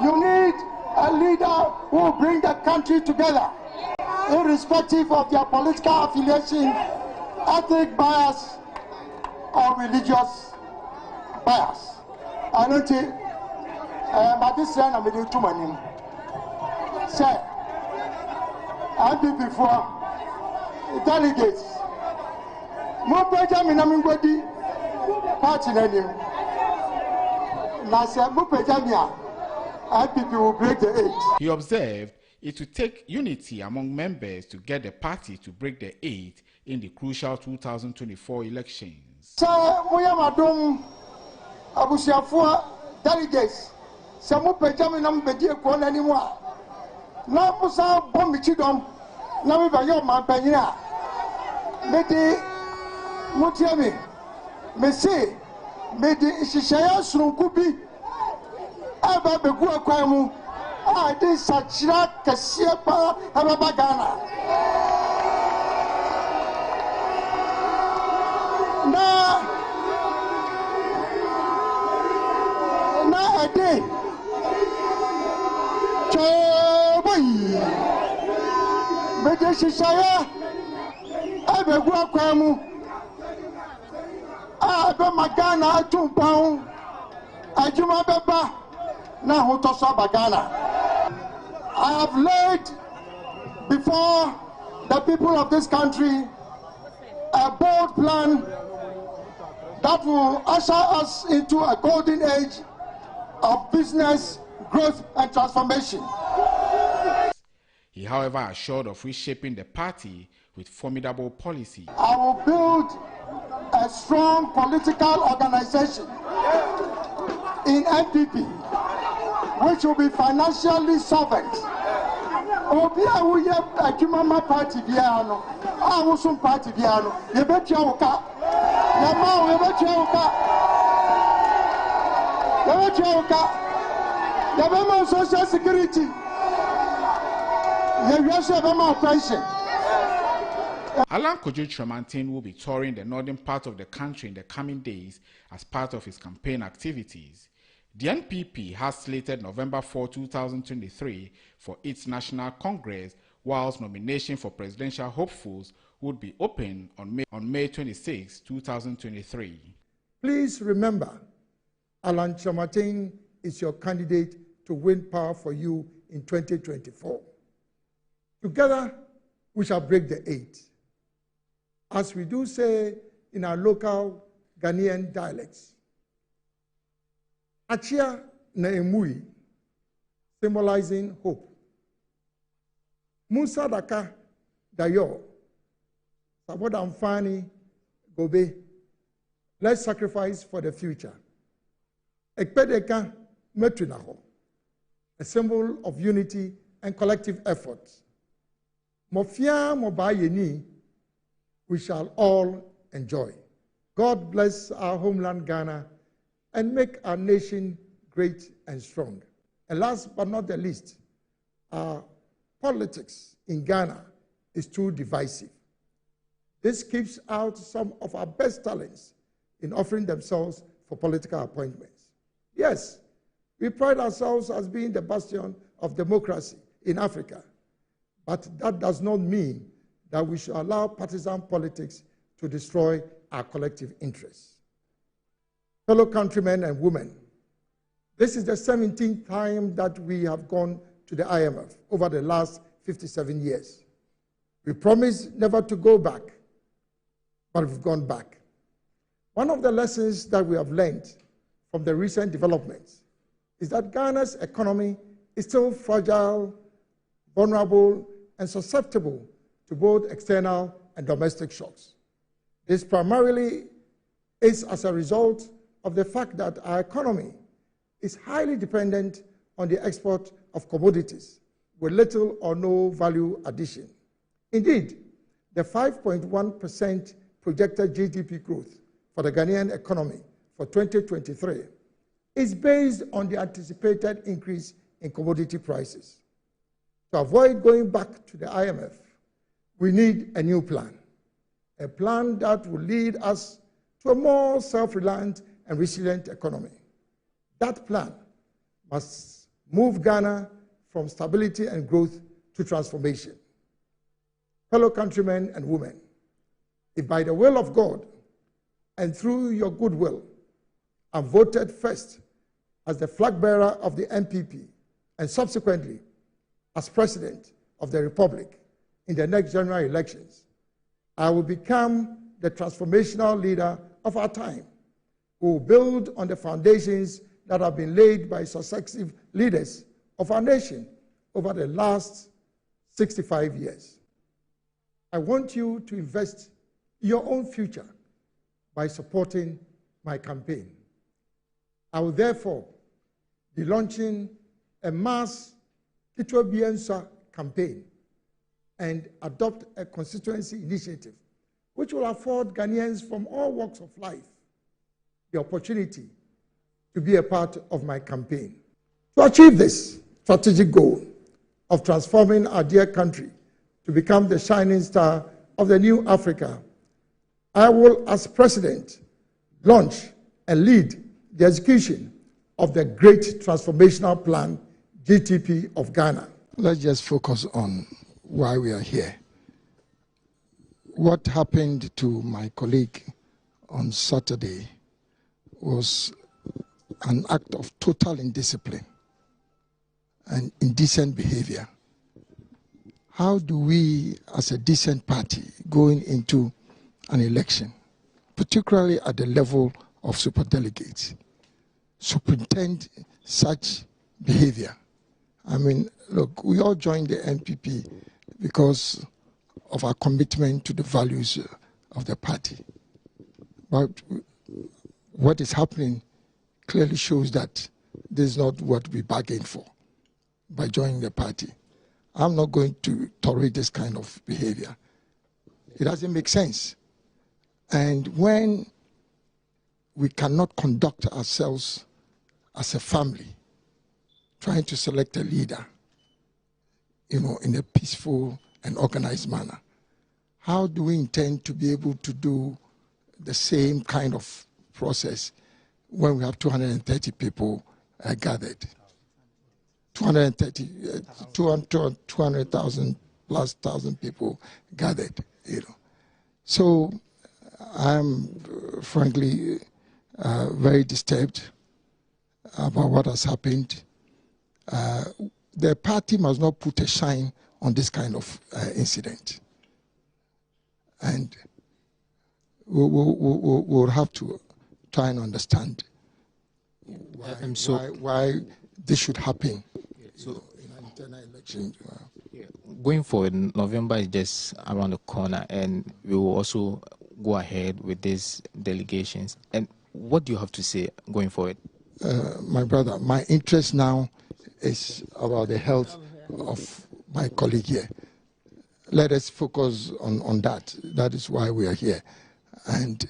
You need a leader who will bring the country together, irrespective of their political affiliation, ethnic bias, or religious bias. I don't think, but this year I'm going to do too many. Say, I've been before delegates. More Benjamin Amingodi, party name. Now, say, more Benjamin, IPP will break the 8. He observed it would take unity among members to get the party to break the 8 in the crucial 2024 elections. Say, Moyamadum Abusiafua delegates, say, more Benjamin Amingodi, Kwan anymore. Now, Musa Bombichidom, now we buy your man Penina. Medi Mutiami, Messi, Medi Shishaya Sunkubi, Aba Begua Kwamu, I did Sachira Kasiepa, Ababagana. Now a day. Mede Shishaya, Abegua Kwamu, Abe Magana, Tumpao, Ajuma Beba, Nahutosa Bagana. I have laid before the people of this country a bold plan that will usher us into a golden age of business growth and transformation. He, however, assured of reshaping the party with formidable policy. I will build a strong political organization in MPP, which will be financially solvent. Obia who ye Kyerematen party biano, Awusum party biano, Yebetia Oka, Yama Yebetia Oka, Yebetia Oka, Yabema Social Security, Yabema pension. Kyerematen will be touring the northern part of the country in the coming days as part of his campaign activities. The NPP has slated November 4, 2023 for its National Congress, whilst nomination for presidential hopefuls would be open on May 26, 2023. Please remember, Kyerematen is your candidate to win power for you in 2024. Together, we shall break the 8. As we do say in our local Ghanaian dialects, Achia na emui, symbolizing hope. Musa daka dayo, sabodam fani gobe. Let's sacrifice for the future. Ekpedeka metunaho, a symbol of unity and collective effort. Mofia mobayeni, we shall all enjoy. God bless our homeland Ghana and make our nation great and strong. And last but not the least, our politics in Ghana is too divisive. This keeps out some of our best talents in offering themselves for political appointments. Yes, we pride ourselves as being the bastion of democracy in Africa, but that does not mean that we should allow partisan politics to destroy our collective interests. Fellow countrymen and women, this is the 17th time that we have gone to the IMF over the last 57 years. We promised never to go back, but we've gone back. One of the lessons that we have learned from the recent developments is that Ghana's economy is still fragile, vulnerable, and susceptible to both external and domestic shocks. This primarily is as a result of the fact that our economy is highly dependent on the export of commodities with little or no value addition. Indeed, the 5.1% projected GDP growth for the Ghanaian economy for 2023 is based on the anticipated increase in commodity prices. To avoid going back to the IMF, we need a new plan, a plan that will lead us to a more self-reliant and resilient economy. That plan must move Ghana from stability and growth to transformation. Fellow countrymen and women, if by the will of God and through your goodwill, I'm voted first as the flag bearer of the NPP and subsequently as President of the Republic in the next general elections, I will become the transformational leader of our time, who will build on the foundations that have been laid by successive leaders of our nation over the last 65 years. I want you to invest in your own future by supporting my campaign. I will therefore be launching a mass Kitwa campaign and adopt a constituency initiative which will afford Ghanaians from all walks of life the opportunity to be a part of my campaign. To achieve this strategic goal of transforming our dear country to become the shining star of the new Africa, I will, as President, launch and lead the execution of the Great Transformational Plan, GTP of Ghana. Let's just focus on why we are here. What happened to my colleague on Saturday was an act of total indiscipline and indecent behavior. How do we, as a decent party, going into an election, particularly at the level of superdelegates, superintend such behavior? I mean, look, we all joined the NPP because of our commitment to the values of the party. But what is happening clearly shows that this is not what we bargained for by joining the party. I'm not going to tolerate this kind of behavior. It doesn't make sense. And when we cannot conduct ourselves as a family, trying to select a leader, in a peaceful and organized manner, how do we intend to be able to do the same kind of process when we have 230 people gathered? 200,000 plus 1,000 people gathered, So I'm frankly very disturbed about what has happened. The party must not put a shine on this kind of incident. And we'll have to try and understand why this should happen. So, in an internal election. Going forward, November is just around the corner, and we will also go ahead with these delegations. And what do you have to say going forward? My brother, my interest now is about the health of my colleague here. Let us focus on that. That is why we are here. And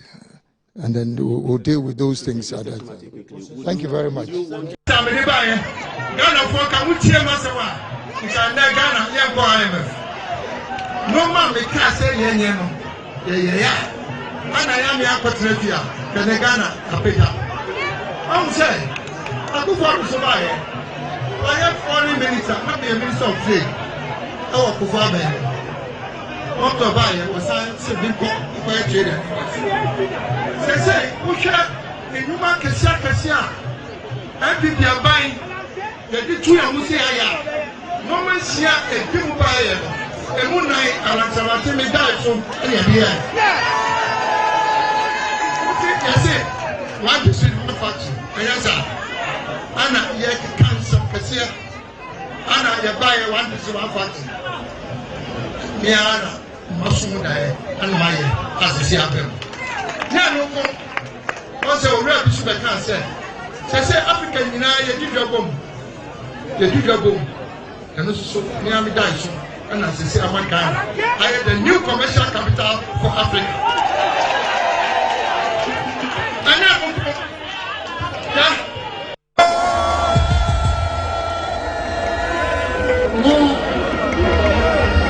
then we'll deal with those things. Thank you very much. I am foreign minister, not the minister of trade. Our performance. What to buy was saying, quite trader. Say, we shall the human Cassia. NPP are buying the 2 Musia. No man see a people buyer. A moonlight, and I'm me die from any year. Yes, it. One to see the faction. Yes, sir. Anna, you can't some Anna, you buy one to see one faction. Miana, Masunda, and my as a Siapem. Now, also, Red Bishop can say, African United, you do your boom. You do your boom. And also, Miami dies. And as I say, I am the new commercial capital for Africa. And now,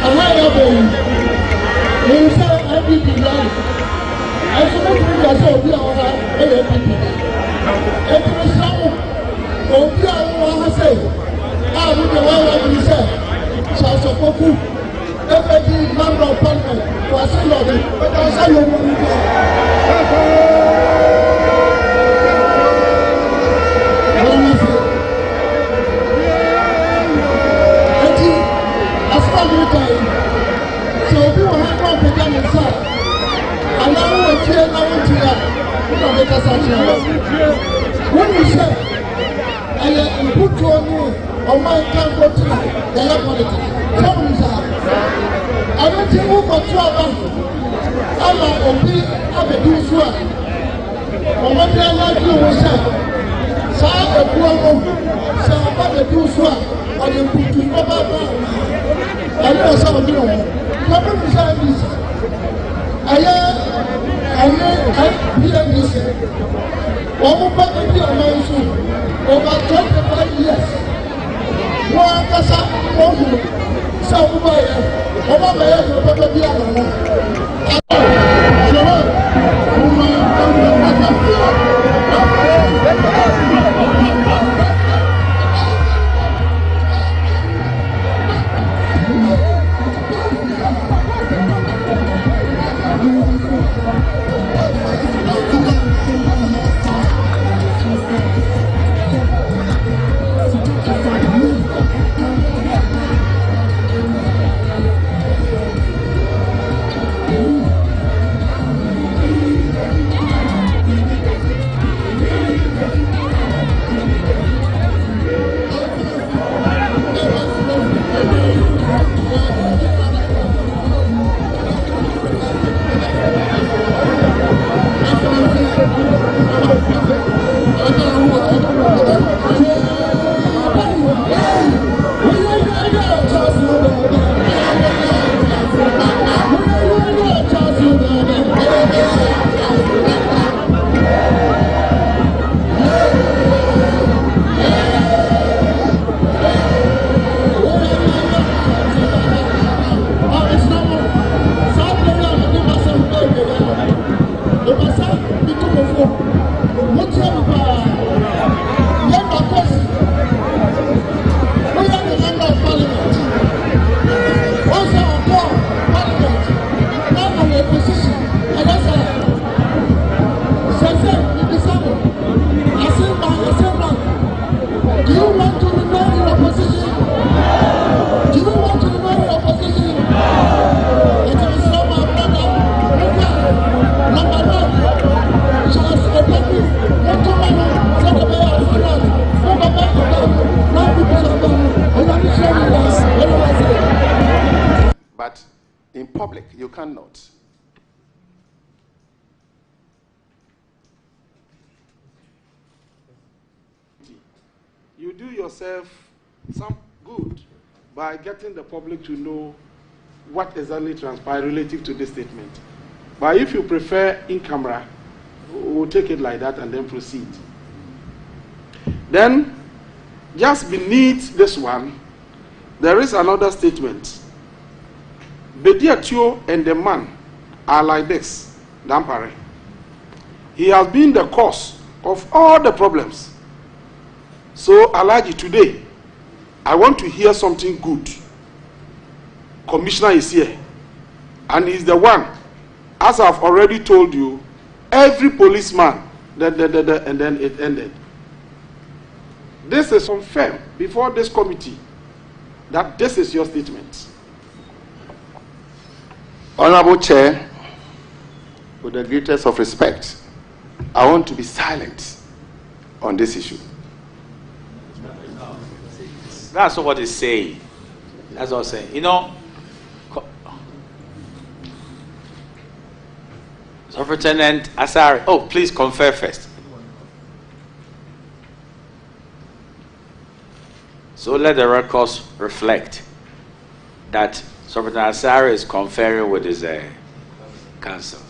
I with the way you say, shall support coup. Every member of parliament for a single day, but I say you will be so if you have no problem inside, and now we're here now to that, we don't make us actually. When you say, I put you on you, or my can't go to the politics, tell me that. I don't think who for trouble. I'm a do so. Or what I like you will say, Sir, a poor Sir, what I do so, or you put you over. I know some of you. Come beside this. I hear this. One back in the American over 25 years. One Casa, one somewhere, over there, over the But in public, you cannot. You do yourself some good by getting the public to know what exactly transpired relative to this statement. But if you prefer in camera, we'll take it like that and then proceed. Then, just beneath this one, there is another statement. Bediatio and the man are like this, Dampare. He has been the cause of all the problems. So, Alaji, today, I want to hear something good. Commissioner is here, and he's the one, as I've already told you, every policeman, and then it ended. This is confirmed before this committee that this is your statement. Honorable Chair, with the greatest of respect, I want to be silent on this issue. That's not what it's saying. That's what I'm saying. You know, Superintendent Asari, oh, please confer first. So let the records reflect that Superintendent Asari is conferring with his council.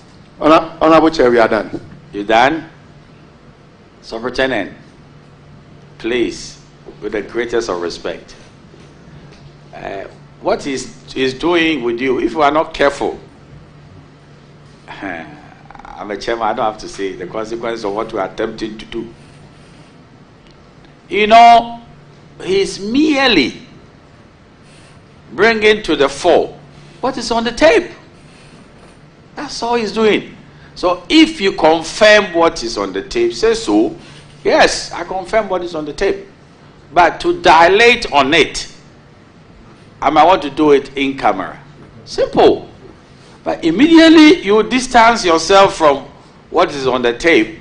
Honorable Chair, we are done. You done? Superintendent, please, with the greatest of respect, what he's doing with you, if you are not careful, I'm a chairman, I don't have to say the consequences of what we are attempting to do. You know, he's merely bringing to the fore what is on the tape. That's all he's doing. So if you confirm what is on the tape, say so. Yes, I confirm what is on the tape. But to dilate on it, I might want to do it in camera. Simple. But immediately you distance yourself from what is on the tape.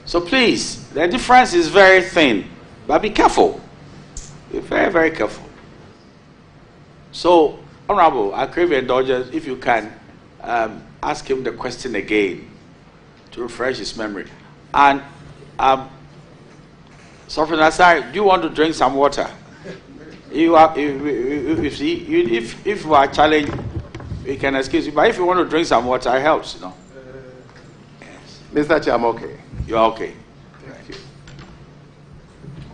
So please, the difference is very thin. But be careful. Be very, very careful. So, Honorable, I crave your indulgence if you can ask him the question again to refresh his memory. And Sovereign Asari, do you want to drink some water? If you are challenged, we can excuse you. But if you want to drink some water, it helps, you know. Yes. Mr. Chair, I'm okay. You are okay. Thank you.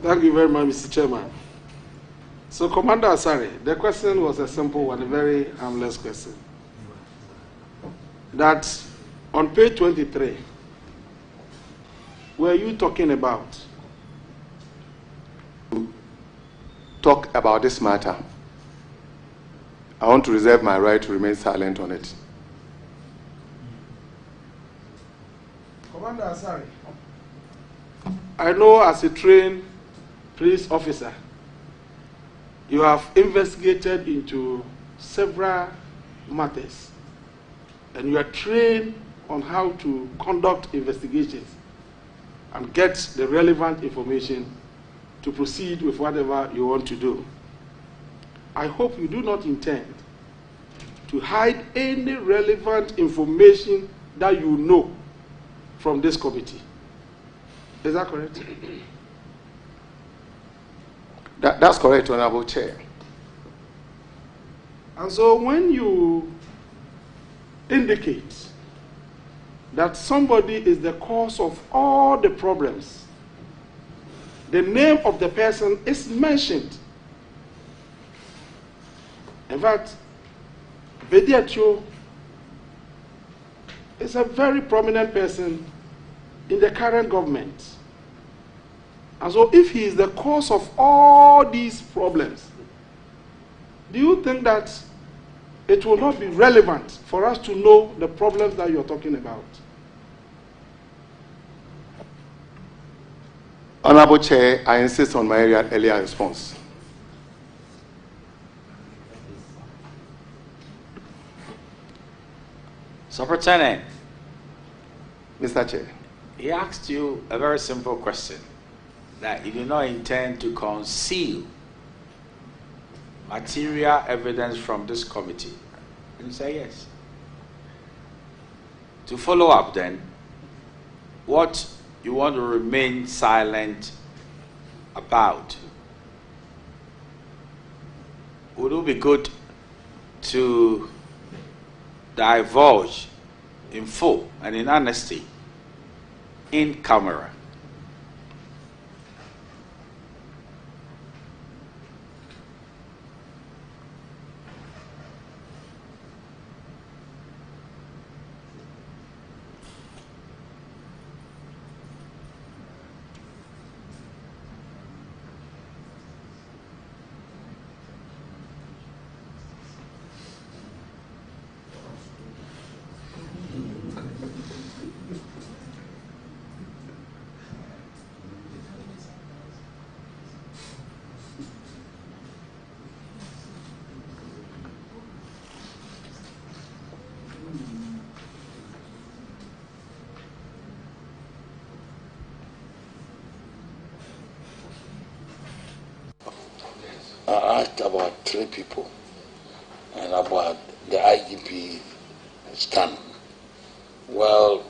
Thank you very much, Mr. Chairman. So, Commander Asari, the question was a simple one, a very harmless question. That on page 23, were you talking about? Talk about this matter. I want to reserve my right to remain silent on it. Commander Asari, I know as a trained police officer, you have investigated into several matters, and you are trained on how to conduct investigations and get the relevant information to proceed with whatever you want to do. I hope you do not intend to hide any relevant information that you know from this committee. Is that correct? That's correct, Honorable Chair. And so when you indicate that somebody is the cause of all the problems, the name of the person is mentioned. In fact, Bediatio is a very prominent person in the current government. And so if he is the cause of all these problems, do you think that it will not be relevant for us to know the problems that you're talking about? Honorable Chair, I insist on my earlier response. Superintendent, Mr. Chair. he asked you a very simple question, that you do not intend to conceal material evidence from this committee. And you say yes. To follow up then, what you want to remain silent about? Would it be good to divulge in full and in honesty in camera? I asked about 3 people and about the IGP stand. Well,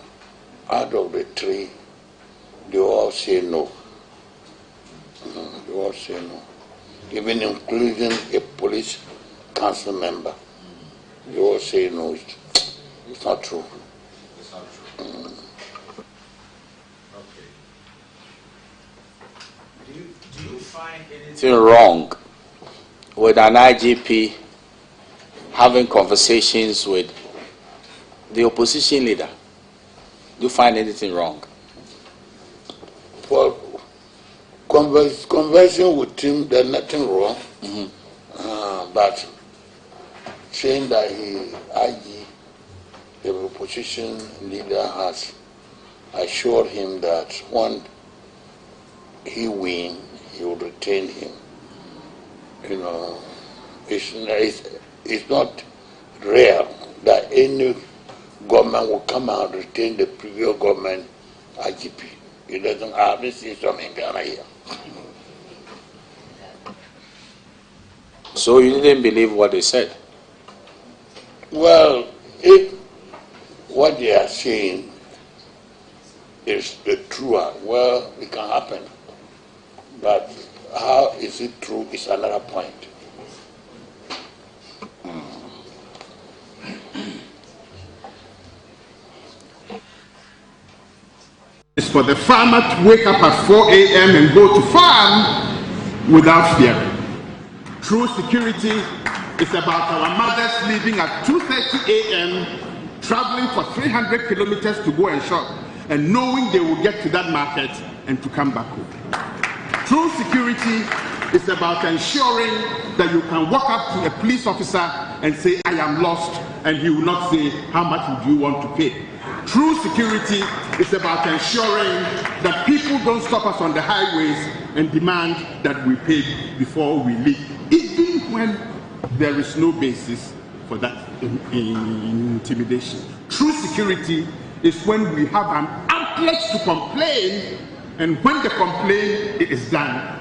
out of the 3, they all say no. They all say no. Even including a police council member, they all say no. It's not true. It's not true. Okay. Do you find anything wrong with an IGP having conversations with the opposition leader? Do you find anything wrong? Well, conversing with him, there's nothing wrong. But saying that IG, the opposition leader, has assured him that when he wins, he will retain him. You know, it's not rare that any government will come out and retain the previous government IGP. It doesn't happen. See some in Ghana here. So you didn't believe what they said? Well, if what they are saying is the true, well, it can happen. But how is it true is another point. It's for the farmer to wake up at 4 a.m. and go to farm without fear. True security is about our mothers leaving at 2:30 a.m., traveling for 300 kilometers to go and shop, and knowing they will get to that market and to come back home. True security is about ensuring that you can walk up to a police officer and say, I am lost, and he will not say, how much would you want to pay? True security is about ensuring that people don't stop us on the highways and demand that we pay before we leave, even when there is no basis for that intimidation. True security is when we have an outlet to complain, and when the complaint is done,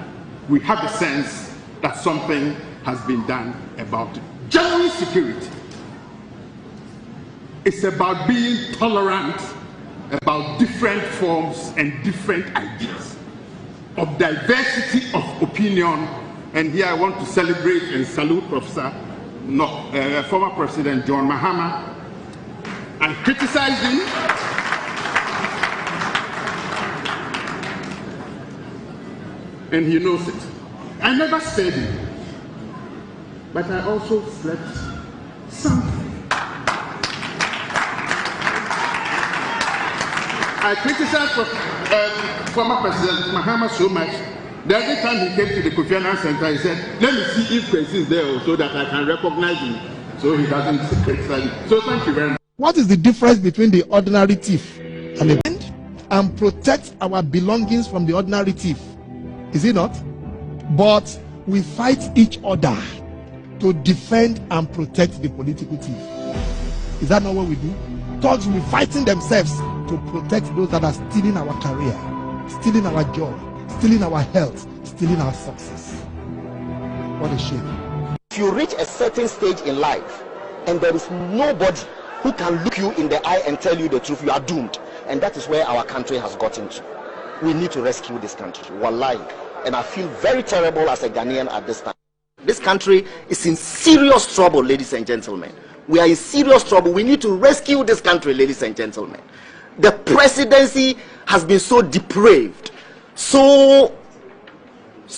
we have a sense that something has been done about it. Genuine security is about being tolerant about different forms and different ideas, of diversity of opinion. And here I want to celebrate and salute former President John Mahama. I criticized him. And he knows it. I never said it, but I also slept something. I criticized former President Mahama so much that every time he came to the Kofi Annan Center, he said, let me see if Kwesi is there so that I can recognize him, so he doesn't criticize me. So thank you very much. What is the difference between the ordinary thief and protect our belongings from the ordinary thief? Is it not? But we fight each other to defend and protect the political thief. Is that not what we do? Thugs will be fighting themselves to protect those that are stealing our career, stealing our job, stealing our health, stealing our success. What a shame. If you reach a certain stage in life and there is nobody who can look you in the eye and tell you the truth, you are doomed. And that is where our country has gotten to. We need to rescue this country. Wallahi. And I feel very terrible as a Ghanaian at this time. This country is in serious trouble, ladies and gentlemen. We are in serious trouble. We need to rescue this country, ladies and gentlemen. The presidency has been so depraved, so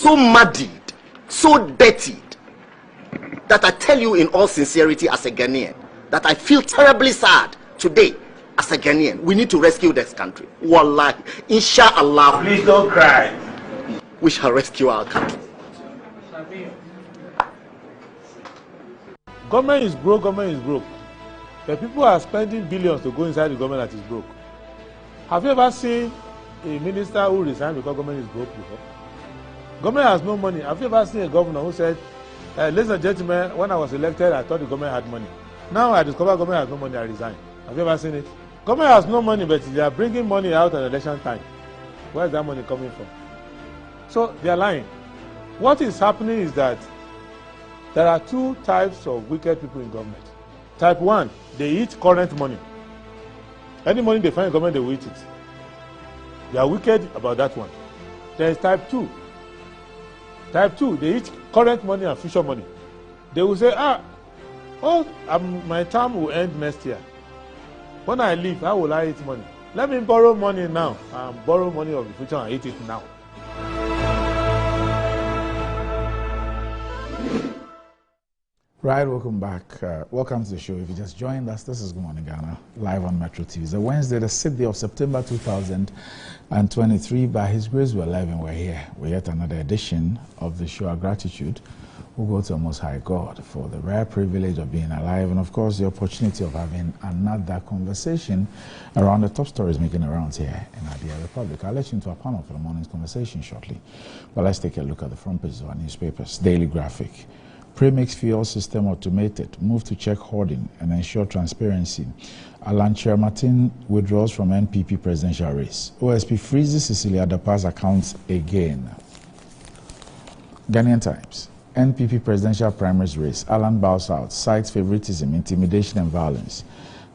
muddied, so dirtied, that I tell you in all sincerity as a Ghanaian, that I feel terribly sad today as a Ghanaian. We need to rescue this country. Wallahi. Inshallah. Please don't cry. We shall rescue our country. Government is broke, government is broke. The people are spending billions to go inside the government that is broke. Have you ever seen a minister who resigned because government is broke before? Government has no money. Have you ever seen a governor who said, ladies and gentlemen, when I was elected, I thought the government had money. Now I discover government has no money, I resign. Have you ever seen it? Government has no money, but they are bringing money out at election time. Where is that money coming from? So they are lying. What is happening is that there are two types of wicked people in government. Type 1, they eat current money. Any money they find in government, they will eat it. They are wicked about that one. There is type 2. Type 2, they eat current money and future money. They will say, my term will end next year. When I leave, how will I eat money? Let me borrow money now and borrow money of the future and eat it now. Right, welcome back. Welcome to the show. If you just joined us, this is Good Morning Ghana, live on Metro TV. It's Wednesday, the 6th day of September 2023. By His grace, we're live and we're here. We're yet another edition of the show. Our gratitude will go to the Most High God for the rare privilege of being alive and, of course, the opportunity of having another conversation around the top stories making rounds here in our dear Republic. I'll let you into a panel for the morning's conversation shortly. But let's take a look at the front pages of our newspapers. Daily Graphic. Premix fuel system automated, move to check hoarding and ensure transparency. Kyerematen withdraws from NPP presidential race. OSP freezes Cecilia Dapa's accounts again. Ghanaian Times. NPP presidential primaries race. Alan bows out, cites favoritism, intimidation and violence.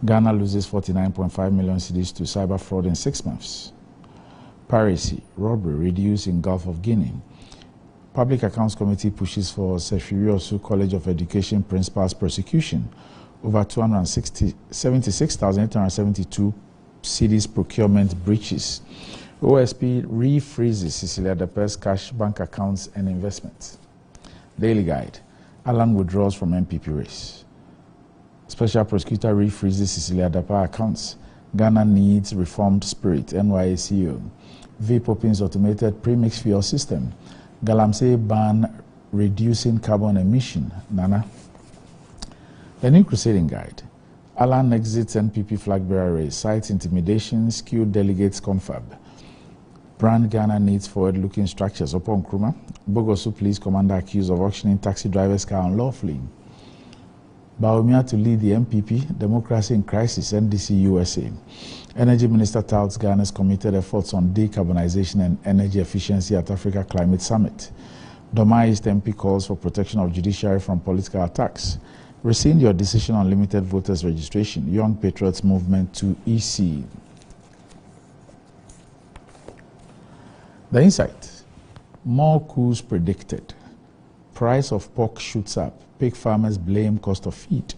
Ghana loses 49.5 million cedis to cyber fraud in 6 months. Piracy, robbery reduced in Gulf of Guinea. Public Accounts Committee pushes for Sefiriosu College of Education principal's prosecution over 276,872 cedis procurement breaches. OSP refreezes Cecilia Dapa's cash, bank accounts and investments. Daily Guide. Alan withdraws from NPP race. Special Prosecutor refreezes Cecilia Dapa accounts. Ghana needs reformed spirit. NYA CEO. V. Poppins automated premix fuel system. Galamsey ban reducing carbon emission. Nana. The New Crusading Guide. Alan exits NPP flag bearer race. Cites intimidation, skewed delegates confab. Brand Ghana needs forward-looking structures. Upon Nkrumah. Bogosu police commander accused of auctioning taxi driver's car unlawfully. Bawumia to lead the MPP, Democracy in Crisis, NDC USA. Energy Minister touts Ghana's committed efforts on decarbonization and energy efficiency at Africa Climate Summit. Doma East MP calls for protection of Judiciary from political attacks. Rescind your decision on limited voters registration. Young Patriots Movement to EC. The Insight. More coups predicted. Price of pork shoots up. Pig farmers blame cost of feed.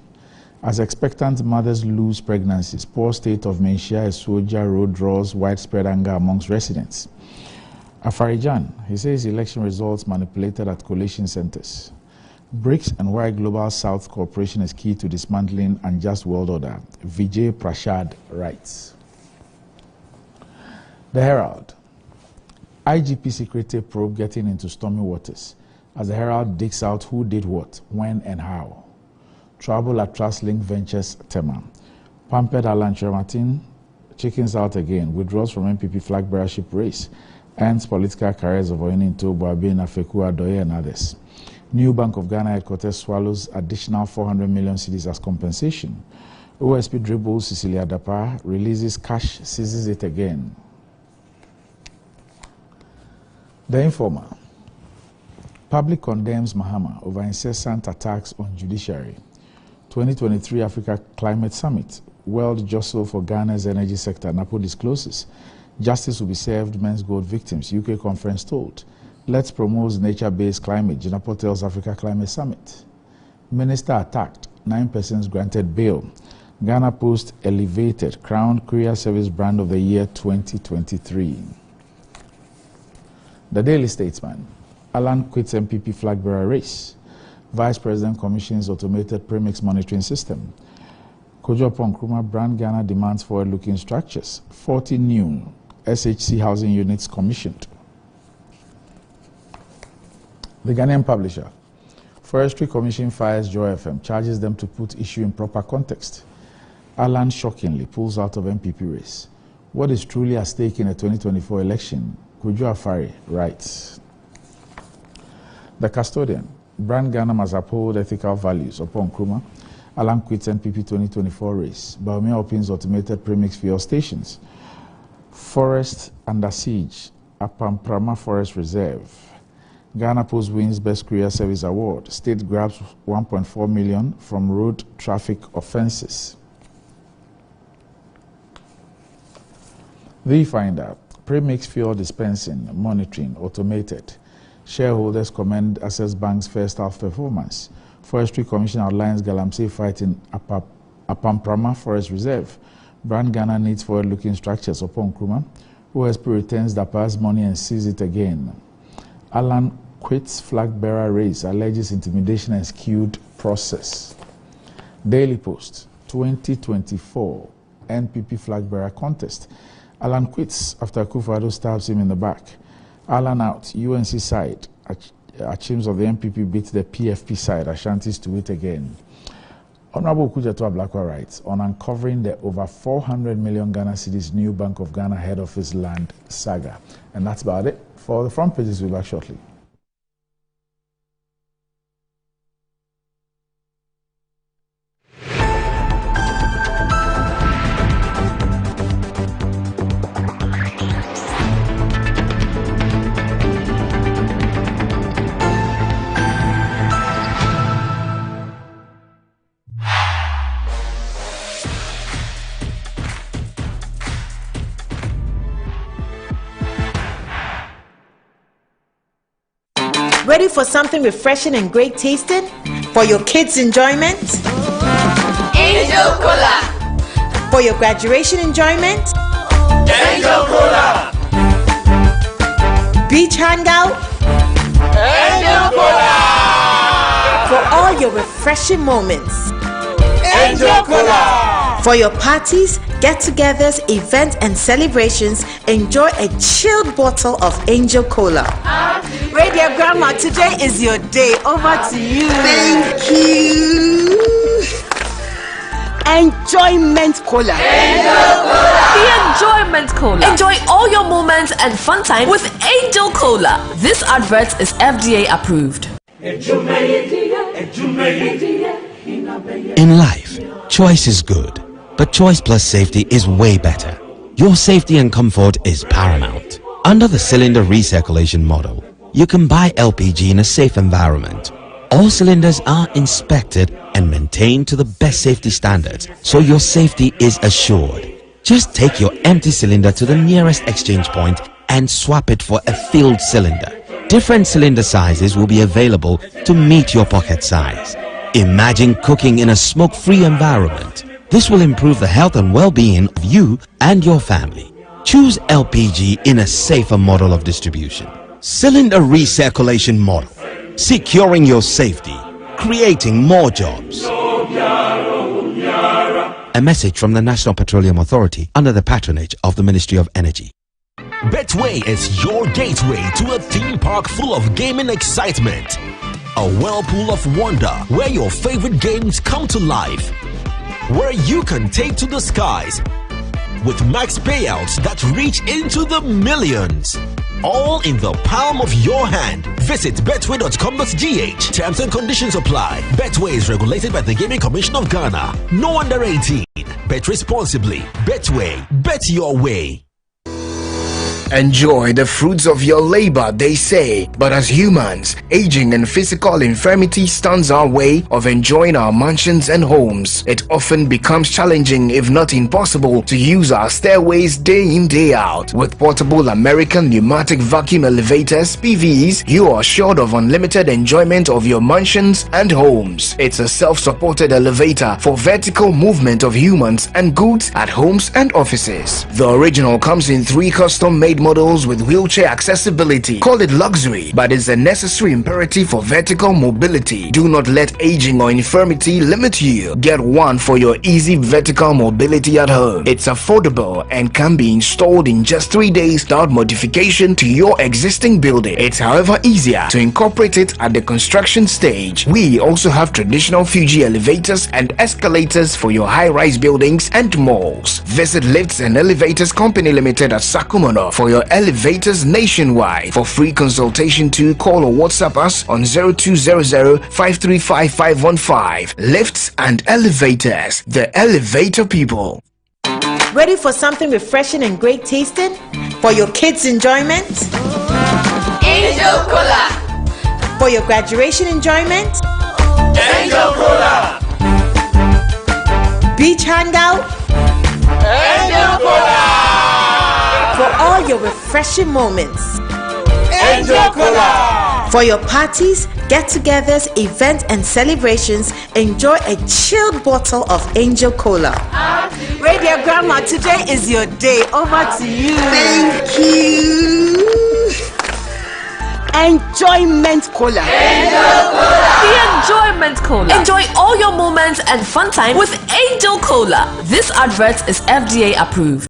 As expectant mothers lose pregnancies, poor state of Menchia Soldier Road draws widespread anger amongst residents. Afarijan, he says election results manipulated at collation centers. BRICS and why Global South cooperation is key to dismantling unjust world order. Vijay Prashad writes. The Herald. IGP secretive probe getting into stormy waters as the Herald digs out who did what, when and how. Trouble at TrustLink Ventures Tema. Pampered Alan Kyerematen chickens out again, withdraws from NPP flag bearership race, ends political careers of Oyeninto, Boabin, Afeku Adoye and others. New Bank of Ghana headquarters swallows additional 400 million cedis as compensation. OSP dribbles Cecilia Dapa, releases cash, seizes it again. The Informer. Public condemns Mahama over incessant attacks on Judiciary. 2023 Africa Climate Summit. World jostle for Ghana's energy sector. NAPO discloses. Justice will be served men's gold victims. UK conference told. Let's promote nature-based climate. Jinapo tells Africa Climate Summit. Minister attacked. 9 persons granted bail. Ghana Post elevated. Crowned Courier Service Brand of the Year 2023. The Daily Statesman. Alan quits MPP flag bearer race. Vice President commissions automated premix monitoring system. Kojo Nkrumah, Brand Ghana demands forward-looking structures. 40 new SHC housing units commissioned. The Ghanaian Publisher. Forestry Commission fires Joy FM, charges them to put issue in proper context. Alan shockingly pulls out of MPP race. What is truly at stake in the 2024 election? Kojo Afari writes. The Custodian. Brand Ghana must uphold ethical values. Upon Nkrumah, Alan quits NPP 2024 race. Bawumia opens automated premix fuel stations. Forest under siege. Apamprama Forest Reserve. Ghana Post wins Best Courier Service Award. State grabs 1.4 million from road traffic offences. The Finder. Premix fuel dispensing, monitoring, automated. Shareholders commend Access Bank's first half performance. Forestry Commission outlines Galamsey fight in Apamprama Forest Reserve. Brand Ghana needs forward-looking structures. Upon Nkrumah, OSP returns Dapa's money and sees it again. Alan quits flag bearer race, alleges intimidation and skewed process. Daily Post, 2024 NPP flag bearer contest. Alan quits after Akufo-Addo stabs him in the back. Alan out, UNC side. Achims of the NPP beat the PFP side, Ashantis to wait again. Honorable Kujato Ablakwa writes on uncovering the over 400 million Ghana cedis new Bank of Ghana head office land saga. And that's about it. For the front pages, we'll be back shortly. Ready for something refreshing and great tasting? For your kids' enjoyment? Angel Cola. For your graduation enjoyment? Angel Cola. Beach hangout? Angel Cola. For all your refreshing moments? Angel Cola. For your parties, get-togethers, events, and celebrations, enjoy a chilled bottle of Angel Cola. Radio Grandma, today is your day. Over to you. Thank you. Enjoyment Cola. Angel Cola. The Enjoyment Cola. Enjoy all your moments and fun time with Angel Cola. This advert is FDA approved. In life, choice is good, but choice plus safety is way better. Your safety and comfort is paramount. Under the cylinder recirculation model, you can buy LPG in a safe environment. All cylinders are inspected and maintained to the best safety standards, so your safety is assured. Just take your empty cylinder to the nearest exchange point and swap it for a filled cylinder. Different cylinder sizes will be available to meet your pocket size. Imagine cooking in a smoke-free environment. This will improve the health and well-being of you and your family. Choose LPG in a safer model of distribution. Cylinder recirculation model, securing your safety, creating more jobs. A message from the National Petroleum Authority under the patronage of the Ministry of Energy. Betway is your gateway to a theme park full of gaming excitement. A whirlpool of wonder where your favorite games come to life. Where you can take to the skies with max payouts that reach into the millions. All in the palm of your hand. Visit betway.com.gh. Terms and conditions apply. Betway is regulated by the Gaming Commission of Ghana. No under 18. Bet responsibly. Betway. Bet your way. Enjoy the fruits of your labor, they say, but as humans, aging and physical infirmity stands our way of enjoying our mansions and homes. It often becomes challenging, if not impossible, to use our stairways day in, day out. With portable American pneumatic vacuum elevators, PVs, you are assured of unlimited enjoyment of your mansions and homes. It's a self-supported elevator for vertical movement of humans and goods at homes and offices. The original comes in 3 custom-made models with wheelchair accessibility. Call it luxury, but it's a necessary imperative for vertical mobility. Do not let aging or infirmity limit you. Get one for your easy vertical mobility at home. It's affordable and can be installed in just 3 days without modification to your existing building. It's however easier to incorporate it at the construction stage. We also have traditional Fuji elevators and escalators for your high-rise buildings and malls. Visit Lifts and Elevators Company Limited at Sakumono for your elevators nationwide. For free consultation to call or WhatsApp us on 0200-535-515. Lifts and Elevators, the elevator people. Ready for something refreshing and great tasting? For your kids' enjoyment? Angel Cola. For your graduation enjoyment? Angel Cola. Beach hangout? Angel Cola. For all your refreshing moments? Angel Cola. For your parties, get-togethers, events, and celebrations, enjoy a chilled bottle of Angel Cola. Radio Grandma, today is your day. Over to you. Thank you. Enjoyment Cola. The Enjoyment Cola. Enjoy all your moments and fun time with Angel Cola. This advert is FDA approved.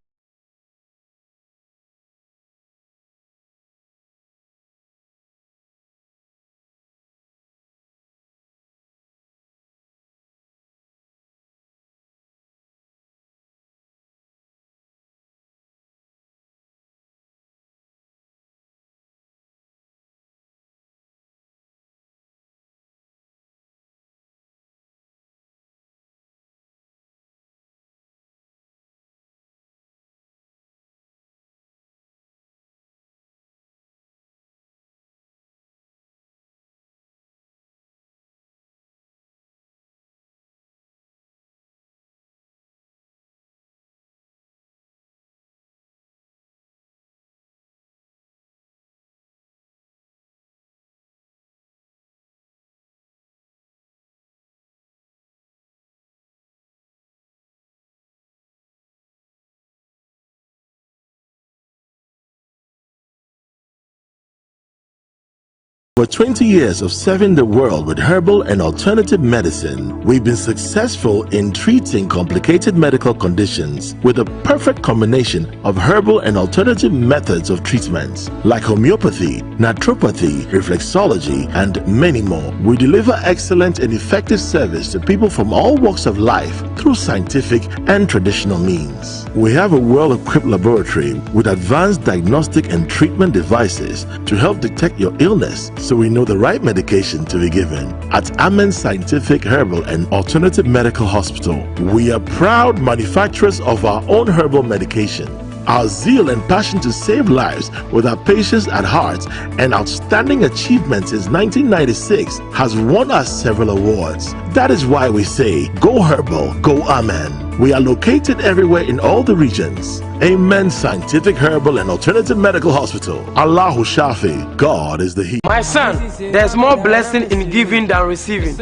For 20 years of serving the world with herbal and alternative medicine, we've been successful in treating complicated medical conditions with a perfect combination of herbal and alternative methods of treatments like homeopathy, naturopathy, reflexology, and many more. We deliver excellent and effective service to people from all walks of life through scientific and traditional means. We have a well-equipped laboratory with advanced diagnostic and treatment devices to help detect your illness, so we know the right medication to be given. At Amen Scientific Herbal and Alternative Medical Hospital, we are proud manufacturers of our own herbal medication. Our zeal and passion to save lives with our patients at heart and outstanding achievements since 1996 has won us several awards. That is why we say, go herbal, go Amen. We are located everywhere in all the regions. Amen Scientific Herbal and Alternative Medical Hospital. Allahu Shafi, God is the healer. My son, there's more blessing in giving than receiving.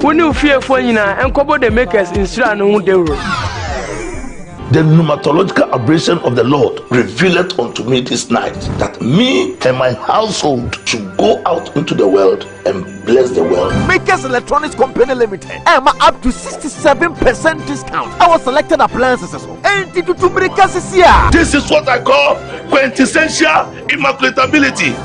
When you fear for you and couple the makers in The pneumatological aberration of the Lord revealed unto me this night that me and my household should go out into the world and bless the world. Makers Electronics Company Limited. Up to 67% discount. Our selected appliances. This is what I call quintessential immaculatability.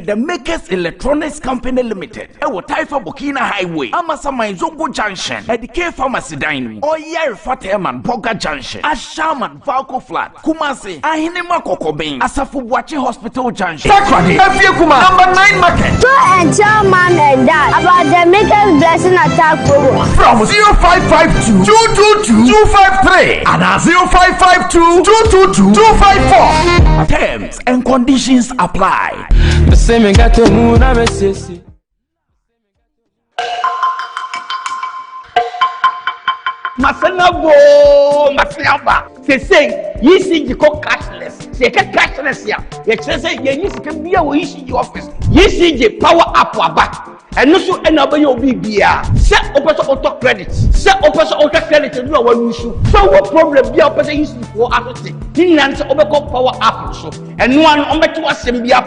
The Makers Electronics Company Limited. Taifa Burkina Highway. Amasama Zongo Junction. At the K Pharmacy Dining. Oyer Fateman Boga Junction. Ashaman Valco Flat. Kumasi. Ahinema Kokobin. Asafubuachi Hospital Junction. Sakrani. Kuma. Number 9 Market. Tell mom and dad about the Makers Blessing Attack program from 0552 222 253 and 0552 222 254. Terms and conditions apply. The same Masanabo, Masiaba. They say, you see, you call cashless. They get cashless here. They say, you can be a wish in your office. You see, the power up or back. And also, another your BBR. Set up auto credit. Set up auto credit and no one issue. So, what problem be a person using for after he answer over power up. So, and one on to us and be up.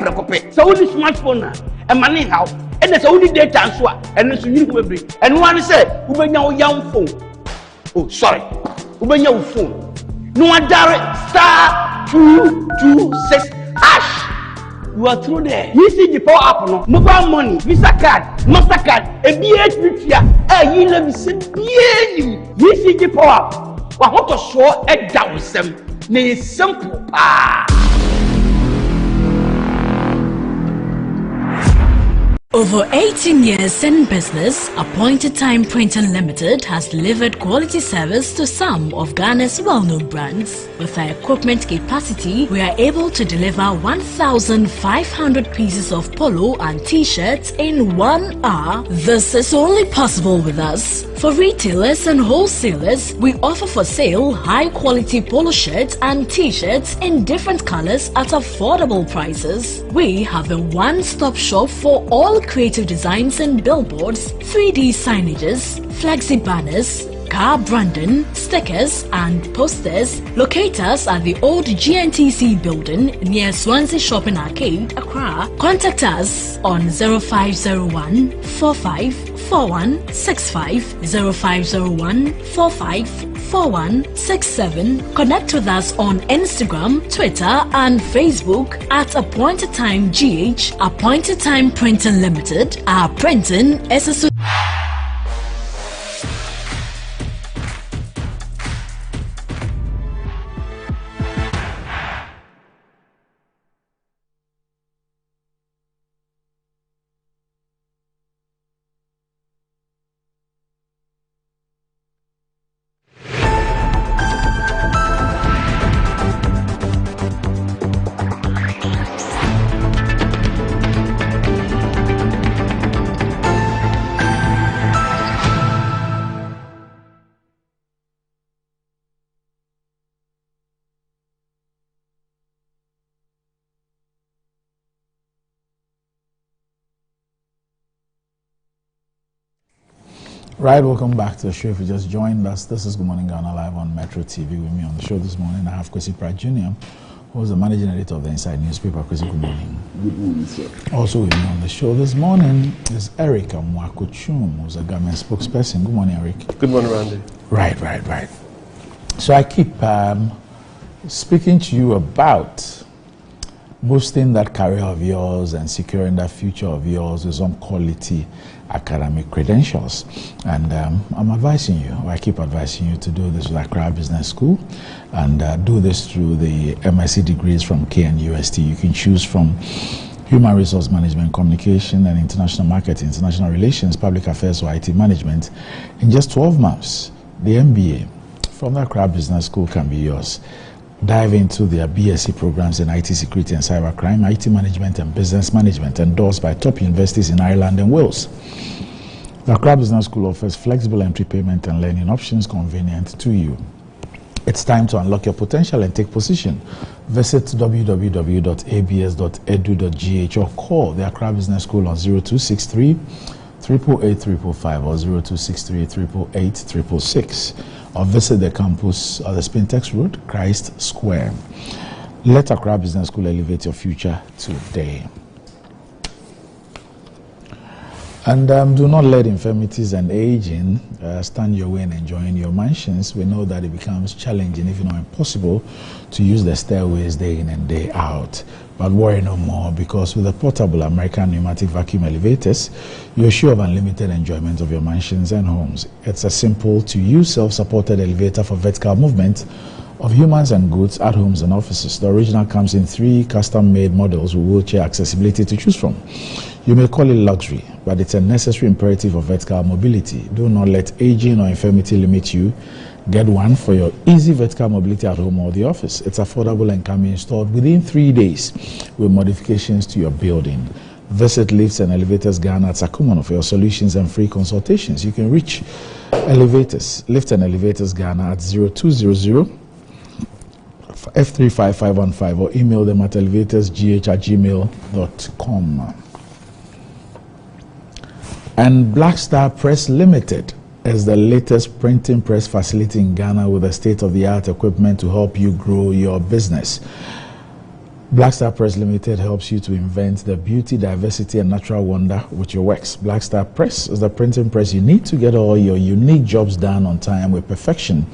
So, only smartphone and money how. And there's only data and so and it's you will be. And one said, who bring your young phone. Oh, sorry. Open your phone. No one direct star 226 hash. You are through there. You see the power app no mobile money, Visa card, Mastercard, a BH Vipia. You let me see you see the power app. What to show a down some. Nay simple. Over 18 years in business, Appointed Time Printing Limited has delivered quality service to some of Ghana's well-known brands. With our equipment capacity, we are able to deliver 1,500 pieces of polo and t-shirts in 1 hour. This is only possible with us. For retailers and wholesalers, we offer for sale high-quality polo shirts and t-shirts in different colors at affordable prices. We have a one-stop shop for all creative designs and billboards, 3D signages, flexi banners, car branding, stickers, and posters. Locate us at the old GNTC building near Swansea Shopping Arcade, Accra. Contact us on 0501 454165, 0501 454167. Connect with us on Instagram, Twitter, and Facebook at Appointed Time GH, Appointed Time Printing Limited. Our printing is a Right, welcome back to the show. If you just joined us, this is Good Morning Ghana live on Metro TV. With me on the show this morning, I have Kwesi Pratt Jr., who is the managing editor of the Inside newspaper. Kwesi, good morning. Good morning, sir. Also with me on the show this morning is Eric Amwakochum, who's a government spokesperson. Good morning, Eric. Good morning, Randy. Right. So I keep speaking to you about boosting that career of yours and securing that future of yours with some quality academic credentials. And I'm advising you, or I keep advising you to do this with Accra Business School and do this through the MSc degrees from KNUST. You can choose from Human Resource Management, Communication and International Marketing, International Relations, Public Affairs or IT Management in just 12 months. The MBA from the Accra Business School can be yours. Dive into their BSc programs in IT security and cybercrime, IT management and business management, endorsed by top universities in Ireland and Wales. The Accra Business School offers flexible entry payment and learning options convenient to you. It's time to unlock your potential and take position. Visit www.abs.edu.gh or call the Accra Business School on 0263 888 555 or 0263 888 666. Or visit the campus of the Spintex Road, Christ Square. Let Accra Business School elevate your future today. And do not let infirmities and aging stand your way in enjoying your mansions. We know that it becomes challenging, if not impossible, to use the stairways day in and day out. But worry no more, because with the portable American pneumatic vacuum elevators, you're sure of unlimited enjoyment of your mansions and homes. It's a simple to use self-supported elevator for vertical movement of humans and goods at homes and offices. The original comes in 3 custom-made models with wheelchair accessibility to choose from. You may call it luxury, but it's a necessary imperative of vertical mobility. Do not let aging or infirmity limit you. Get one for your easy vertical mobility at home or the office. It's affordable and can be installed within 3 days with modifications to your building. Visit Lifts and Elevators Ghana at Sakumono for your solutions and free consultations. You can reach Lift and Elevators Ghana at 0200 F35515 or email them at elevatorsgh@gmail.com. And Black Star Press Limited is the latest printing press facility in Ghana with a state-of-the-art equipment to help you grow your business. Black Star Press Limited helps you to invent the beauty, diversity, and natural wonder with your works. Black Star Press is the printing press you need to get all your unique jobs done on time with perfection.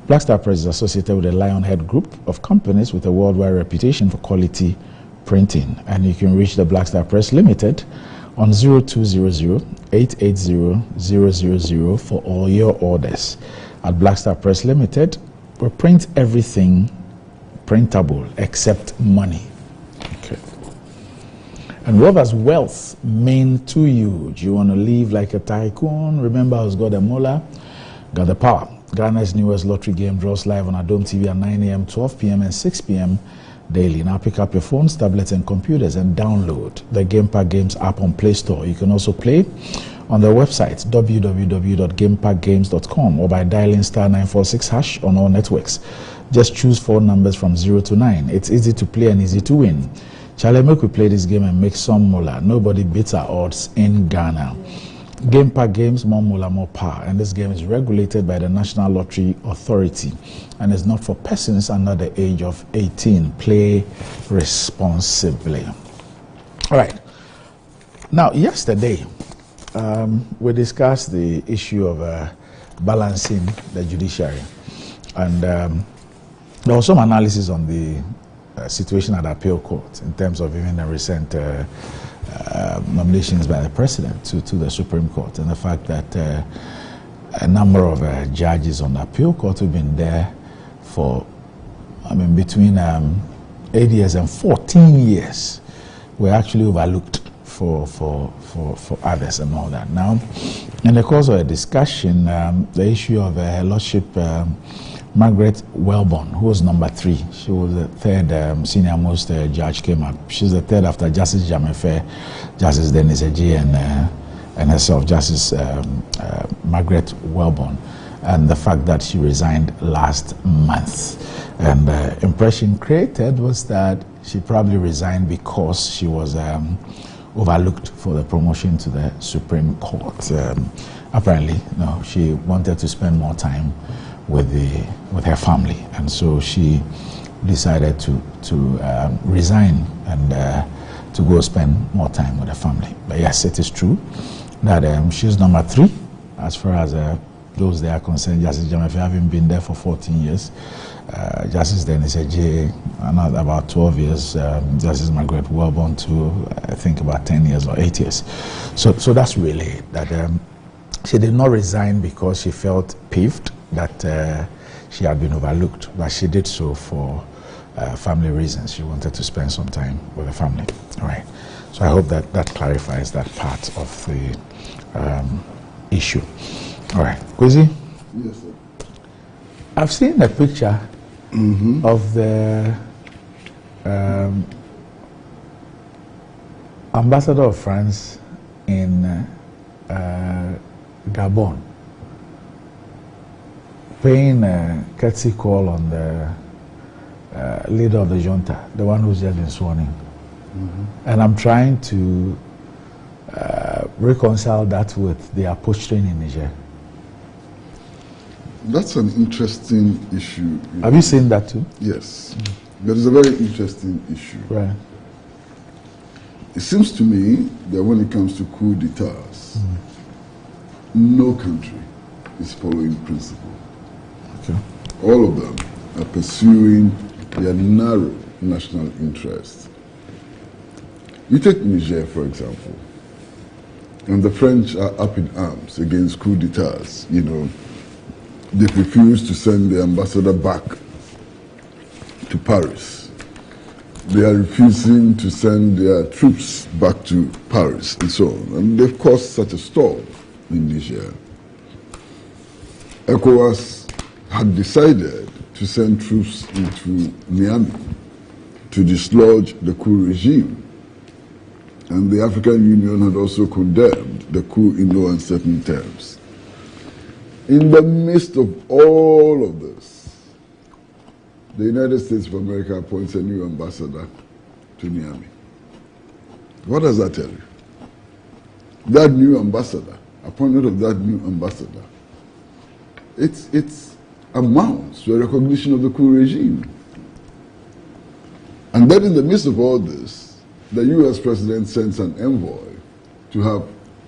Black Star Press is associated with the Lionhead Group of companies with a worldwide reputation for quality printing. And you can reach the Black Star Press Limited on 0200 880 000 for all your orders. At Black Star Press Limited, we print everything printable except money. Okay. And what does wealth mean to you? Do you want to live like a tycoon? Remember who's got the mullah, got the power. Ghana's newest lottery game draws live on Adom TV at 9 a.m., 12 p.m. and 6 p.m. daily. Now pick up your phones, tablets and computers and download the Game Park Games app on Play Store. You can also play on their website www.gameparkgames.com or by dialing *946# on all networks. Just choose 4 numbers from 0 to 9. It's easy to play and easy to win. Charlie, make we play this game and make some moolah. Nobody beats our odds in Ghana. Game Park Games, more moolah, more power. And this game is regulated by the National Lottery Authority and is not for persons under the age of 18. Play responsibly. All right. Now, yesterday, we discussed the issue of balancing the judiciary. And there was some analysis on the situation at the appeal court in terms of even the recent nominations by the president to the Supreme Court, and the fact that a number of judges on the appeal court who've been there for, between 8 years and 14 years were actually overlooked for others and all that. Now, in the course of a discussion, the issue of her Lordship Margaret Wellborn, who was number 3. She was the third senior most judge, came up. She's the third after Justice Jamefe, Justice Dennis Eji, and herself, Justice Margaret Wellborn, and the fact that she resigned last month. And the impression created was that she probably resigned because she was overlooked for the promotion to the Supreme Court. Apparently, no, she wanted to spend more time with her family, and so she decided to resign and to go spend more time with her family. But yes, it is true that she's number 3 as far as those they are concerned. Justice Jamefe having been there for 14 years, Justice Dennis Eji about 12 years, Justice Margaret Wellborn to I think about 10 years or 8 years. So that's really it, that she did not resign because she felt peeved that she had been overlooked, but she did so for family reasons. She wanted to spend some time with her family. All right. So I hope that clarifies that part of the issue. All right. Kwesi? Yes, sir. I've seen a picture of the ambassador of France in Gabon paying a courtesy call on the leader of the junta, the one who's just been sworn in. And I'm trying to reconcile that with their posturing in Niger. That's an interesting issue. Have you seen that too? Yes. That is a very interesting issue. Right. It seems to me that when it comes to coup d'etats, no country is following principle. Okay. All of them are pursuing their narrow national interests. You take Niger, for example, and the French are up in arms against coup d'etats. You know, they've refused to send the ambassador back to Paris. They are refusing to send their troops back to Paris and so on. And they've caused such a storm in Niger. ECOWAS had decided to send troops into Niamey to dislodge the coup regime. And the African Union had also condemned the coup in no uncertain terms. In the midst of all of this, the United States of America appoints a new ambassador to Niamey. What does that tell you? That new ambassador, appointment of that new ambassador, it's amounts to a recognition of the coup regime. And then in the midst of all this, the US president sends an envoy to have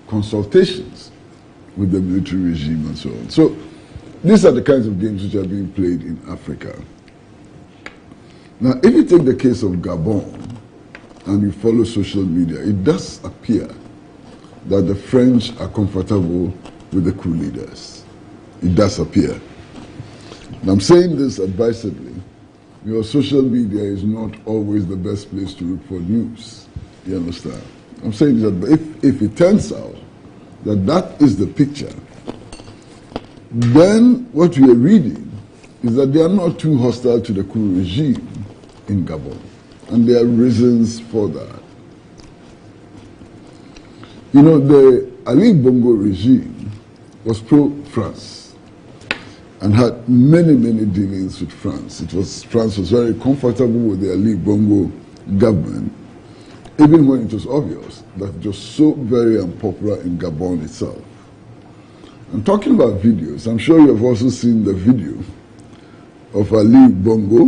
consultations with the military regime and so on. So these are the kinds of games which are being played in Africa. Now, if you take the case of Gabon and you follow social media, it does appear that the French are comfortable with the coup leaders. It does appear. And I'm saying this advisedly. Your social media is not always the best place to look for news. You understand? I'm saying that if it turns out that that is the picture, then what we are reading is that they are not too hostile to the coup regime in Gabon. And there are reasons for that. You know, the Ali Bongo regime was pro-France and had many, many dealings with France. France was very comfortable with the Ali Bongo government. even when it was obvious that it was so very unpopular in Gabon itself. And talking about videos, I'm sure you have also seen the video of Ali Bongo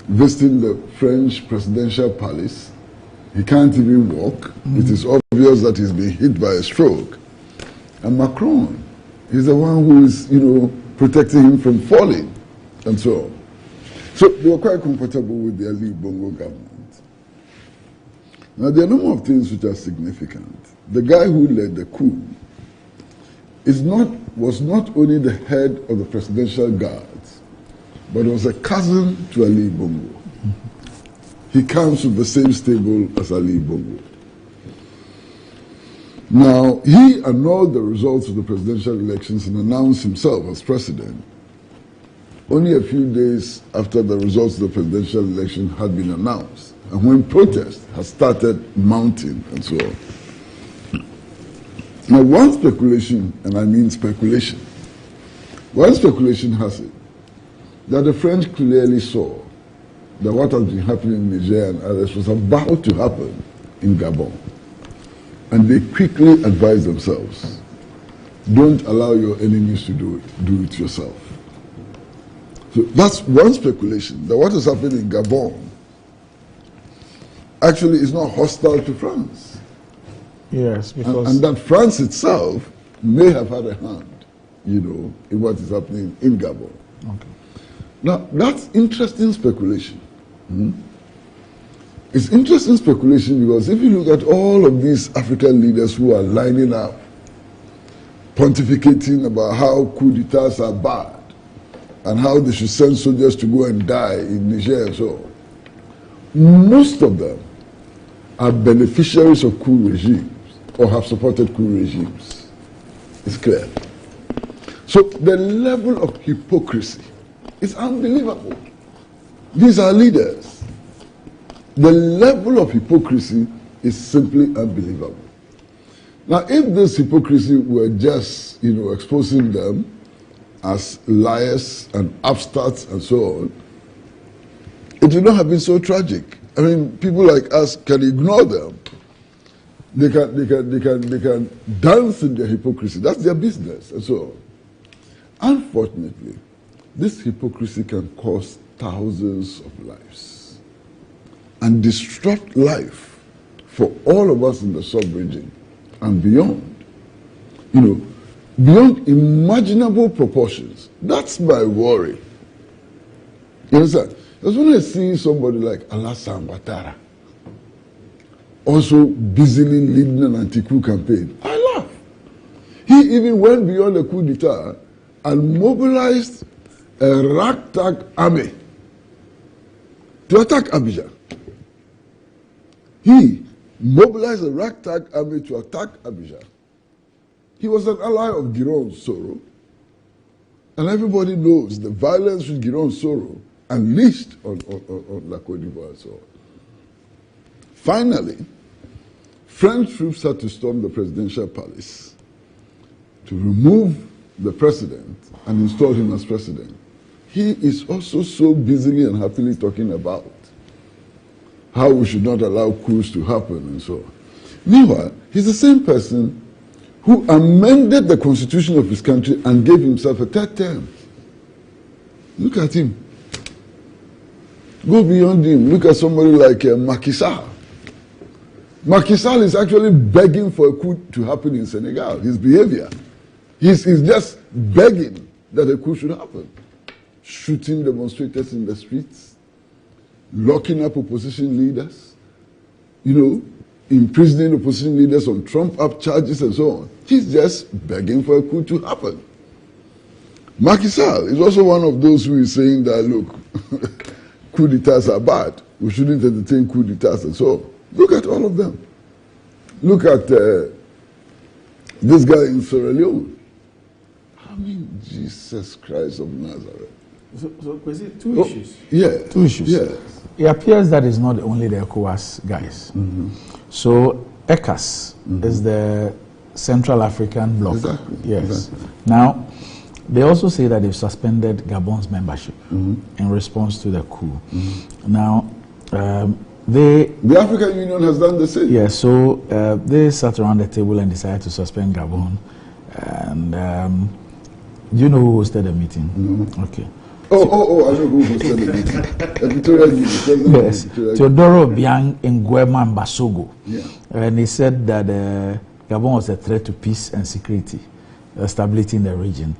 visiting the French presidential palace. He can't even walk. It is obvious that he's been hit by a stroke. And Macron is the one who is, protecting him from falling and so on. So they were quite comfortable with the Ali Bongo government. Now there are a number of things which are significant. The guy who led the coup was not only the head of the presidential guards, but was a cousin to Ali Bongo. He comes with the same stable as Ali Bongo. Now, he annulled the results of the presidential elections and announced himself as president only a few days after the results of the presidential election had been announced, and when protests had started mounting and so on. Now, one speculation, and I mean speculation, one speculation has it that the French clearly saw that what had been happening in Niger and others was about to happen in Gabon. And they quickly advised themselves, don't allow your enemies to do it yourself. So that's one speculation, that what has happened in Gabon actually is not hostile to France. Yes, because... And that France itself may have had a hand, in what is happening in Gabon. Okay. Now, that's interesting speculation. It's interesting speculation because if you look at all of these African leaders who are lining up, pontificating about how coup d'etats are bad and how they should send soldiers to go and die in Niger and so on, most of them are beneficiaries of coup regimes or have supported coup regimes. It's clear. So the level of hypocrisy is unbelievable. These are leaders. The level of hypocrisy is simply unbelievable. Now, if this hypocrisy were just, exposing them as liars and upstarts and so on, it would not have been so tragic. I mean, people like us can ignore them. They can dance in their hypocrisy. That's their business and so on. Unfortunately, this hypocrisy can cost thousands of lives and disrupt life for all of us in the sub-region and beyond. Beyond imaginable proportions. That's my worry. You understand? Because when I see somebody like Alassane Ouattara also busily leading an anti-coup campaign, I laugh. He even went beyond the coup d'etat and mobilized a ragtag army to attack Abidjan. He mobilized a ragtag army to attack Abidjan. He was an ally of Guiraud Soro, and everybody knows the violence which Guiraud Soro unleashed on La Côte d'Ivoire and so on. Finally, French troops had to storm the presidential palace to remove the president and install him as president. He is also so busily and happily talking about how we should not allow coups to happen and so on. Meanwhile, he's the same person who amended the constitution of his country and gave himself a third term. Look at him. Go beyond him. Look at somebody like Macky Sall. Macky Sall is actually begging for a coup to happen in Senegal. His behavior. He's just begging that a coup should happen. Shooting demonstrators in the streets, locking up opposition leaders, imprisoning opposition leaders on Trump-up charges and so on. He's just begging for a coup to happen. Macky Sall is also one of those who is saying that, look, coup d'etats are bad. We shouldn't entertain coup d'etats and so on. Look at all of them. Look at this guy in Sierra Leone. I mean, Jesus Christ of Nazareth. So two issues. Yeah. Two issues. Yeah. It appears that it's not only the ECOWAS guys. So ECAS is the Central African Bloc. Exactly. Yes. Exactly. Now, they also say that they've suspended Gabon's membership in response to the coup. Now, The African Union has done the same. Yeah, so they sat around the table and decided to suspend Gabon. And do you know who hosted the meeting? No. Okay. I know who hosted the meeting. Electoral Guinea. Yes, Teodoro Obiang Nguema Mbasogo. Yeah. And he said that Gabon was a threat to peace and security, stability in the region.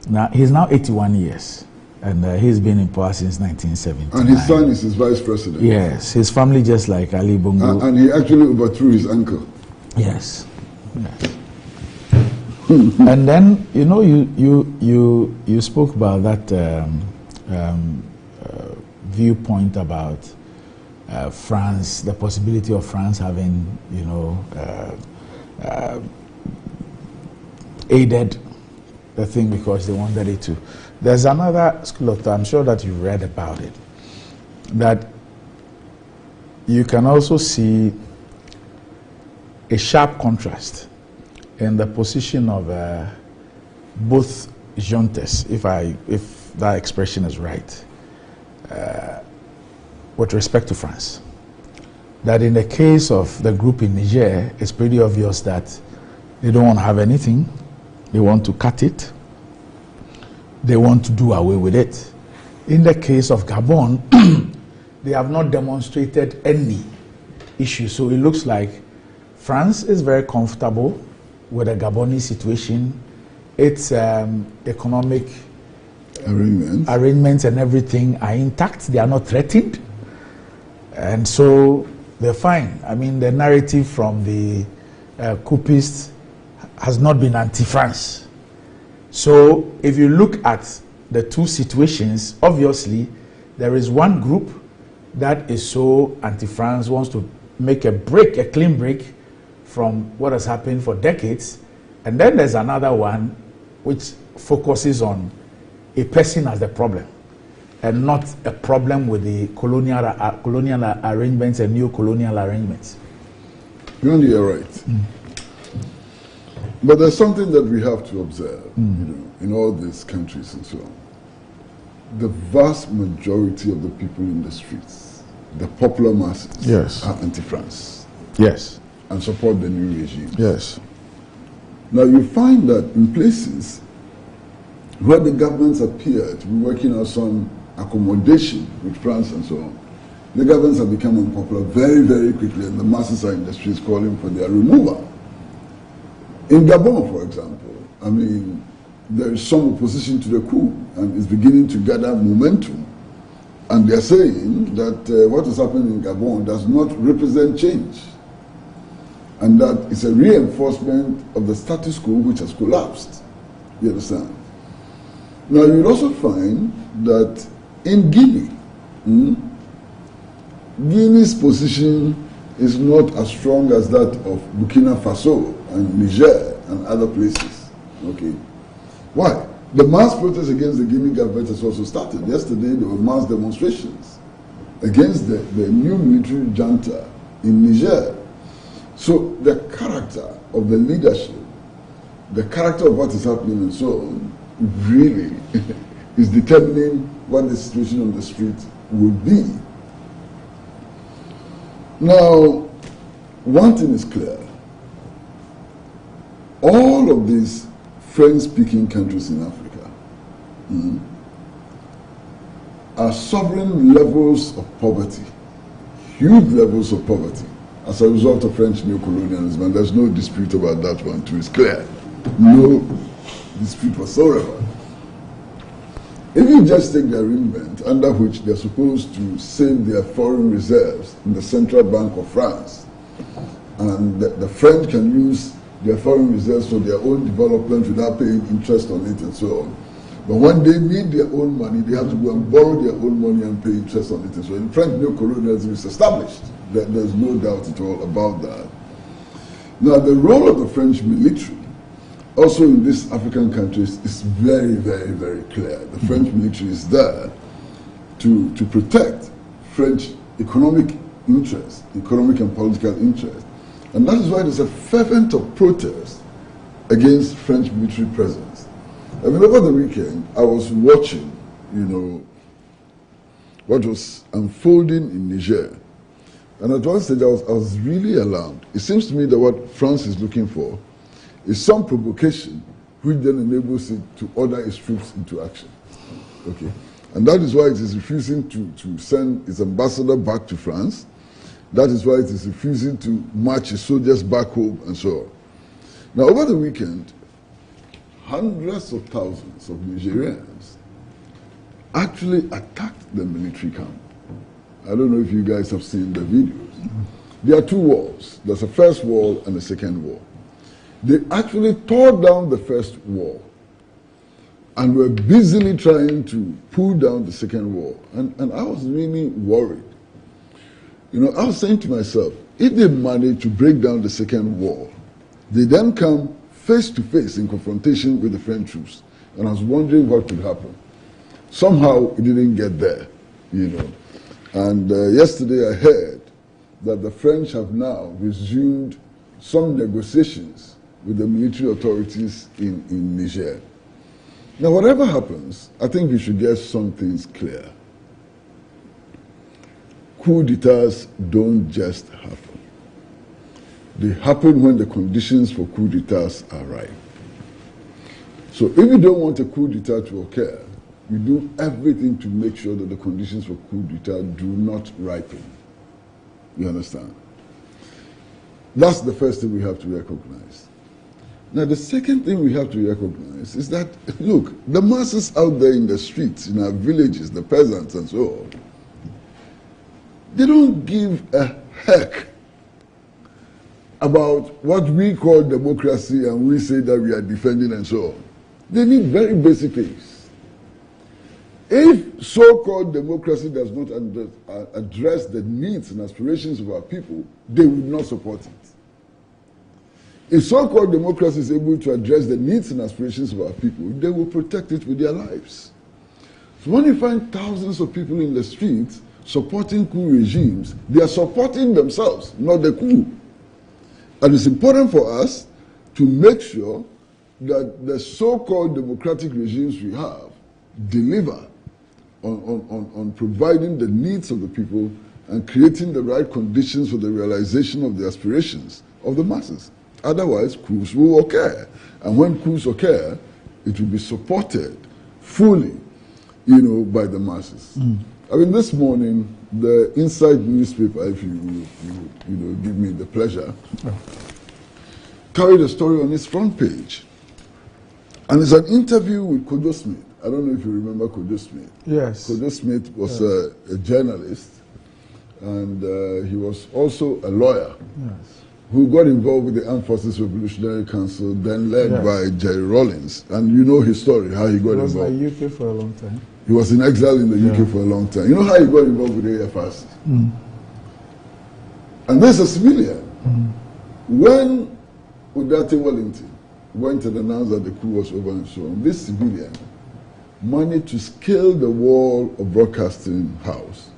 Now, he's now 81 years. And he's been in power since 1970. And his son is his vice president. Yes, his family just like Ali Bongo. And he actually overthrew his uncle. Yes. And then you spoke about that viewpoint about France, the possibility of France having aided the thing because they wanted it to. There's another school of thought, I'm sure that you read about it, that you can also see a sharp contrast in the position of both juntas, if that expression is right, with respect to France. That in the case of the group in Niger, it's pretty obvious that they don't want to have anything. They want to cut it. They want to do away with it. In the case of Gabon, they have not demonstrated any issue. So it looks like France is very comfortable with the Gabonese situation. Its economic arrangements and everything are intact. They are not threatened. And so they're fine. I mean, the narrative from the coupists has not been anti-France. So if you look at the two situations, obviously there is one group that is so anti-France, wants to make a clean break from what has happened for decades. And then there's another one which focuses on a person as the problem and not a problem with the colonial arrangements and neo-colonial arrangements. You're right. But there's something that we have to observe, in all these countries and so on. The vast majority of the people in the streets, the popular masses, are anti-France. Yes. And support the new regime. Yes. Now you find that in places where the governments appear to be working on some accommodation with France and so on, the governments have become unpopular very, very quickly, and the masses are in the streets calling for their removal. In Gabon, for example, I mean, there is some opposition to the coup, and it's beginning to gather momentum. And they're saying that what is happening in Gabon does not represent change, and that it's a reinforcement of the status quo which has collapsed. You understand? Now, you'll also find that in Guinea, Guinea's position is not as strong as that of Burkina Faso and Niger and other places. Okay. Why? The mass protest against the Guinea government has also started. Yesterday there were mass demonstrations against the new military junta in Niger. So the character of the leadership, the character of what is happening and so on, really is determining what the situation on the street will be. Now, one thing is clear. All of these French-speaking countries in Africa are suffering levels of poverty, huge levels of poverty, as a result of French neocolonialism, and there's no dispute about that one too. It's clear. No dispute whatsoever. If you just take the arrangement under which they're supposed to save their foreign reserves in the Central Bank of France, and the French can use their foreign reserves for their own development without paying interest on it and so on. But when they need their own money, they have to go and borrow their own money and pay interest on it and so on. French neocolonialism is established. There's no doubt at all about that. Now, the role of the French military also in these African countries is very, very, very clear. The French military is there to protect French economic interests, economic and political interests. And that is why there's a fervent of protest against French military presence. I mean, over the weekend, I was watching, what was unfolding in Niger. And at one stage, I was really alarmed. It seems to me that what France is looking for is some provocation which then enables it to order its troops into action. Okay. And that is why it is refusing to send its ambassador back to France. That is why it is refusing to march its soldiers back home and so on. Now, over the weekend, hundreds of thousands of Nigerians actually attacked the military camp. I don't know if you guys have seen the videos. There are two walls. There's a first wall and a second wall. They actually tore down the first wall and were busily trying to pull down the second wall. And I was really worried. You know, I was saying to myself, if they manage to break down the second wall, they then come face to face in confrontation with the French troops. And I was wondering what could happen. Somehow it didn't get there, you know. And yesterday I heard that the French have now resumed some negotiations with the military authorities in Niger. Now, whatever happens, I think we should get some things clear. Coup d'etats don't just happen. They happen when the conditions for coup d'etats are right. So if you don't want a coup d'etat to occur, we do everything to make sure that the conditions for coup d'etat do not ripen. You understand? That's the first thing we have to recognize. Now, the second thing we have to recognize is that, look, the masses out there in the streets, in our villages, the peasants and so on, they don't give a heck about what we call democracy and we say that we are defending and so on. They need very basic things. If so-called democracy does not address the needs and aspirations of our people, they would not support it. If so-called democracy is able to address the needs and aspirations of our people, they will protect it with their lives. So when you find thousands of people in the streets supporting coup regimes, they are supporting themselves, not the coup. And it's important for us to make sure that the so-called democratic regimes we have deliver on providing the needs of the people and creating the right conditions for the realization of the aspirations of the masses. Otherwise, coups will occur. And when coups occur, it will be supported fully, you know, by the masses. I mean, this morning, the Inside newspaper, if you know, give me the pleasure, carried a story on its front page. And it's an interview with Kojo Smith. I don't know if you remember Kojo Smith. Yes. Kojo Smith was a journalist, and he was also a lawyer. Yes. Who got involved with the Armed Forces Revolutionary Council, then led by Jerry Rawlings. And you know his story, how he got involved. He was in the UK for a long time. He was in exile in the UK for a long time. You know how he got involved with the AFRC? And this is a civilian. When Udate Wellington went and announced that the coup was over and so on, this civilian managed to scale the wall of Broadcasting House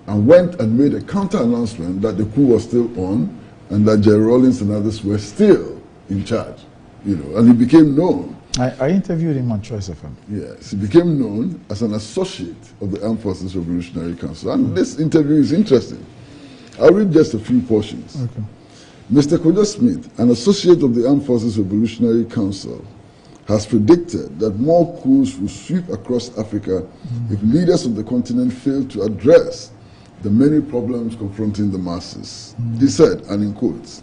and went and made a counter-announcement that the coup was still on and that Jerry Rawlings and others were still in charge, you know, and he became known. I interviewed him on Choice FM. Yes, he became known as an associate of the Armed Forces Revolutionary Council. And this interview is interesting. I'll read just a few portions. Okay. Mr. Kojo Smith, an associate of the Armed Forces Revolutionary Council, has predicted that more coups will sweep across Africa if leaders of the continent fail to address the many problems confronting the masses. He said, and in quotes,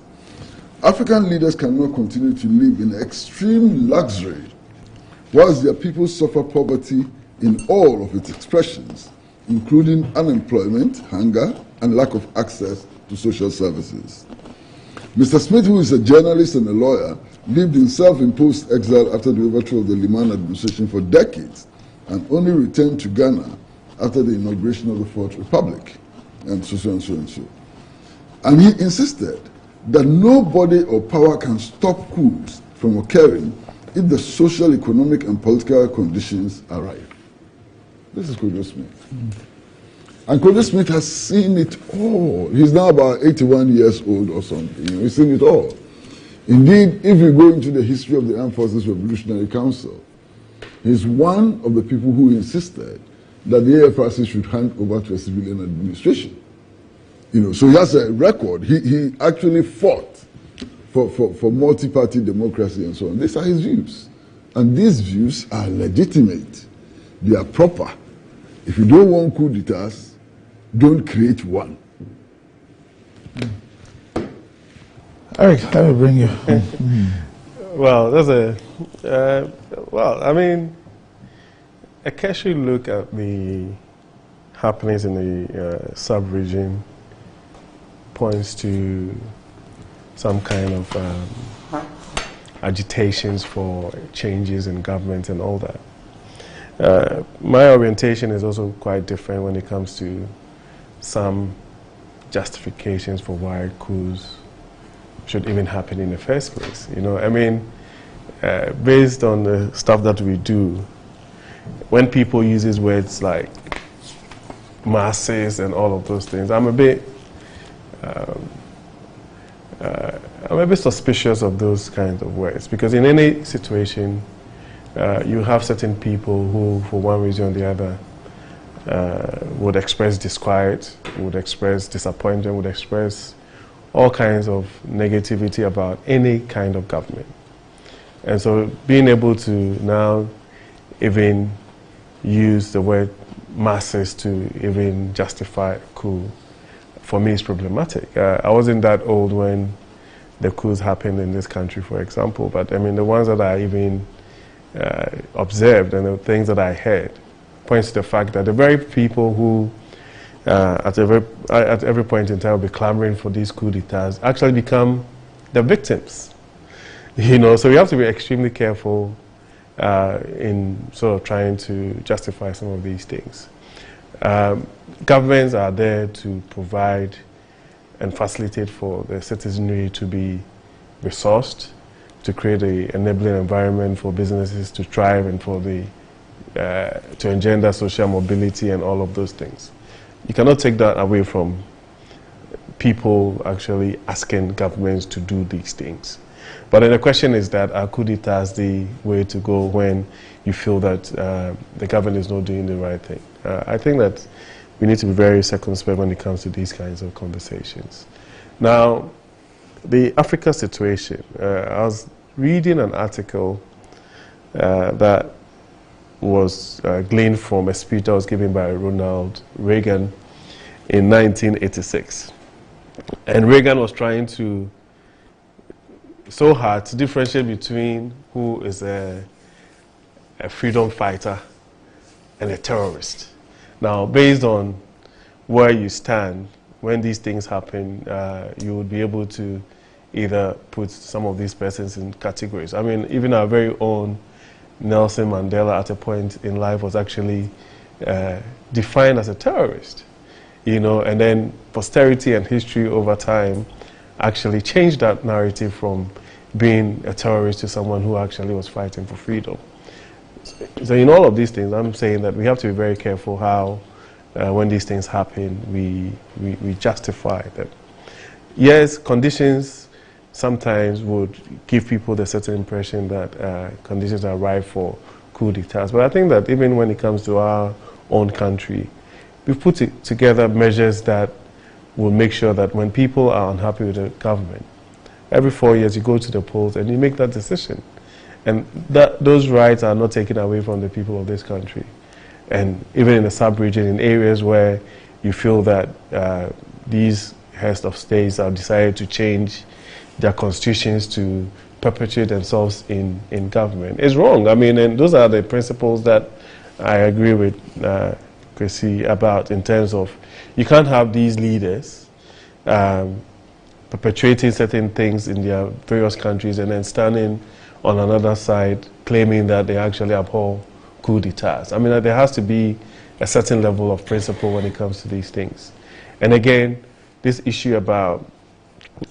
African leaders cannot continue to live in extreme luxury whilst their people suffer poverty in all of its expressions, including unemployment, hunger, and lack of access to social services. Mr. Smith, who is a journalist and a lawyer, lived in self-imposed exile after the overthrow of the Liman administration for decades and only returned to Ghana after the inauguration of the Fourth Republic, and so and so and so. And he insisted that nobody or power can stop coups from occurring if the social, economic, and political conditions are right. This is Kojo Smith. And Kojo Smith has seen it all. He's now about 81 years old or something. You know, he's seen it all. Indeed, if you go into the history of the Armed Forces Revolutionary Council, he's one of the people who insisted that the AFRC should hand over to a civilian administration. You know, so he has a record. He actually fought for multi-party democracy and so on. These are his views. And these views are legitimate. They are proper. If you don't want coup d'etats, don't create one. Eric, let me bring you. Well, there's I mean, a casual look at the happenings in the sub-region points to some kind of agitations for changes in government and all that. My orientation is also quite different when it comes to some justifications for why coups should even happen in the first place. You know, I mean, based on the stuff that we do, when people use words like masses and all of those things, I'm a bit suspicious of those kinds of words, because in any situation, you have certain people who, for one reason or the other, would express disquiet, would express disappointment, would express all kinds of negativity about any kind of government. And so being able to now even use the word masses to even justify a coup, for me, is problematic. I wasn't that old when the coups happened in this country, for example, but I mean, the ones that I even observed and the things that I heard points to the fact that the very people who at every point in time will be clamoring for these coup d'etats actually become the victims. You know, so we have to be extremely careful in sort of trying to justify some of these things. Governments are there to provide and facilitate for the citizenry to be resourced, to create an enabling environment for businesses to thrive and for the to engender social mobility and all of those things. You cannot take that away from people actually asking governments to do these things. But then the question is that are coup d'etats the way to go when you feel that the government is not doing the right thing? I think that we need to be very circumspect when it comes to these kinds of conversations. Now, the Africa situation, I was reading an article that was gleaned from a speech that was given by Ronald Reagan in 1986. And Reagan was trying to, so hard to differentiate between who is a freedom fighter and a terrorist. Now, based on where you stand, when these things happen, you would be able to either put some of these persons in categories. I mean, even our very own Nelson Mandela at a point in life was actually defined as a terrorist, you know, and then posterity and history over time actually changed that narrative from being a terrorist to someone who actually was fighting for freedom. So in all of these things, I'm saying that we have to be very careful how, when these things happen, we justify them. Yes, conditions sometimes would give people the certain impression that conditions are ripe for coup d'etats. But I think that even when it comes to our own country, we've put together measures that will make sure that when people are unhappy with the government, every 4 years you go to the polls and you make that decision. And those rights are not taken away from the people of this country. And even in the sub-region, in areas where you feel that these heads of states have decided to change their constitutions to perpetuate themselves in government, it's wrong. I mean, and those are the principles that I agree with Chrissy about, in terms of you can't have these leaders perpetuating certain things in their various countries and then standing on another side claiming that they actually abhor coup d'etats. I mean, there has to be a certain level of principle when it comes to these things. And again, this issue about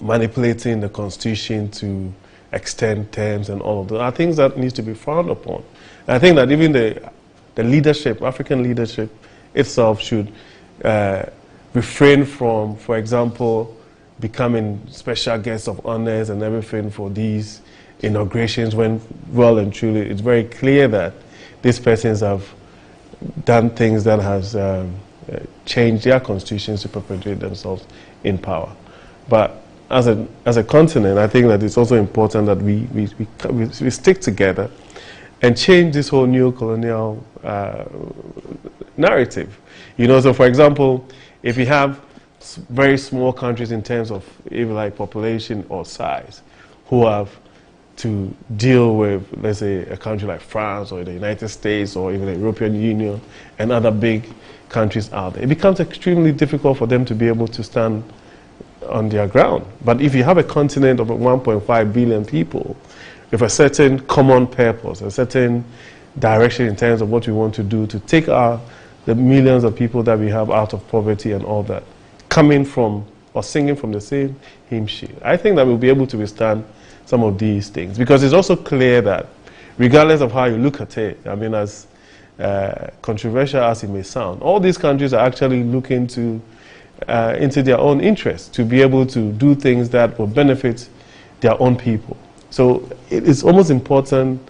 manipulating the constitution to extend terms and all of those are things that needs to be frowned upon. And I think that even the leadership, African leadership itself, should refrain from, for example, becoming special guests of honors and everything for these inaugurations, when well and truly it's very clear that these persons have done things that has change their constitutions to perpetuate themselves in power. But as a continent, I think that it's also important that we stick together and change this whole neo-colonial narrative. You know, so for example, if you have very small countries in terms of even like population or size who have to deal with, let's say, a country like France or the United States or even the European Union and other big countries out there, it becomes extremely difficult for them to be able to stand on their ground. But if you have a continent of 1.5 billion people with a certain common purpose, a certain direction in terms of what we want to do to take the millions of people that we have out of poverty and all that, coming from or singing from the same hymn sheet, I think that we'll be able to withstand some of these things. Because it's also clear that regardless of how you look at it, I mean, as controversial as it may sound, all these countries are actually looking to into their own interests to be able to do things that will benefit their own people. So it is almost important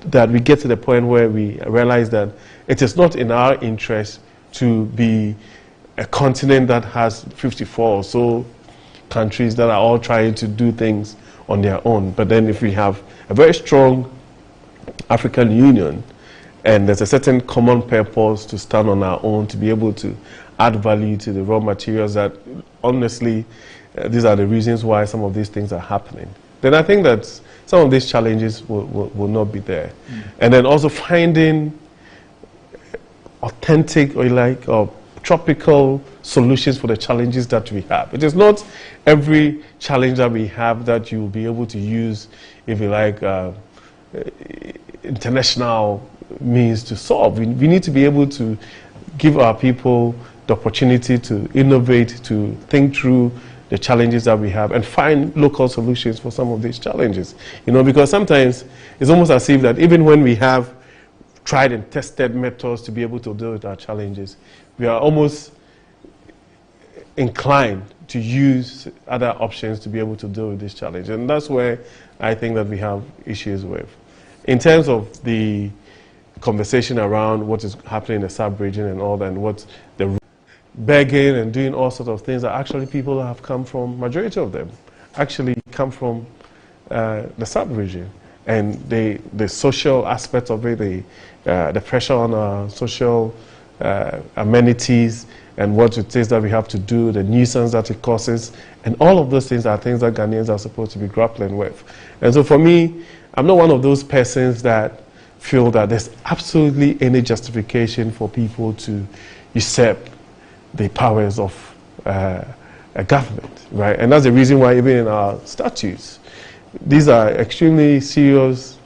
that we get to the point where we realize that it is not in our interest to be a continent that has 54 or so countries that are all trying to do things on their own. But then if we have a very strong African Union and there's a certain common purpose to stand on our own, to be able to add value to the raw materials that, honestly, these are the reasons why some of these things are happening, then I think that some of these challenges will not be there. And then also finding authentic or tropical solutions for the challenges that we have. It is not every challenge that we have that you will be able to use, if you like, international means to solve. We need to be able to give our people the opportunity to innovate, to think through the challenges that we have and find local solutions for some of these challenges. You know, because sometimes it's almost as if that even when we have tried and tested methods to be able to deal with our challenges, we are almost inclined to use other options to be able to deal with this challenge. And that's where I think that we have issues with. In terms of the conversation around what is happening in the sub-region and all that, and what the begging and doing all sorts of things, that actually people have come from, majority of them, actually come from the sub-region. And the social aspect of it, the pressure on our social amenities and what it is that we have to do, the nuisance that it causes, and all of those things are things that Ghanaians are supposed to be grappling with. And so for me, I'm not one of those persons that feel that there's absolutely any justification for people to usurp the powers of a government, right? And that's the reason why even in our statutes, these are extremely serious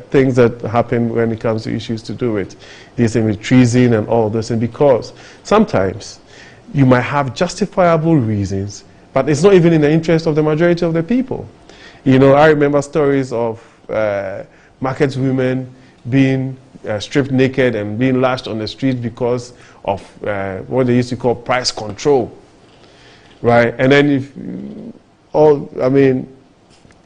things that happen when it comes to issues to do with this and with treason and all this. And because sometimes you might have justifiable reasons, but it's not even in the interest of the majority of the people. You know, I remember stories of market women being stripped naked and being lashed on the street because of what they used to call price control, right? And then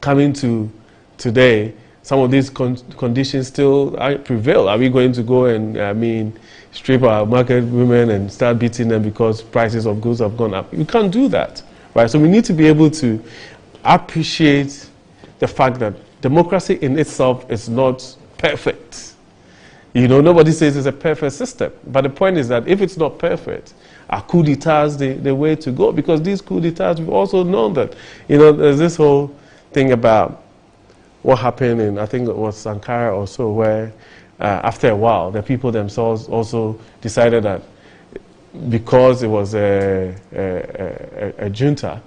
coming to today, some of these conditions still prevail. Are we going to go and, strip our market women and start beating them because prices of goods have gone up? We can't do that, right? So we need to be able to appreciate the fact that democracy in itself is not perfect. You know, nobody says it's a perfect system. But the point is that if it's not perfect, are coup d'etats the way to go? Because these coup d'etats, we've also known that, you know, there's this whole thing about what happened in, I think it was Sankara or so, where after a while, the people themselves also decided that because it was a junta,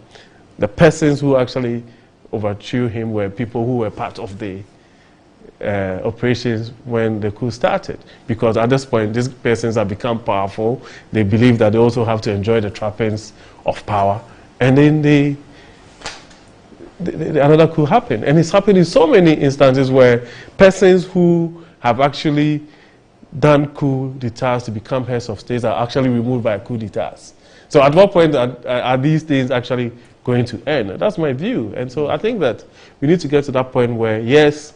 the persons who actually overthrew him were people who were part of the operations when the coup started. Because at this point, these persons have become powerful. They believe that they also have to enjoy the trappings of power. And then another coup happened. And it's happened in so many instances where persons who have actually done coup d'etats to become heads of states are actually removed by coup d'etats. So at what point are these things actually going to end? That's my view. And so I think that we need to get to that point where, yes,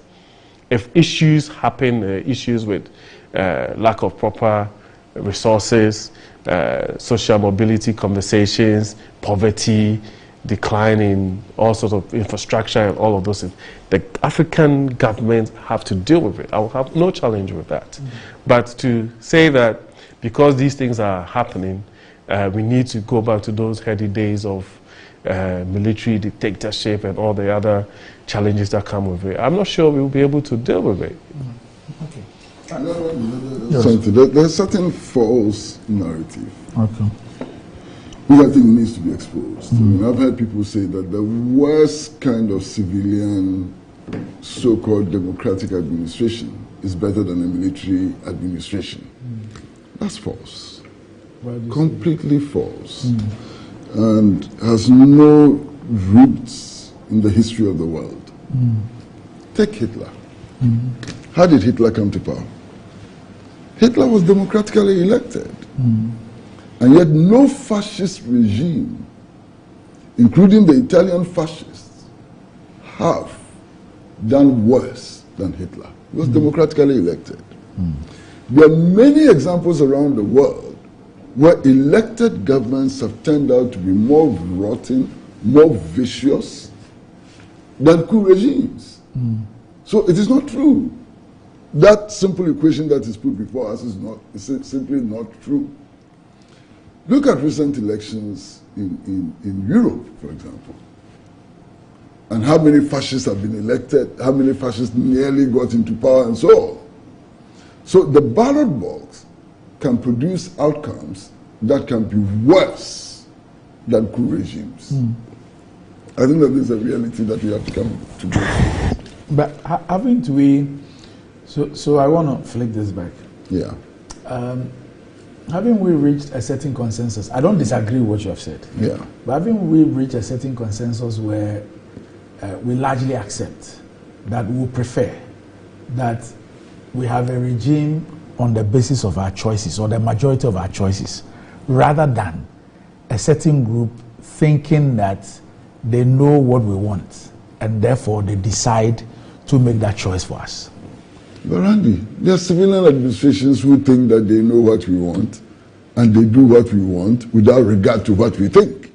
if issues happen, issues with lack of proper resources, social mobility conversations, poverty, decline in all sorts of infrastructure and all of those things. The African governments have to deal with it. I will have no challenge with that. But to say that because these things are happening, we need to go back to those heady days of military dictatorship and all the other challenges that come with it, I'm not sure we will be able to deal with it. Okay. There's a certain false narrative. Okay. Which I think needs to be exposed. I mean, I've heard people say that the worst kind of civilian so-called democratic administration is better than a military administration. That's false. Completely false. And has no roots in the history of the world. Take Hitler. How did Hitler come to power? Hitler was democratically elected. And yet no fascist regime, including the Italian fascists, have done worse than Hitler. He was democratically elected. There are many examples around the world where elected governments have turned out to be more rotten, more vicious than coup regimes. So it is not true. That simple equation that is put before us is simply not true. Look at recent elections in Europe, for example, and how many fascists have been elected, how many fascists nearly got into power, and so on. So the ballot box can produce outcomes that can be worse than coup regimes. I think that this is a reality that we have to come to grips with. But haven't we, so I want to flick this back. Yeah. Haven't we reached a certain consensus? I don't disagree with what you have said. Yeah. But haven't we reached a certain consensus where we largely accept that we prefer that we have a regime on the basis of our choices or the majority of our choices, rather than a certain group thinking that they know what we want and therefore they decide to make that choice for us? But Randy, there are civilian administrations who think that they know what we want and they do what we want without regard to what we think.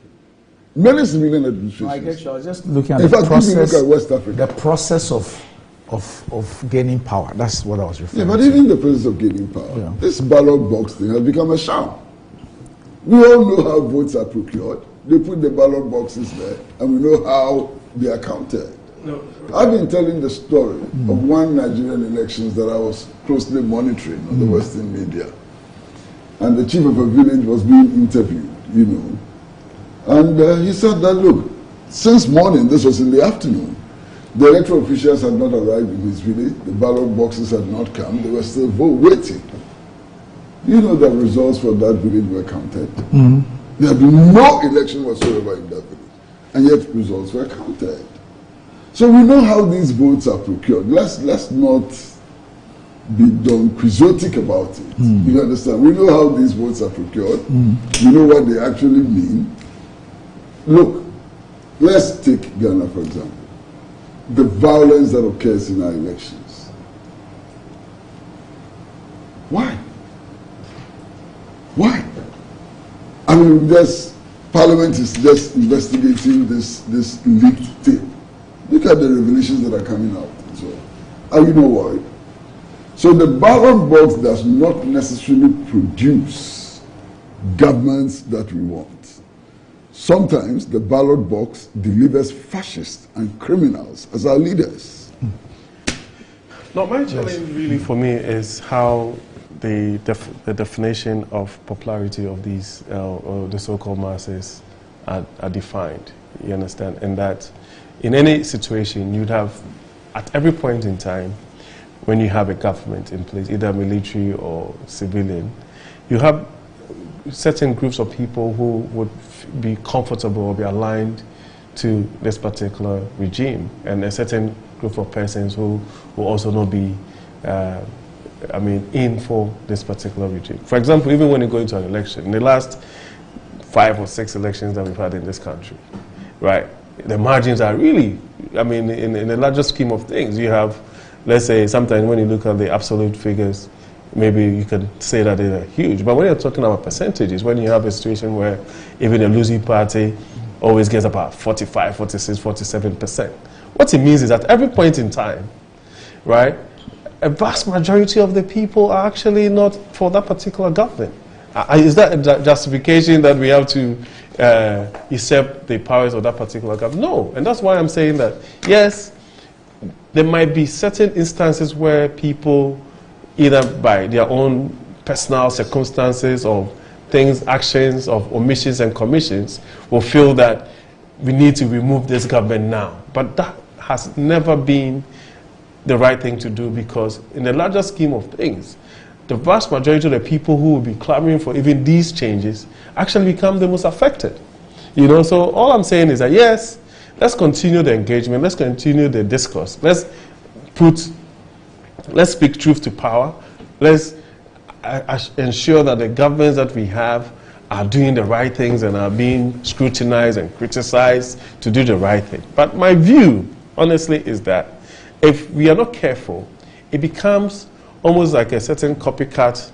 Many civilian administrations. I get you. I was just looking at in fact, if you look at West Africa. The process of gaining power. That's what I was referring to. Yeah, but even the process of gaining power, this ballot box thing has become a sham. We all know how votes are procured. They put the ballot boxes there and we know how they are counted. No. I've been telling the story of one Nigerian elections that I was closely monitoring on the Western media. And the chief of a village was being interviewed, And he said that, look, since morning, this was in the afternoon, the electoral officials had not arrived in his village, the ballot boxes had not come, they were still waiting. You know the results for that village were counted. There had been no election whatsoever in that village, and yet results were counted. So we know how these votes are procured. Let's not be done quixotic about it. You understand? We know how these votes are procured. We know what they actually mean. Look, let's take Ghana, for example. The violence that occurs in our elections. Why? Why? I mean, Parliament is just investigating this leaked tape. Look at the revelations that are coming out. So, are you not worried? So the ballot box does not necessarily produce governments that we want. Sometimes the ballot box delivers fascists and criminals as our leaders. No, my challenge really for me is how the definition of popularity of these, the so-called masses are defined, you understand? And that in any situation, you'd have, at every point in time, when you have a government in place, either military or civilian, you have certain groups of people who would be comfortable or be aligned to this particular regime, and a certain group of persons who will also not be, in for this particular regime. For example, even when you go into an election, in the last 5 or 6 elections that we've had in this country, right, the margins are really, in the larger scheme of things, you have, let's say, sometimes when you look at the absolute figures, maybe you could say that they're huge. But when you're talking about percentages, when you have a situation where even a losing party always gets about 45, 46, 47%, what it means is that at every point in time, right, a vast majority of the people are actually not for that particular government. Is that a justification that we have to usurp the powers of that particular government? No. And that's why I'm saying that, yes, there might be certain instances where people, either by their own personal circumstances or things, actions of omissions and commissions, will feel that we need to remove this government now. But that has never been the right thing to do, because in the larger scheme of things, the vast majority of the people who will be clamoring for even these changes actually become the most affected. You know, so all I'm saying is that, yes, let's continue the engagement, let's continue the discourse, let's speak truth to power, let's ensure that the governments that we have are doing the right things and are being scrutinized and criticized to do the right thing. But my view, honestly, is that if we are not careful, it becomes almost like a certain copycat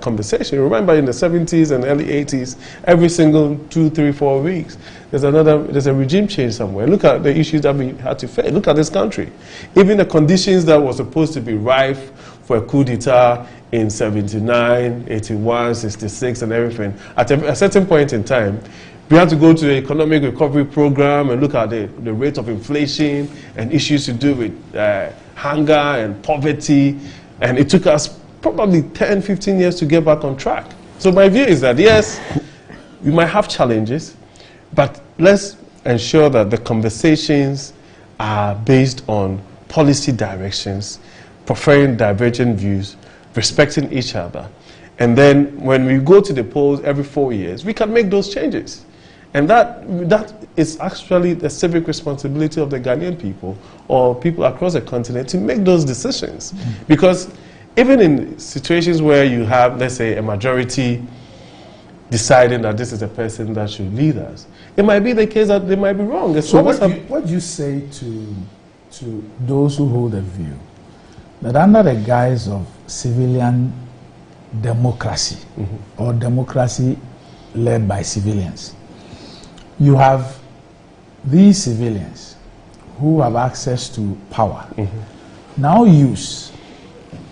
conversation. Remember, in the 70s and early 80s, every single 2, 3, 4 weeks, there's a regime change somewhere. Look at the issues that we had to face. Look at this country. Even the conditions that were supposed to be rife for a coup d'etat in 79, 81, 66, and everything, at a certain point in time, we had to go to the economic recovery program and look at the rate of inflation and issues to do with hunger and poverty. And it took us probably 10, 15 years to get back on track. So my view is that, yes, we might have challenges, but let's ensure that the conversations are based on policy directions, preferring divergent views, respecting each other. And then when we go to the polls every 4 years, we can make those changes. And that is actually the civic responsibility of the Ghanaian people or people across the continent to make those decisions. Because even in situations where you have, let's say, a majority deciding that this is a person that should lead us, it might be the case that they might be wrong. So what do you say to those who hold a view that under the guise of civilian democracy or democracy led by civilians, you have these civilians who have access to power now use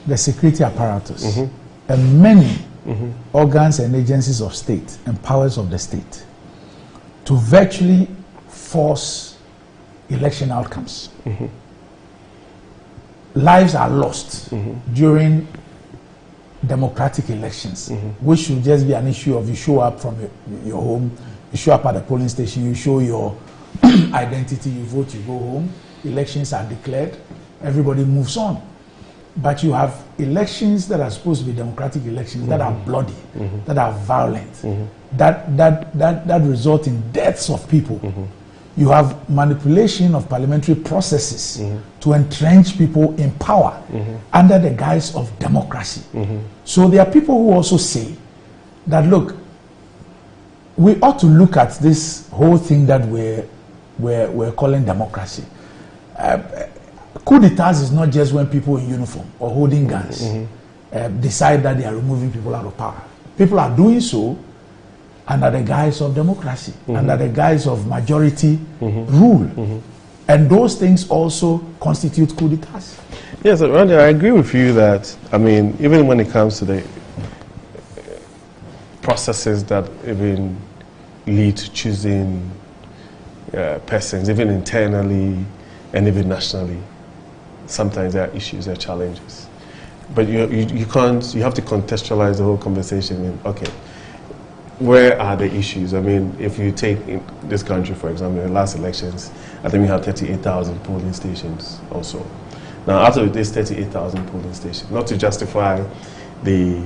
the security apparatus and many organs and agencies of state and powers of the state to virtually force election outcomes. Lives are lost during democratic elections, which should just be an issue of you show up from your home, you show up at the polling station, you show your identity, you vote, you go home, elections are declared, everybody moves on. But you have elections that are supposed to be democratic elections that are bloody, that are violent, that result in deaths of people. You have manipulation of parliamentary processes to entrench people in power under the guise of democracy. So there are people who also say that, look, we ought to look at this whole thing that we're calling democracy. Coup d'etats is not just when people in uniform or holding guns decide that they are removing people out of power. People are doing so under the guise of democracy, under the guise of majority rule. And those things also constitute coup d'etats. Yes, Randy, I agree with you that, I mean, even when it comes to the processes that even lead to choosing persons, even internally and even nationally, sometimes there are issues, there are challenges. But you have to contextualize the whole conversation in, okay, where are the issues? I mean, if you take in this country, for example, in the last elections, I think we had 38,000 polling stations also. Now, out of this 38,000 polling stations, not to justify the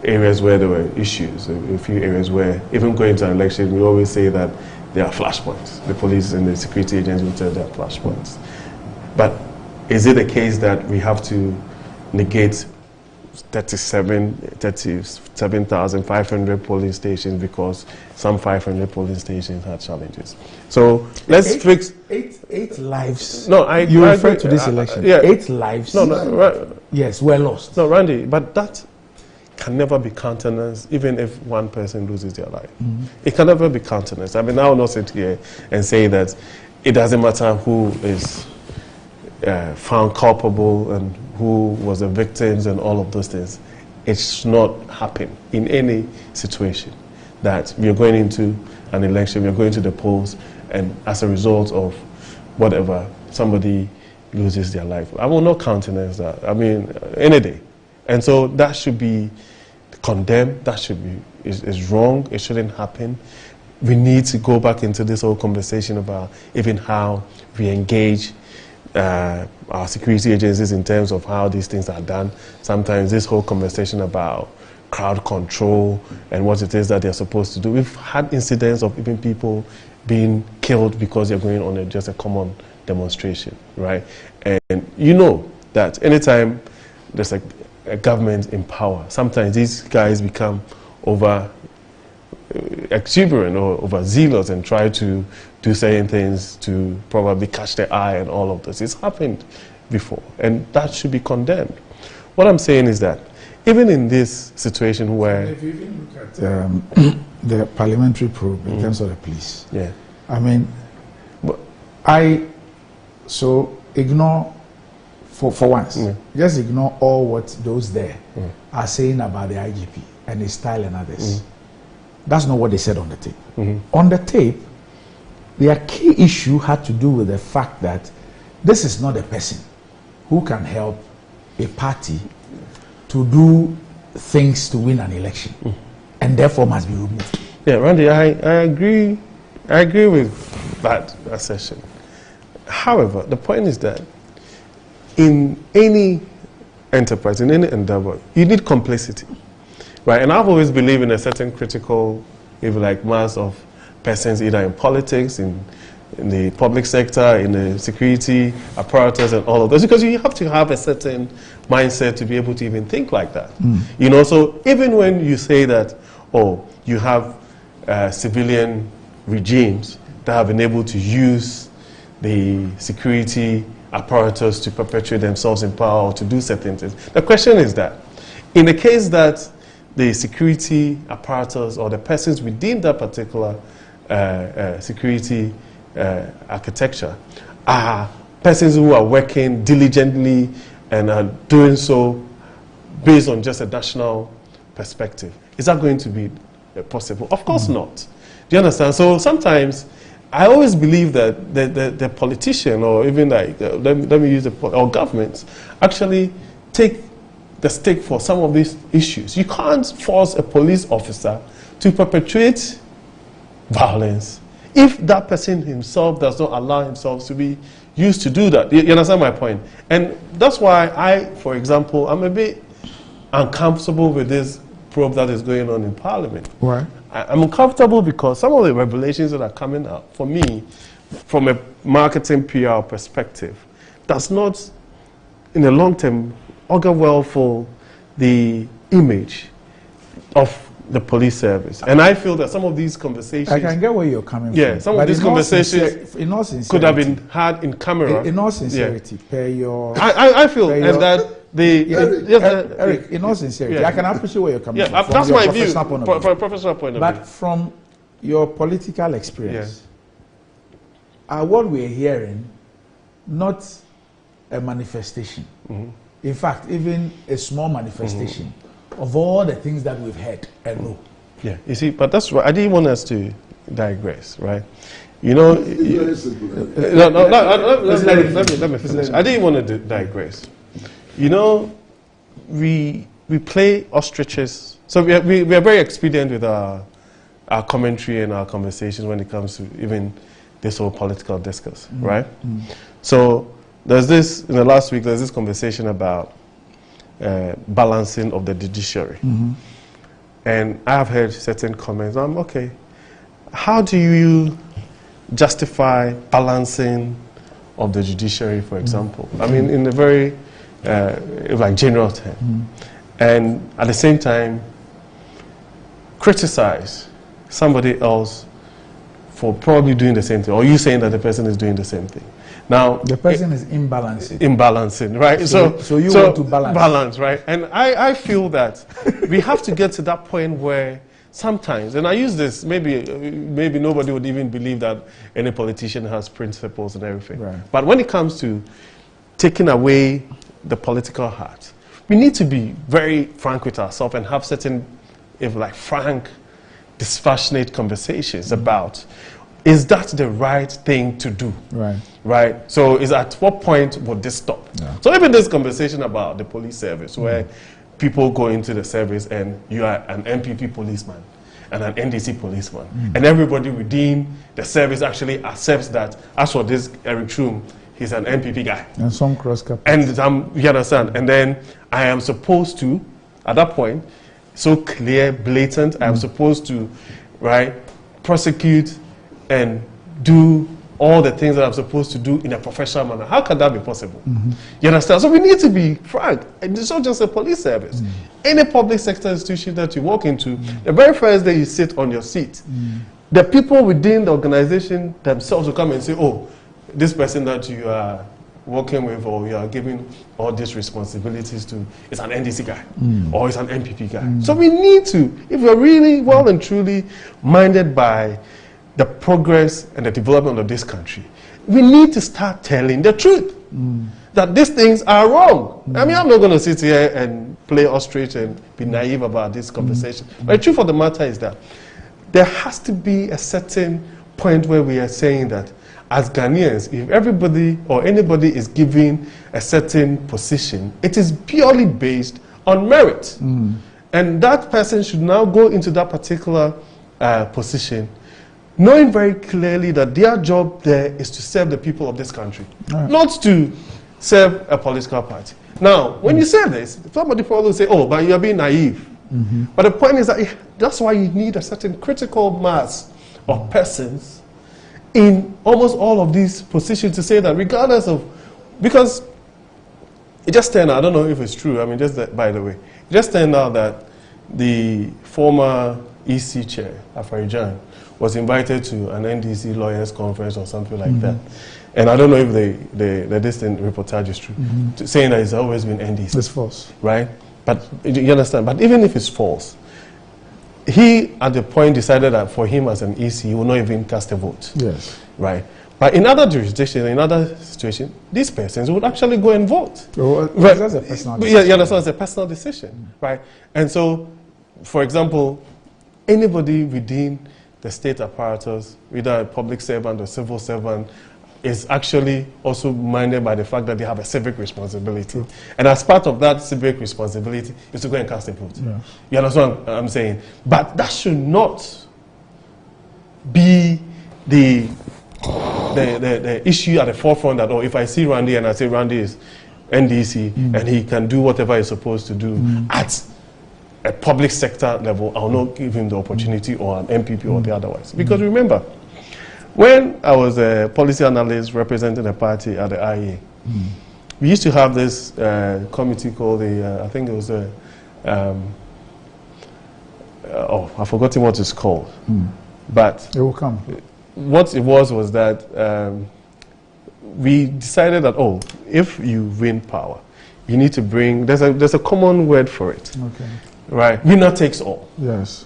areas where there were issues, a few areas where, even going to an election, we always say that there are flashpoints. The police and the security agents will tell there are flashpoints. But is it the case that we have to negate 37,500 polling stations because some 500 polling stations had challenges? So let's fix eight lives. No, you refer to this election. Yeah. 8 lives. No, Yes, we're lost. No, Randy, but that can never be countenanced, even if one person loses their life. It can never be countenanced. I mean, I will not sit here and say that it doesn't matter who is found culpable and who was the victims and all of those things. It should not happen in any situation that we are going into an election, we are going to the polls, and as a result of whatever, somebody loses their life. I will not countenance that. I mean, any day. And so that should be condemned. That should be is wrong. It shouldn't happen. We need to go back into this whole conversation about even how we engage our security agencies in terms of how these things are done. Sometimes this whole conversation about crowd control and what it is that they're supposed to do. We've had incidents of even people being killed because they're going on just a common demonstration, right? And you know that anytime there's a government in power, sometimes these guys become over exuberant or overzealous and try to do certain things to probably catch their eye and all of this. It's happened before, and that should be condemned. What I'm saying is that even in this situation where... If you even look at the parliamentary probe in terms of the police, yeah, I mean, so ignore, for once, just ignore all what those there are saying about the IGP and his style and others. That's not what they said on the tape. On the tape, their key issue had to do with the fact that this is not a person who can help a party to do things to win an election, and therefore must be removed. Yeah, Randy, I agree with that assertion. However, the point is that in any enterprise, in any endeavor, you need complicity, right? And I've always believed in a certain critical, if you like, mass of persons, either in politics, in the public sector, in the security apparatus and all of those, because you have to have a certain mindset to be able to even think like that. You know, so even when you say that, oh, you have civilian regimes that have been able to use the security apparatus to perpetuate themselves in power or to do certain things. The question is that, in the case that the security apparatus or the persons within that particular security architecture are persons who are working diligently and are doing so based on just a national perspective, is that going to be possible? Of course not. Do you understand? So sometimes I always believe that the politician, or even like, let me use or governments, actually take the stake for some of these issues. You can't force a police officer to perpetuate violence if that person himself does not allow himself to be used to do that. You understand my point? And that's why I, for example, I'm a bit uncomfortable with this probe that is going on in Parliament. Why? I'm uncomfortable because some of the revelations that are coming out, for me, from a marketing PR perspective, does not, in the long term, augur well for the image of the police service. And I feel that some of these conversations... I can get where you're coming from. Yeah, some of these conversations in all sincerity, could have been had in camera. In all sincerity, per your... I feel and that Eric, in all sincerity, I can appreciate where you're coming from. That's my view, from a professional point of view. But from your political experience, what we're hearing, not a manifestation. In fact, even a small manifestation of all the things that we've heard and know. Yeah, you see, but that's right. I didn't want us to digress, right? You know, let me finish. I didn't want to digress. You know, we play ostriches. So we are very expedient with our commentary and our conversations when it comes to even this whole political discourse, right? So there's this, in the last week, there's this conversation about balancing of the judiciary. And I have heard certain comments, okay, how do you justify balancing of the judiciary, for example? I mean, in a very like general term, and at the same time criticize somebody else for probably doing the same thing, or you saying that the person is doing the same thing. Now, the person is imbalancing. Imbalancing, right? So you want to balance. Balance, right? And I feel that we have to get to that point where sometimes, and I use this, maybe nobody would even believe that any politician has principles and everything. Right. But when it comes to taking away the political heart, we need to be very frank with ourselves and have certain, frank, dispassionate conversations about, is that the right thing to do? Right. Right? So at what point would this stop? Yeah. So even this conversation about the police service, where people go into the service and you are an MPP policeman and an NDC policeman, and everybody within the service actually accepts that, as for this Eric Shum, he's an MPP guy. And some cross-cap. And you understand? And then I am supposed to, at that point, so clear, blatant, I am supposed to, prosecute and do all the things that I'm supposed to do in a professional manner. How can that be possible? You understand? So we need to be frank. And it's not just a police service. Any public sector institution that you walk into, the very first day you sit on your seat, the people within the organization themselves will come and say, oh, this person that you are working with or you are giving all these responsibilities to is an NDC guy or is an MPP guy. So we need to, if we're really well and truly minded by the progress and the development of this country, we need to start telling the truth that these things are wrong. I mean, I'm not going to sit here and play ostrich and be naive about this conversation. But the truth of the matter is that there has to be a certain point where we are saying that as Ghanaians, if everybody or anybody is given a certain position, it is purely based on merit. And that person should now go into that particular position knowing very clearly that their job there is to serve the people of this country, not to serve a political party. Now, when you say this, somebody probably will say, oh, but you're being naive. But the point is that that's why you need a certain critical mass of persons in almost all of these positions to say that regardless of, because it just turned out, I don't know if it's true, I mean, just that, by the way, it just turned out that the former EC chair, Afarijan, was invited to an NDC lawyers conference or something like that. And I don't know if the distant reportage is true, saying that it's always been NDC. It's false. Right? But you understand, but even if it's false, he at the point decided that for him as an EC, he will not even cast a vote. Yes. Right? But in other jurisdictions, in other situations, these persons would actually go and vote. Well, right? That's a personal decision. Yeah, you understand, it's a personal decision. Right? And so, for example, anybody within the state apparatus, whether a public servant or civil servant, is actually also minded by the fact that they have a civic responsibility. And as part of that civic responsibility is to go and cast a vote. Yeah. You understand what I'm saying? But that should not be the issue at the forefront that, oh, if I see Randy and I say Randy is NDC and he can do whatever he's supposed to do at a public sector level, I'll not give him the opportunity, or an MPP or the otherwise. Because remember, when I was a policy analyst representing a party at the IEA, we used to have this committee called the, I think it was I've forgotten what it's called. But it will come. What it was that we decided that, oh, if you win power, you need to bring, there's a common word for it. Okay. Right? Winner takes all. Yes.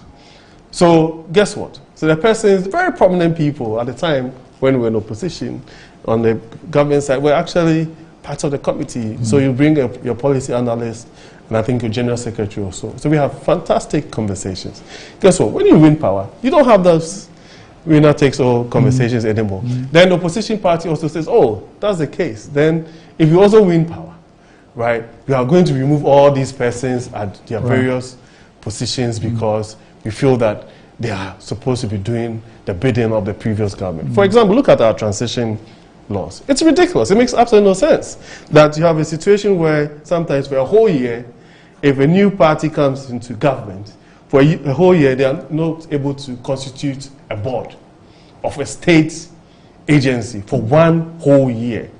So guess what? So the persons, very prominent people at the time when we were in opposition on the government side, were actually part of the committee. So you bring your policy analyst and I think your general secretary also. So we have fantastic conversations. Guess what? When you win power, you don't have those winner takes all conversations anymore. Then the opposition party also says, oh, that's the case. Then if you also win power, right, we are going to remove all these persons at their various positions because we feel that they are supposed to be doing the bidding of the previous government. For example, look at our transition laws. It's ridiculous. It makes absolutely no sense that you have a situation where sometimes for a whole year, if a new party comes into government, for a whole year they are not able to constitute a board of a state agency for one whole year.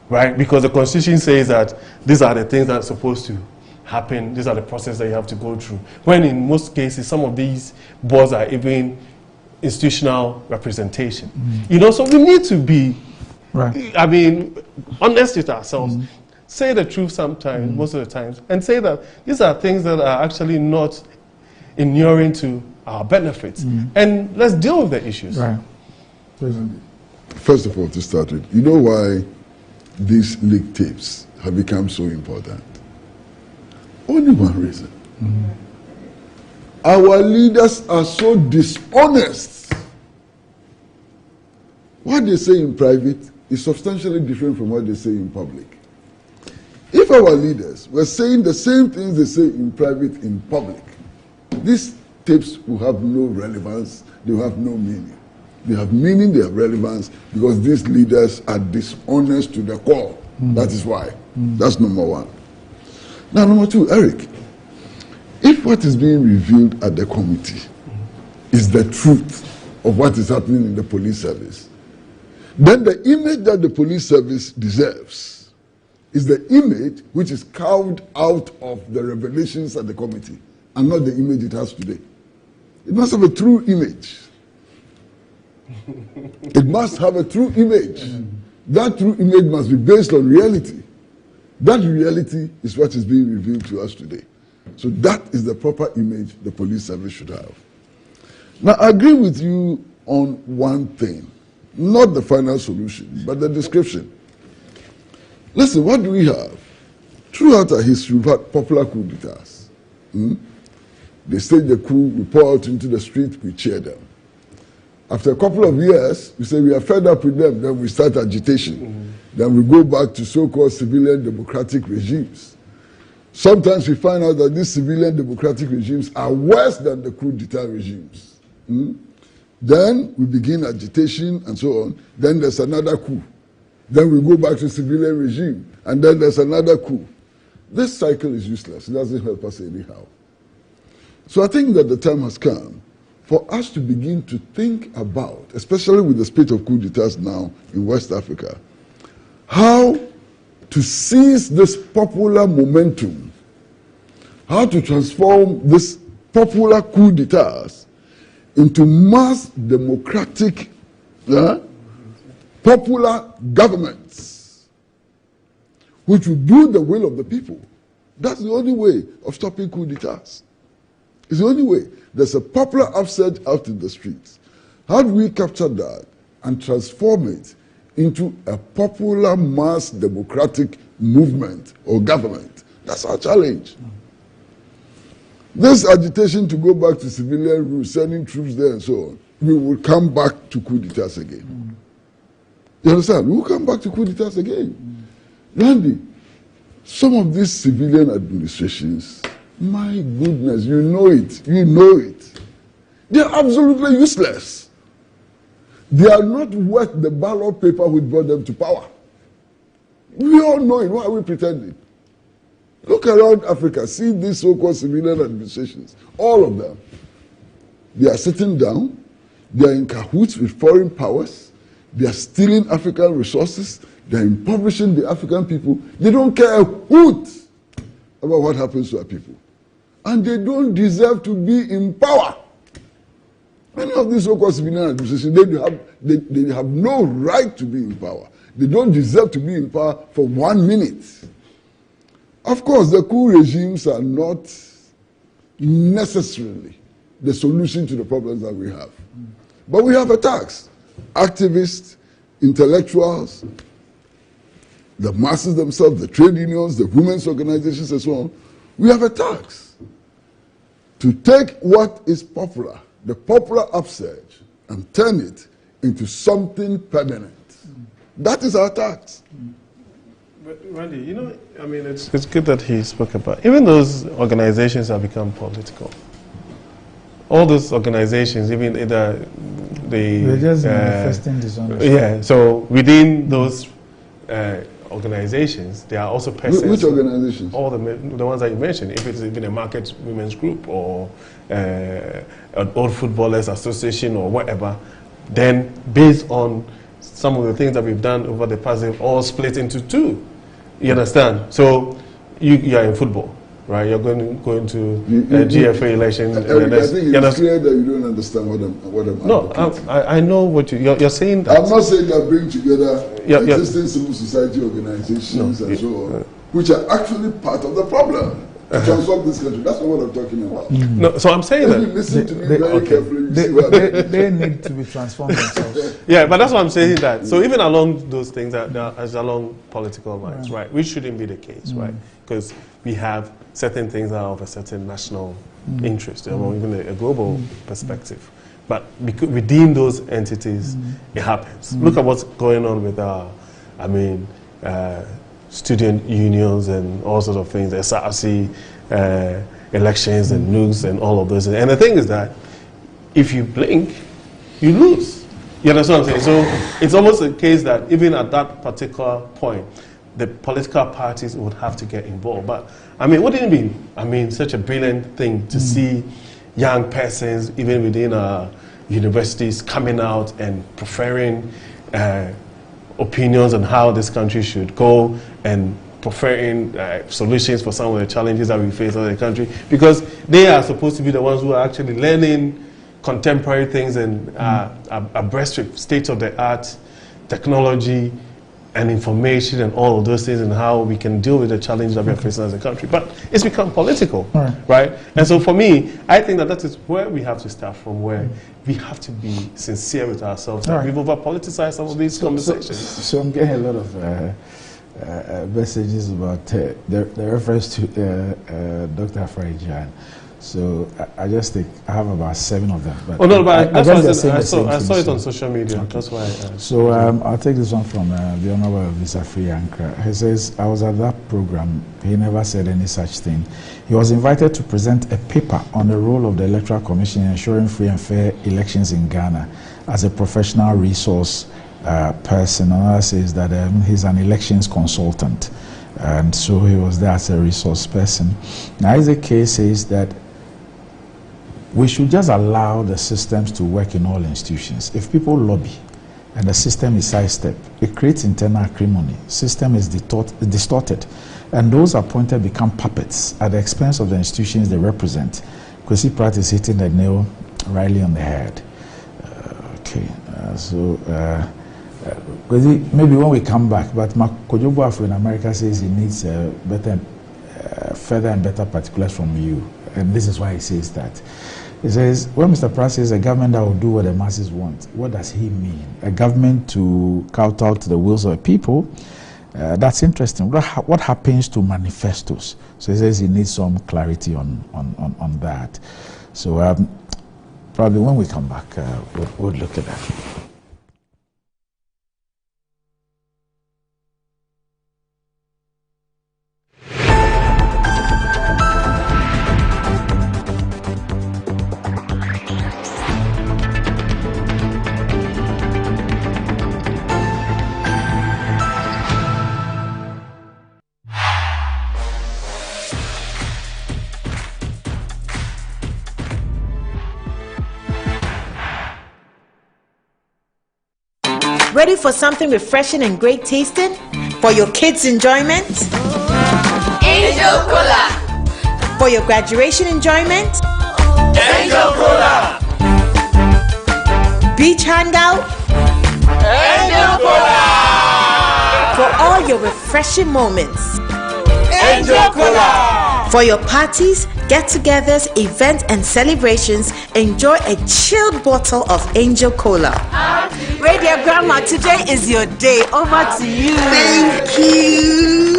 Right? Because the Constitution says that these are the things that are supposed to happen, these are the processes that you have to go through. When in most cases, some of these boards are even institutional representation. You know, so we need to be Right. I mean, honest with ourselves. Say the truth sometimes, most of the times, and say that these are things that are actually not inuring to our benefits. And let's deal with the issues. Right. First of all, to start with, you know why these leaked tapes have become so important? Only one reason. Our leaders are so dishonest. What they say in private is substantially different from what they say in public. If our leaders were saying the same things they say in private in public, these tapes will have no relevance, they will have no meaning. They have meaning, they have relevance, because these leaders are dishonest to the core. That is why. That's number one. Now, number two, Eric, if what is being revealed at the committee is the truth of what is happening in the police service, then the image that the police service deserves is the image which is carved out of the revelations at the committee, and not the image it has today. It must have a true image. It must have a true image. That true image must be based on reality. That reality is what is being revealed to us today. So that is the proper image the police service should have. Now, I agree with you on one thing. Not the final solution, but the description. Listen, what do we have? Throughout our history, we've had popular coup d'etats. They stage the coup, we pour out into the street, we cheer them. After a couple of years, we say we are fed up with them, then we start agitation. Then we go back to so-called civilian democratic regimes. Sometimes we find out that these civilian democratic regimes are worse than the coup d'etat regimes. Then we begin agitation and so on. Then there's another coup. Then we go back to civilian regime. And then there's another coup. This cycle is useless. It doesn't help us anyhow. So I think that the time has come for us to begin to think about, especially with the spate of coup d'etats now in West Africa, how to seize this popular momentum, how to transform this popular coup d'etats into mass democratic, popular governments, which will do the will of the people. That's the only way of stopping coup d'etats. It's the only way. There's a popular upsurge out in the streets. How do we capture that and transform it into a popular mass democratic movement or government? That's our challenge. This agitation to go back to civilian rule, sending troops there and so on, we will come back to coup d'etats again. You understand? We will come back to coup d'etats again. Randy, some of these civilian administrations, my goodness, you know it. They are absolutely useless. They are not worth the ballot paper which brought them to power. We all know it. Why are we pretending? Look around Africa. See these so-called civilian administrations. All of them. They are sitting down. They are in cahoots with foreign powers. They are stealing African resources. They are impoverishing the African people. They don't care a hoot about what happens to our people. And they don't deserve to be in power. Many of these so-called civilian administrations, they have no right to be in power. They don't deserve to be in power for 1 minute. Of course, the coup regimes are not necessarily the solution to the problems that we have. But we have attacks. Activists, intellectuals, the masses themselves, the trade unions, the women's organizations and so on. We have attacks to take what is popular, the popular upsurge, and turn it into something permanent. That is our task. But Randy, you know, I mean, it's good that he spoke about, even those organizations have become political. All those organizations, even they're just manifesting dishonesty. Yeah, so within those organizations, there are also persons. Which organizations? All the ones that you mentioned. If it's even a market women's group or an old footballers association or whatever, then based on some of the things that we've done over the past, they've all split into two. You understand? So you are in football. right? You're going to GFA election. Eric, I think it's clear that you don't understand what I'm No, I know what you're saying. That. I'm not saying that bring together existing civil society organizations and so on, which are actually part of the problem. To transform this country. That's not what I'm talking about. No, so I'm saying that. Listen to me very carefully. They need to be transformed themselves. Yeah, but that's why I'm saying that. So even along those things, as along political lines, right, which shouldn't be the case, right? Because we have certain things that are of a certain national interest, or even a global perspective. But within those entities, it happens. Look at what's going on with student unions and all sorts of things, SRC, elections and nukes and all of those. And the thing is that if you blink, you lose. You understand what I'm saying? So it's almost a case that even at that particular point, the political parties would have to get involved. But wouldn't it be, such a brilliant thing to see young persons, even within our universities, coming out and preferring opinions on how this country should go and preferring solutions for some of the challenges that we face in the country, because they are supposed to be the ones who are actually learning contemporary things and abreast with state-of-the-art technology and information and all of those things, and how we can deal with the challenges that we are facing as a country. But it's become political, right? And so for me, I think that is where we have to start from, where we have to be sincere with ourselves. That we've over-politicized some of these conversations. So I'm getting a lot of messages about the reference to Dr. Afrajan. So I just think I have about 7 of them. But I saw it on social media. Okay. That's why. So I'll take this one from the Honorable Visa Free Ankara. He says, I was at that program. He never said any such thing. He was invited to present a paper on the role of the Electoral Commission in ensuring free and fair elections in Ghana as a professional resource person. Another says that he's an elections consultant. And so he was there as a resource person. Now, the case is that we should just allow the systems to work in all institutions. If people lobby and the system is sidestepped, it creates internal acrimony. System is distorted. And those appointed become puppets at the expense of the institutions they represent. Kwesi Pratt is hitting the nail rightly on the head. Maybe when we come back, but Kojobo Afro in America says he needs further and better particulars from you. And this is why he says that. He says, when Mr. Pratt says a government that will do what the masses want, what does he mean? A government to kowtow to the wills of the people? That's interesting. What happens to manifestos? So he says he needs some clarity on that. So probably when we come back, we'll look at that. Ready for something refreshing and great tasting? For your kids' enjoyment? Angel Cola. For your graduation enjoyment? Angel Cola. Beach hangout? Angel Cola. For all your refreshing moments? Angel Cola. For your parties, get-togethers, events, and celebrations, enjoy a chilled bottle of Angel Cola. Radio Grandma, today is your day. Over to you. Thank you.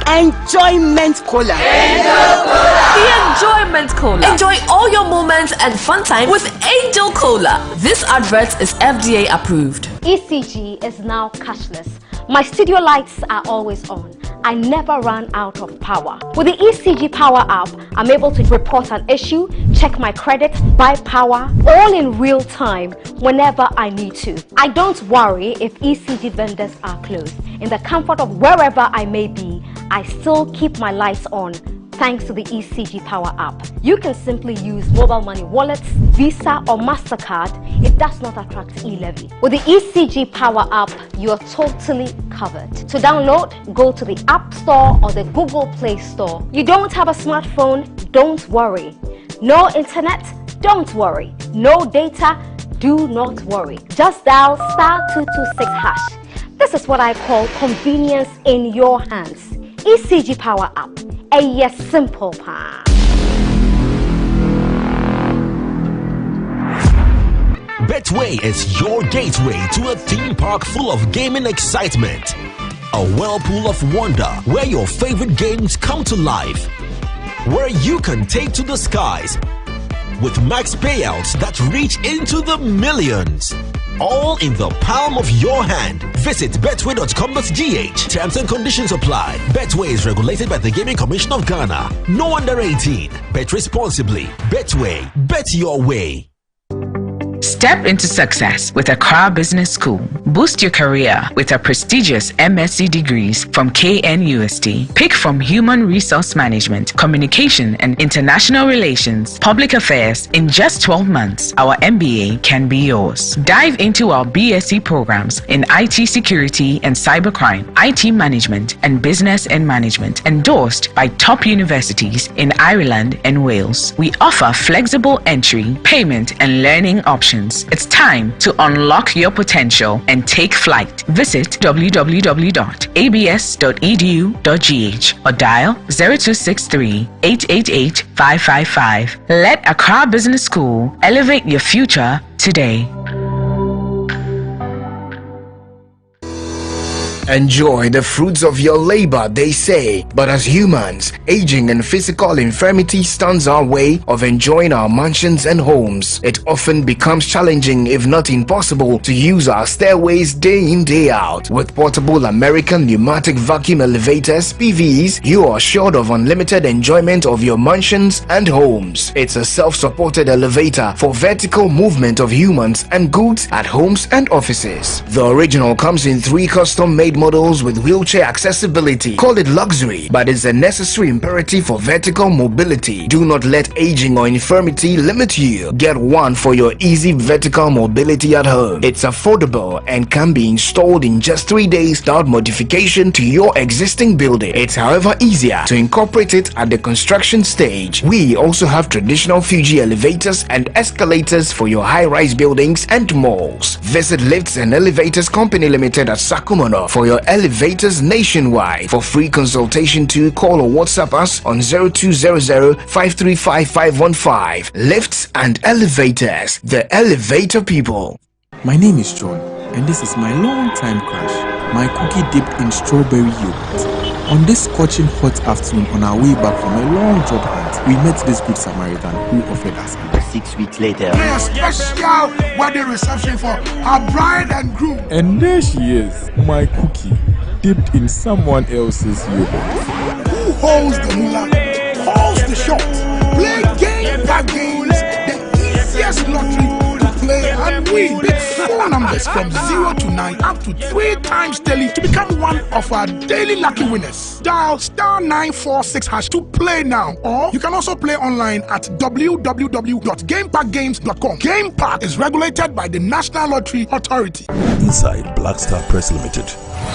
Enjoyment Cola. Angel Cola. The Enjoyment Cola. Enjoy all your moments and fun time with Angel Cola. This advert is FDA approved. ECG is now cashless. My studio lights are always on. I never run out of power. With the ECG Power app, I'm able to report an issue, check my credit, buy power, all in real time whenever I need to. I don't worry if ECG vendors are closed. In the comfort of wherever I may be, I still keep my lights on thanks to the ECG Power app. You can simply use mobile money wallets, Visa or MasterCard. It does not attract e-levy. With the ECG Power app, you are totally covered. To download, go to the App Store or the Google Play Store. You don't have a smartphone? Don't worry. No internet? Don't worry. No data? Do not worry. Just dial *226#. This is what I call convenience in your hands. ECG Power app. A yes simple pa. Betway is your gateway to a theme park full of gaming excitement. A whirlpool of wonder where your favorite games come to life. Where you can take to the skies with max payouts that reach into the millions. All in the palm of your hand. Visit betway.com.gh. Terms and conditions apply. Betway is regulated by the Gaming Commission of Ghana. No under 18. Bet responsibly. Betway. Bet your way. Step into success with Accra Business School. Boost your career with our prestigious MSc degrees from KNUST. Pick from Human Resource Management, Communication and International Relations, Public Affairs. In just 12 months, our MBA can be yours. Dive into our BSc programs in IT Security and Cybercrime, IT Management and Business and Management, endorsed by top universities in Ireland and Wales. We offer flexible entry, payment and learning options. It's time to unlock your potential and take flight. Visit www.abs.edu.gh or dial 0263 888 555. Let Accra Business School elevate your future today. Enjoy the fruits of your labor, they say. But as humans, aging and physical infirmity stands our way of enjoying our mansions and homes. It often becomes challenging, if not impossible, to use our stairways day in, day out. With portable American pneumatic vacuum elevators, PVs, you are assured of unlimited enjoyment of your mansions and homes. It's a self-supported elevator for vertical movement of humans and goods at homes and offices. The original comes in 3 custom-made models with wheelchair accessibility. Call it luxury, but it's a necessary imperative for vertical mobility. Do not let aging or infirmity limit you. Get one for your easy vertical mobility at home. It's affordable and can be installed in just 3 days without modification to your existing building. It's however easier to incorporate it at the construction stage. We also have traditional Fuji elevators and escalators for your high-rise buildings and malls. Visit Lifts and Elevators Company Limited at Sakumono for your elevators nationwide. For free consultation to call or WhatsApp us on 0200-535-515. Lifts and Elevators, the elevator people. My name is John, and this is my long-time crush, my cookie dipped in strawberry yogurt. On this scorching hot afternoon on our way back from a long job hunt, we met this good Samaritan who offered us 6 weeks later. A special wedding reception for our bride and groom. And there she is, my cookie, dipped in someone else's yogurt. Who holds the moolah, calls the shots, play game by games, the easiest lottery to play and win. Big phone numbers from 0 to 9 up to 3 times daily to become one of our daily lucky winners. Dial *946# to play now, or you can also play online at www.gameparkgames.com. Game Park is regulated by the National Lottery Authority. Inside Black Star Press Limited,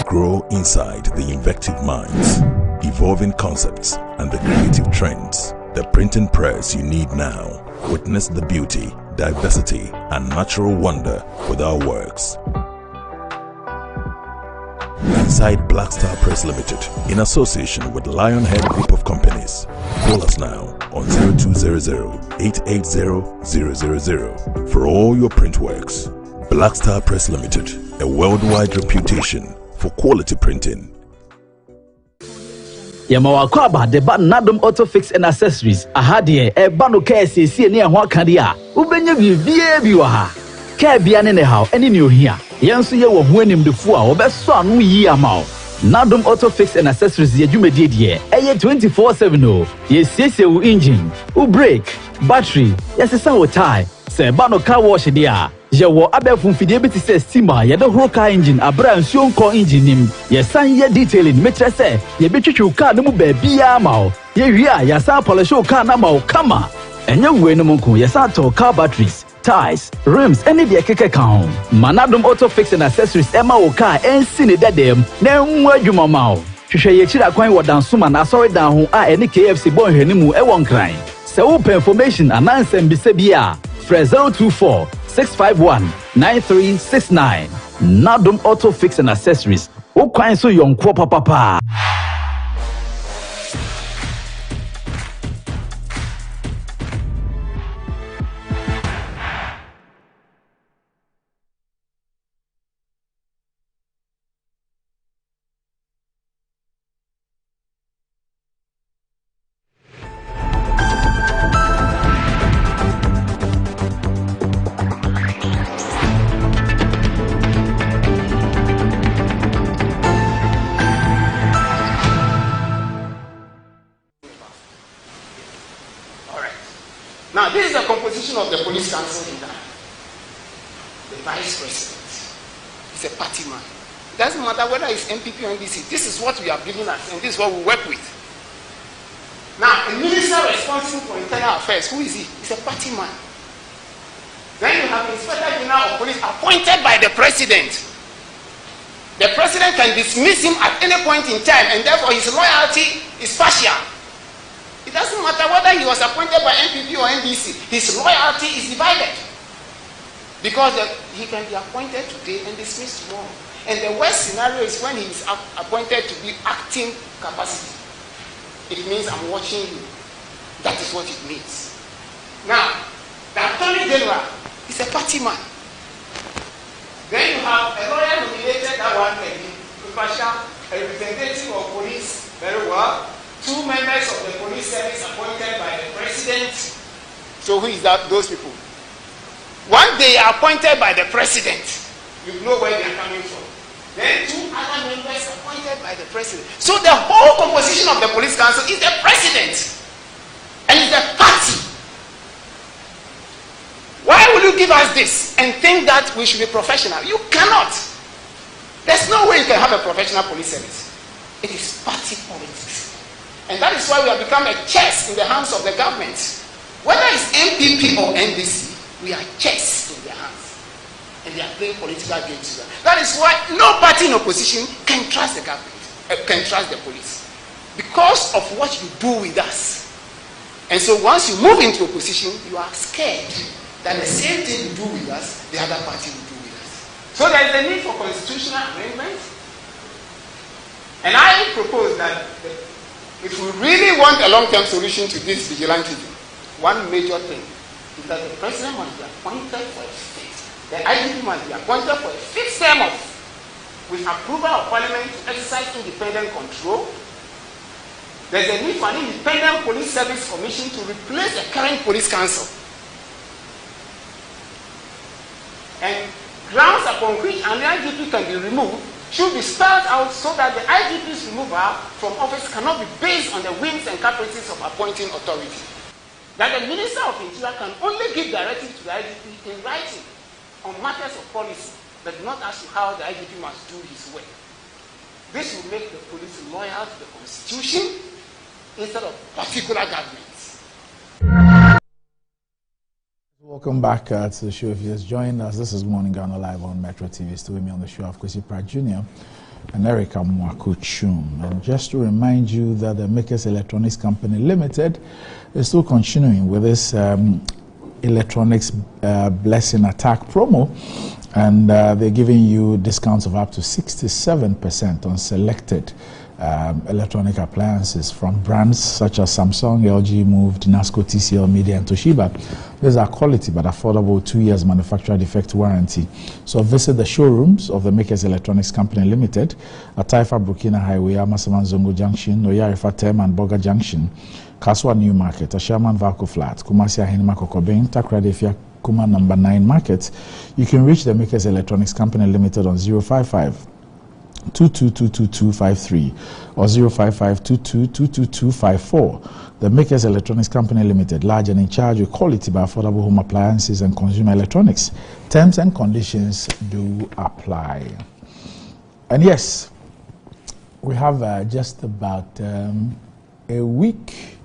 grow inside the invective minds, evolving concepts and the creative trends. The printing press you need now. Witness the beauty, diversity and natural wonder with our works. Inside Black Star Press Limited, in association with Lionhead Group of Companies. Call us now on 0200-880-000 for all your print works. Black Star Press Limited, a worldwide reputation for quality printing. Yamawakwaba de ba Nadum Auto Fix and Accessories. Ahadie e ba no care sie ne ho akadia. Ubenya bibie bi wa ha. Care bia ne ha eni ne ohia. Yenso ye wo ho animdefo a obeso anu yi ama. Nadum Auto Fix and Accessories ye dwumedie de. Eye 24/7 o. Ye siesie wo engine, wo brake, battery, yesesa wo tire. Se ba no car wash de a. Yewo abefun fidie bi ti se steamer ye de horo car engine abra nsuo nko engine nim ye san ye detailing metre se ye betwetwe car no mu ba bia ma o ye wi a ya san polish car na ma o kama enye we no nko ye san to car batteries tires rims any de keke kan Manadom auto fix and accessories ema o car ensi ne dadem na nwu adwuma ma o hwehwe ye chira kwan wo dansoma na sorry dan ho a ene KFC bon hwanimu e won kran se wo information anansem bi se bia 024 651 9369 Nadum Auto Fix and Accessories. O kwan so yonko papa. Now, this is the composition of the police council in Ghana. The vice president is a party man. It doesn't matter whether it's MPP or NDC. This is what we have given us, and this is what we work with. Now, a minister responsible for internal affairs, who is he? He's a party man. Then you have Inspector General of Police appointed by the president. The president can dismiss him at any point in time, and therefore his loyalty is partial. It doesn't matter whether he was appointed by MPP or NDC, his loyalty is divided. Because he can be appointed today and dismissed tomorrow. And the worst scenario is when he is appointed to be acting capacity. It means I'm watching you. That is what it means. Now, the Attorney General is a party man. Then you have a lawyer nominated, that one impartial, a representative of police, very well. 2 members of the police service appointed by the president. So who is that? Those people. One they are appointed by the president. You know where they are coming from. Then 2 other members appointed by the president. So the whole composition of the police council is the president. And it's the party. Why will you give us this and think that we should be professional? You cannot. There's no way you can have a professional police service. It is party politics. And that is why we have become a chess in the hands of the government. Whether it's MPP or NDC, we are chess in their hands. And they are playing political games. That is why no party in opposition can trust the government, can trust the police. Because of what you do with us. And so once you move into opposition, you are scared that the same thing you do with us, the other party will do with us. So there is a need for constitutional amendment. And I propose that if we really want a long-term solution to this vigilantism, one major thing is that the president must be appointed for a fixed, the IGP must be appointed for a fixed term with approval of parliament to exercise independent control. There's a need for an independent police service commission to replace the current police council. And grounds upon which an IGP can be removed should be spelled out so that the IGP's removal from office cannot be based on the whims and caprices of appointing authority. That the Minister of Interior can only give directives to the IGP in writing on matters of policy, but not as to how the IGP must do his work. This will make the police loyal to the Constitution instead of particular governments. Welcome back to the show. If you just joined us, this is Morning Ghana Live on Metro TV. Still with me on the show of Kwesi Pratt Jr. and Erica Mwakuchum. And just to remind you that the Makers Electronics Company Limited is still continuing with this electronics blessing attack promo, and they're giving you discounts of up to 67% on selected electronic appliances from brands such as Samsung, LG, Move, Nasco, TCL, Media, and Toshiba. These are quality but affordable 2 years manufacturer defect warranty. So visit the showrooms of the Makers Electronics Company Limited at Taifa Burkina Highway, Amasaman Zongo Junction, Oyarifa Tem and Boga Junction, Kaswa New Market, Ashaman Valco Flat, Kumasi Ahinima Kokobeng, Takradefia Kuma number 9 Market. You can reach the Makers Electronics Company Limited on 055 222253 or 055222254. The Makers Electronics Company Limited, large and in charge with quality by affordable home appliances and consumer electronics. Terms and conditions do apply. And yes, we have just about a week.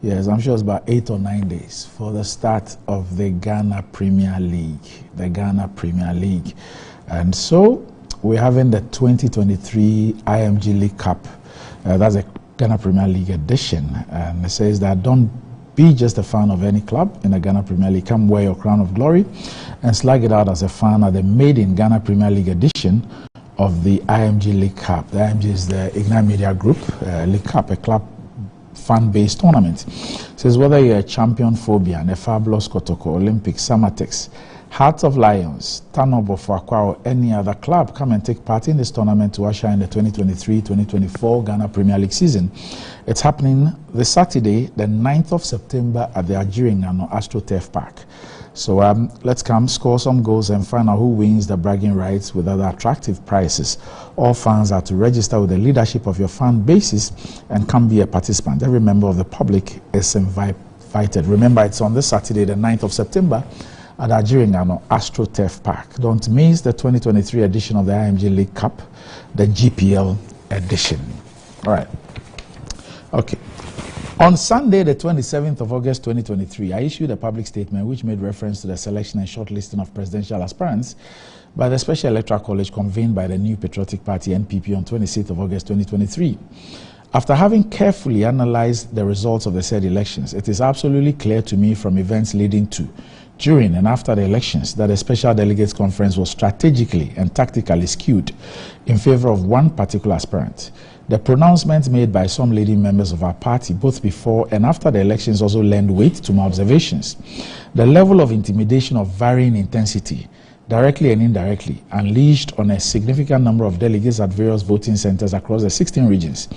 Yes, I'm sure it's about 8 or 9 days for the start of the Ghana Premier League. The Ghana Premier League. And so we're having the 2023 IMG League Cup. That's a Ghana Premier League edition. And it says that don't be just a fan of any club in the Ghana Premier League. Come wear your crown of glory and slag it out as a fan at the Made in Ghana Premier League edition of the IMG League Cup. The IMG is the Ignite Media Group League Cup, a club fan-based tournament. It says whether you're a champion phobia, a fabulous Kotoko, Olympic, Samatex, Hearts of Lions, Tanobo Fuakwa, or any other club, come and take part in this tournament to usher in the 2023-2024 Ghana Premier League season. It's happening this Saturday, the 9th of September at the Kyerematen AstroTurf Park. So let's come score some goals and find out who wins the bragging rights with other attractive prizes. All fans are to register with the leadership of your fan bases and come be a participant. Every member of the public is invited. Remember, it's on this Saturday, the 9th of September, at Kyerematen AstroTurf Park. Don't miss the 2023 edition of the IMG League Cup, the GPL edition. All right. Okay. On Sunday, the 27th of August 2023, I issued a public statement which made reference to the selection and shortlisting of presidential aspirants by the Special Electoral College convened by the New Patriotic Party NPP on 26th of August 2023. After having carefully analyzed the results of the said elections, it is absolutely clear to me from events leading to, during and after the elections that the Special Delegates Conference was strategically and tactically skewed in favor of one particular aspirant. The pronouncements made by some leading members of our party both before and after the elections also lend weight to my observations. The level of intimidation of varying intensity, directly and indirectly, unleashed on a significant number of delegates at various voting centers across the 16 regions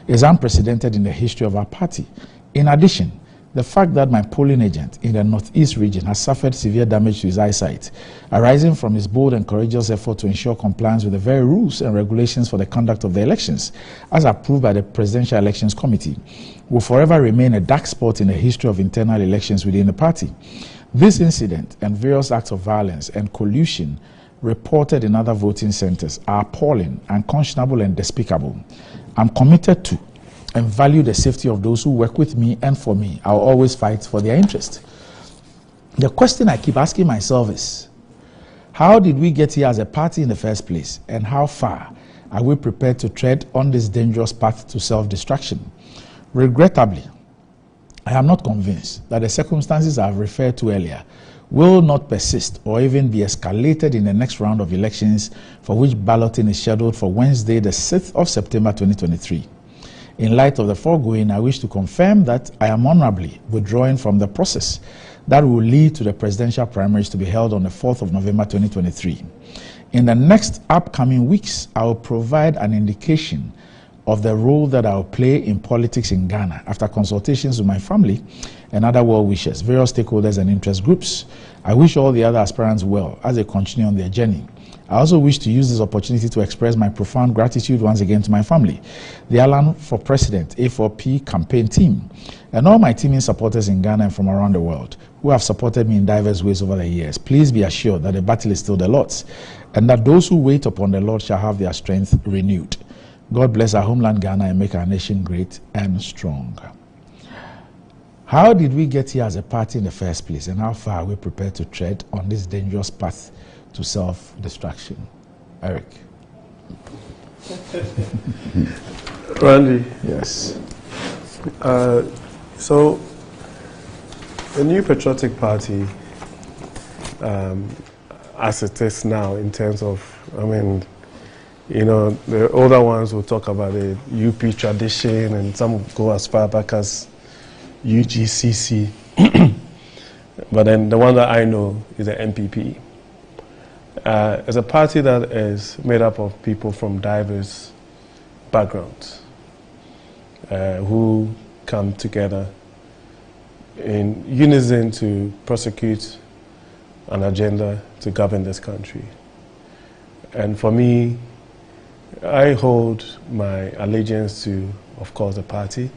is unprecedented in the history of our party. In addition, the fact that my polling agent in the Northeast region has suffered severe damage to his eyesight, arising from his bold and courageous effort to ensure compliance with the very rules and regulations for the conduct of the elections, as approved by the Presidential Elections Committee, will forever remain a dark spot in the history of internal elections within the party. This incident and various acts of violence and collusion reported in other voting centers are appalling, unconscionable, and despicable. I'm committed to and value the safety of those who work with me and for me. I'll always fight for their interest. The question I keep asking myself is, how did we get here as a party in the first place, and how far are we prepared to tread on this dangerous path to self-destruction? Regrettably, I am not convinced that the circumstances I have referred to earlier will not persist or even be escalated in the next round of elections, for which balloting is scheduled for Wednesday, the 6th of September 2023. In light of the foregoing, I wish to confirm that I am honorably withdrawing from the process that will lead to the presidential primaries to be held on the 4th of November 2023. In the next upcoming weeks, I will provide an indication of the role that I will play in politics in Ghana after consultations with my family and other well-wishers, various stakeholders and interest groups. I wish all the other aspirants well as they continue on their journey. I also wish to use this opportunity to express my profound gratitude once again to my family, the Alan for President A4P campaign team, and all my teaming supporters in Ghana and from around the world who have supported me in diverse ways over the years. Please be assured that the battle is still the Lord's, and that those who wait upon the Lord shall have their strength renewed. God bless our homeland Ghana and make our nation great and strong. How did we get here as a party in the first place, and how far are we prepared to tread on this dangerous path to self-destruction? Eric. Randy. Yes. So, the New Patriotic Party, as it is now, in terms of, the older ones will talk about the UP tradition, and some go as far back as UGCC. But then the one that I know is the NPP. It's a party that is made up of people from diverse backgrounds who come together in unison to prosecute an agenda to govern this country. And for me, I hold my allegiance to, of course, the party.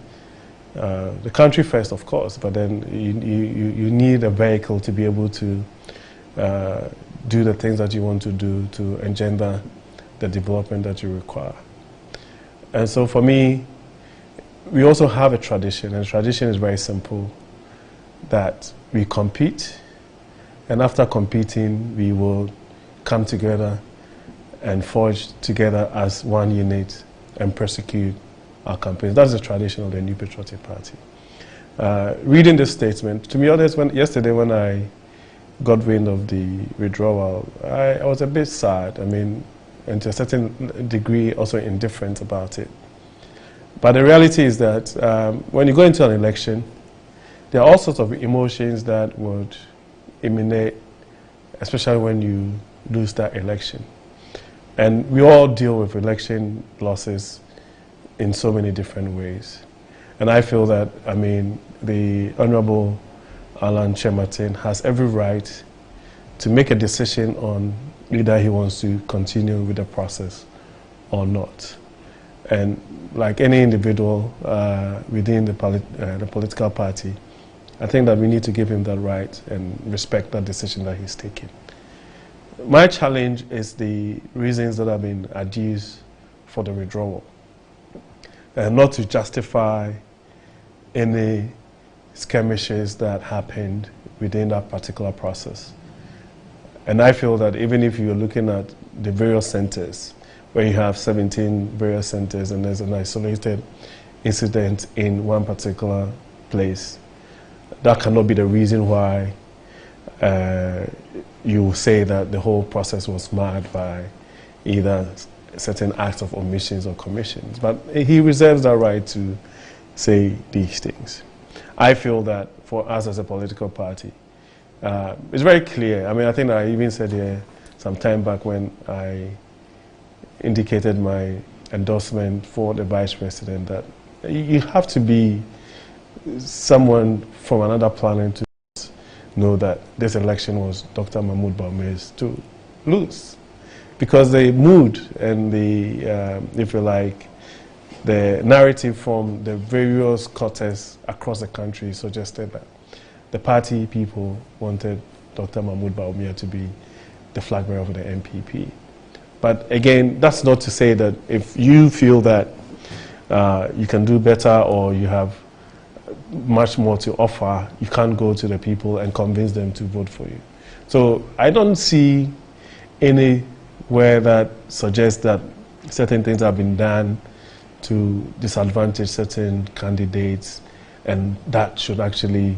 The country first, of course, but then you need a vehicle to be able to do the things that you want to do to engender the development that you require. And so for me, we also have a tradition, and the tradition is very simple, that we compete, and after competing, we will come together and forge together as one unit and prosecute our campaigns. That's the tradition of the New Patriotic Party. Reading this statement, to be honest, yesterday when I got wind of the withdrawal, I was a bit sad. I mean, and to a certain degree, also indifferent about it. But the reality is that when you go into an election, there are all sorts of emotions that would emanate, especially when you lose that election. And we all deal with election losses in so many different ways. And I feel that, I mean, the Honorable Kyerematen has every right to make a decision on either he wants to continue with the process or not. And like any individual within the political party, I think that we need to give him that right and respect that decision that he's taking. My challenge is the reasons that have been adduced for the withdrawal, and not to justify any skirmishes that happened within that particular process. And I feel that even if you're looking at the various centers, where you have 17 various centers and there's an isolated incident in one particular place, that cannot be the reason why you say that the whole process was marred by either certain acts of omissions or commissions. But he reserves that right to say these things. I feel that for us as a political party, it's very clear. I mean, I think I even said here some time back when I indicated my endorsement for the vice president that you have to be someone from another planet to know that this election was Dr. Mahmoud Bawumia's to lose. Because the mood and the, if you like, the narrative from the various quarters across the country suggested that the party people wanted Dr. Mahmoud Bawumia to be the flag bearer of the NPP. But again, that's not to say that if you feel that you can do better or you have much more to offer, you can't go to the people and convince them to vote for you. So I don't see anywhere that suggests that certain things have been done to disadvantage certain candidates and that should actually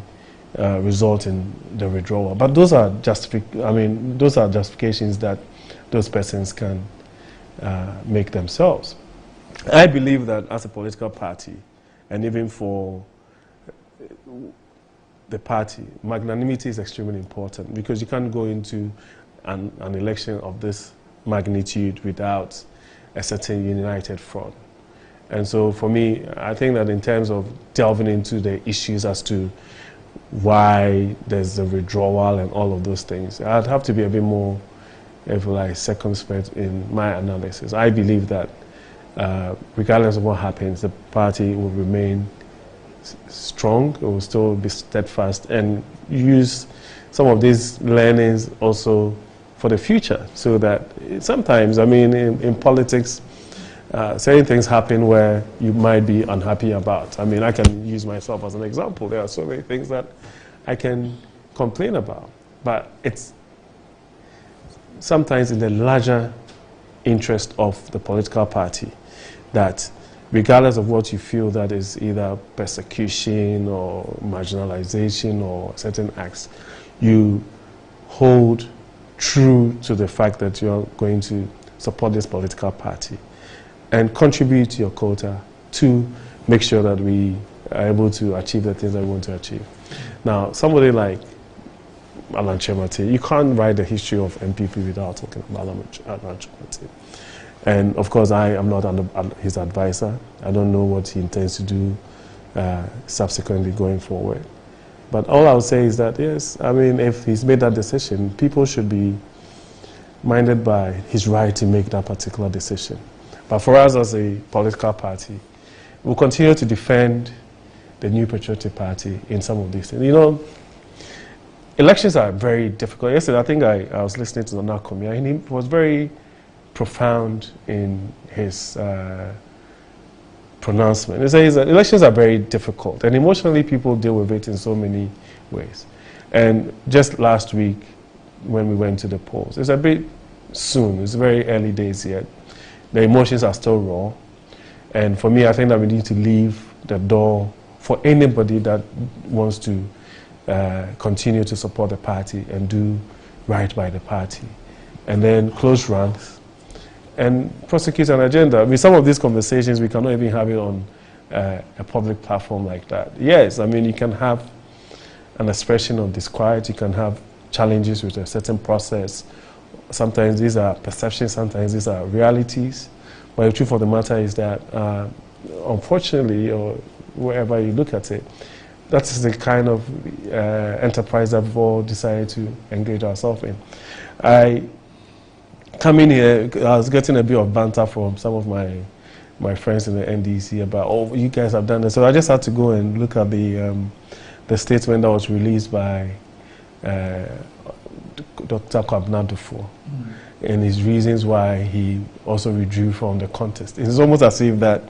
result in the withdrawal. But those are justifications that those persons can make themselves. I believe that as a political party, and even for the party, magnanimity is extremely important because you can't go into an election of this magnitude without a certain united front. And so for me, I think that in terms of delving into the issues as to why there's a withdrawal and all of those things, I'd have to be a bit more, if you like, circumspect in my analysis. I believe that regardless of what happens, the party will remain strong, it will still be steadfast and use some of these learnings also for the future, so that sometimes, I mean, in politics, certain things happen where you might be unhappy about. I mean, I can use myself as an example. There are so many things that I can complain about, but it's sometimes in the larger interest of the political party that regardless of what you feel that is either persecution or marginalization or certain acts, you hold true to the fact that you're going to support this political party and contribute to your quota to make sure that we are able to achieve the things that we want to achieve. Now, somebody like Kyerematen, you can't write the history of MPP without talking about Kyerematen. And of course, I am not his advisor. I don't know what he intends to do subsequently going forward. But all I'll say is that, yes, I mean, if he's made that decision, people should be minded by his right to make that particular decision. But for us as a political party, we'll continue to defend the New Patriotic Party in some of these things. You know, elections are very difficult. Yesterday, I think I was listening to Nana Komia, and he was very profound in his pronouncement. He says that elections are very difficult, and emotionally people deal with it in so many ways. And just last week, when we went to the polls, it's a bit soon, it's very early days yet. The emotions are still raw. And for me, I think that we need to leave the door for anybody that wants to continue to support the party and do right by the party. And then close ranks and prosecute an agenda. With some of these conversations, we cannot even have it on a public platform like that. Yes, I mean, you can have an expression of disquiet, you can have challenges with a certain process. Sometimes these are perceptions, sometimes these are realities. But the truth of the matter is that, unfortunately, or wherever you look at it, that is the kind of enterprise that we've all decided to engage ourselves in. I come in here, I was getting a bit of banter from some of my friends in the NDC about, oh, you guys have done this. So I just had to go and look at the statement that was released by Dr. Kwabena Dufo and his reasons why he also withdrew from the contest. It's almost as if that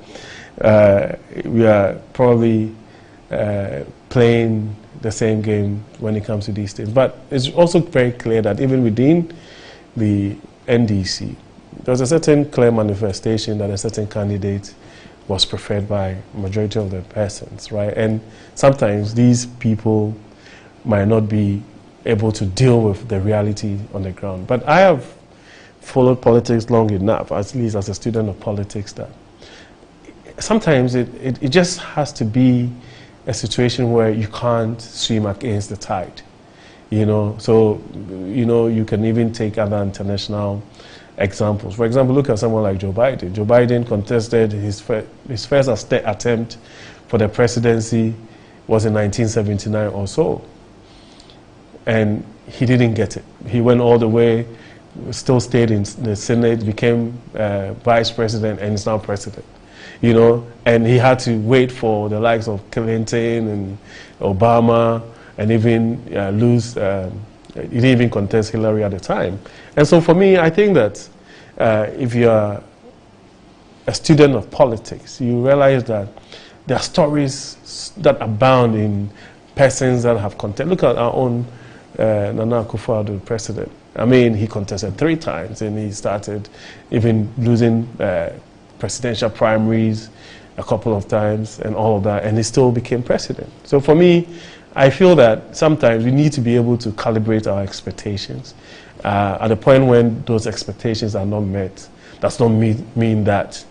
we are probably playing the same game when it comes to these things. But it's also very clear that even within the NDC, there's a certain clear manifestation that a certain candidate was preferred by majority of the persons, right? And sometimes these people might not be able to deal with the reality on the ground. But I have followed politics long enough, at least as a student of politics, that sometimes it just has to be a situation where you can't swim against the tide, you know. So, you know, you can even take other international examples. For example, look at someone like Joe Biden. Joe Biden contested his first attempt for the presidency was in 1979 or so. And he didn't get it. He went all the way, still stayed in the Senate, became vice president, and is now president. You know, and he had to wait for the likes of Clinton and Obama, and even lose. He didn't even contest Hillary at the time. And so for me, I think that if you're a student of politics, you realize that there are stories that abound in persons that have contested. Look at our own Nana Akufo-Addo, president. I mean, he contested 3 times, and he started even losing presidential primaries a couple of times and all of that, and he still became president. So for me, I feel that sometimes we need to be able to calibrate our expectations. At the point when those expectations are not met, does not mean that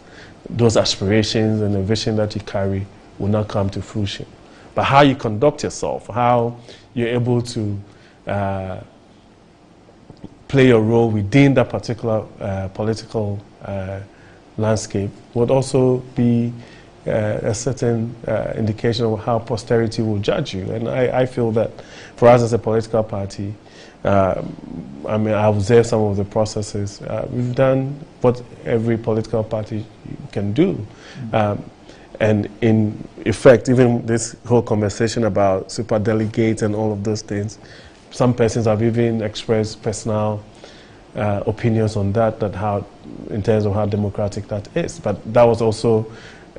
those aspirations and the vision that you carry will not come to fruition. But how you conduct yourself, how you're able to play a role within that particular political landscape would also be a certain indication of how posterity will judge you. And I feel that for us as a political party, I mean, I observe some of the processes. We've done what every political party can do. And in effect, even this whole conversation about superdelegates and all of those things, some persons have even expressed personal opinions on that how, in terms of how democratic that is. But that was also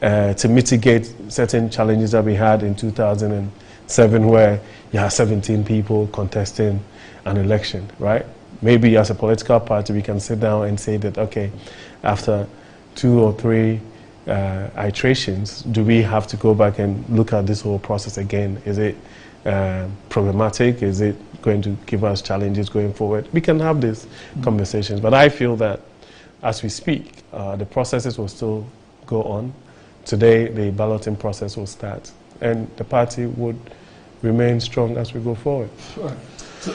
to mitigate certain challenges that we had in 2007, where you had 17 people contesting an election, right? Maybe as a political party, we can sit down and say that, okay, after 2 or 3 iterations, do we have to go back and look at this whole process again? Is it problematic? Is it going to give us challenges going forward? We can have these conversations, but I feel that as we speak, the processes will still go on. Today, the balloting process will start, and the party would remain strong as we go forward. Sure. So,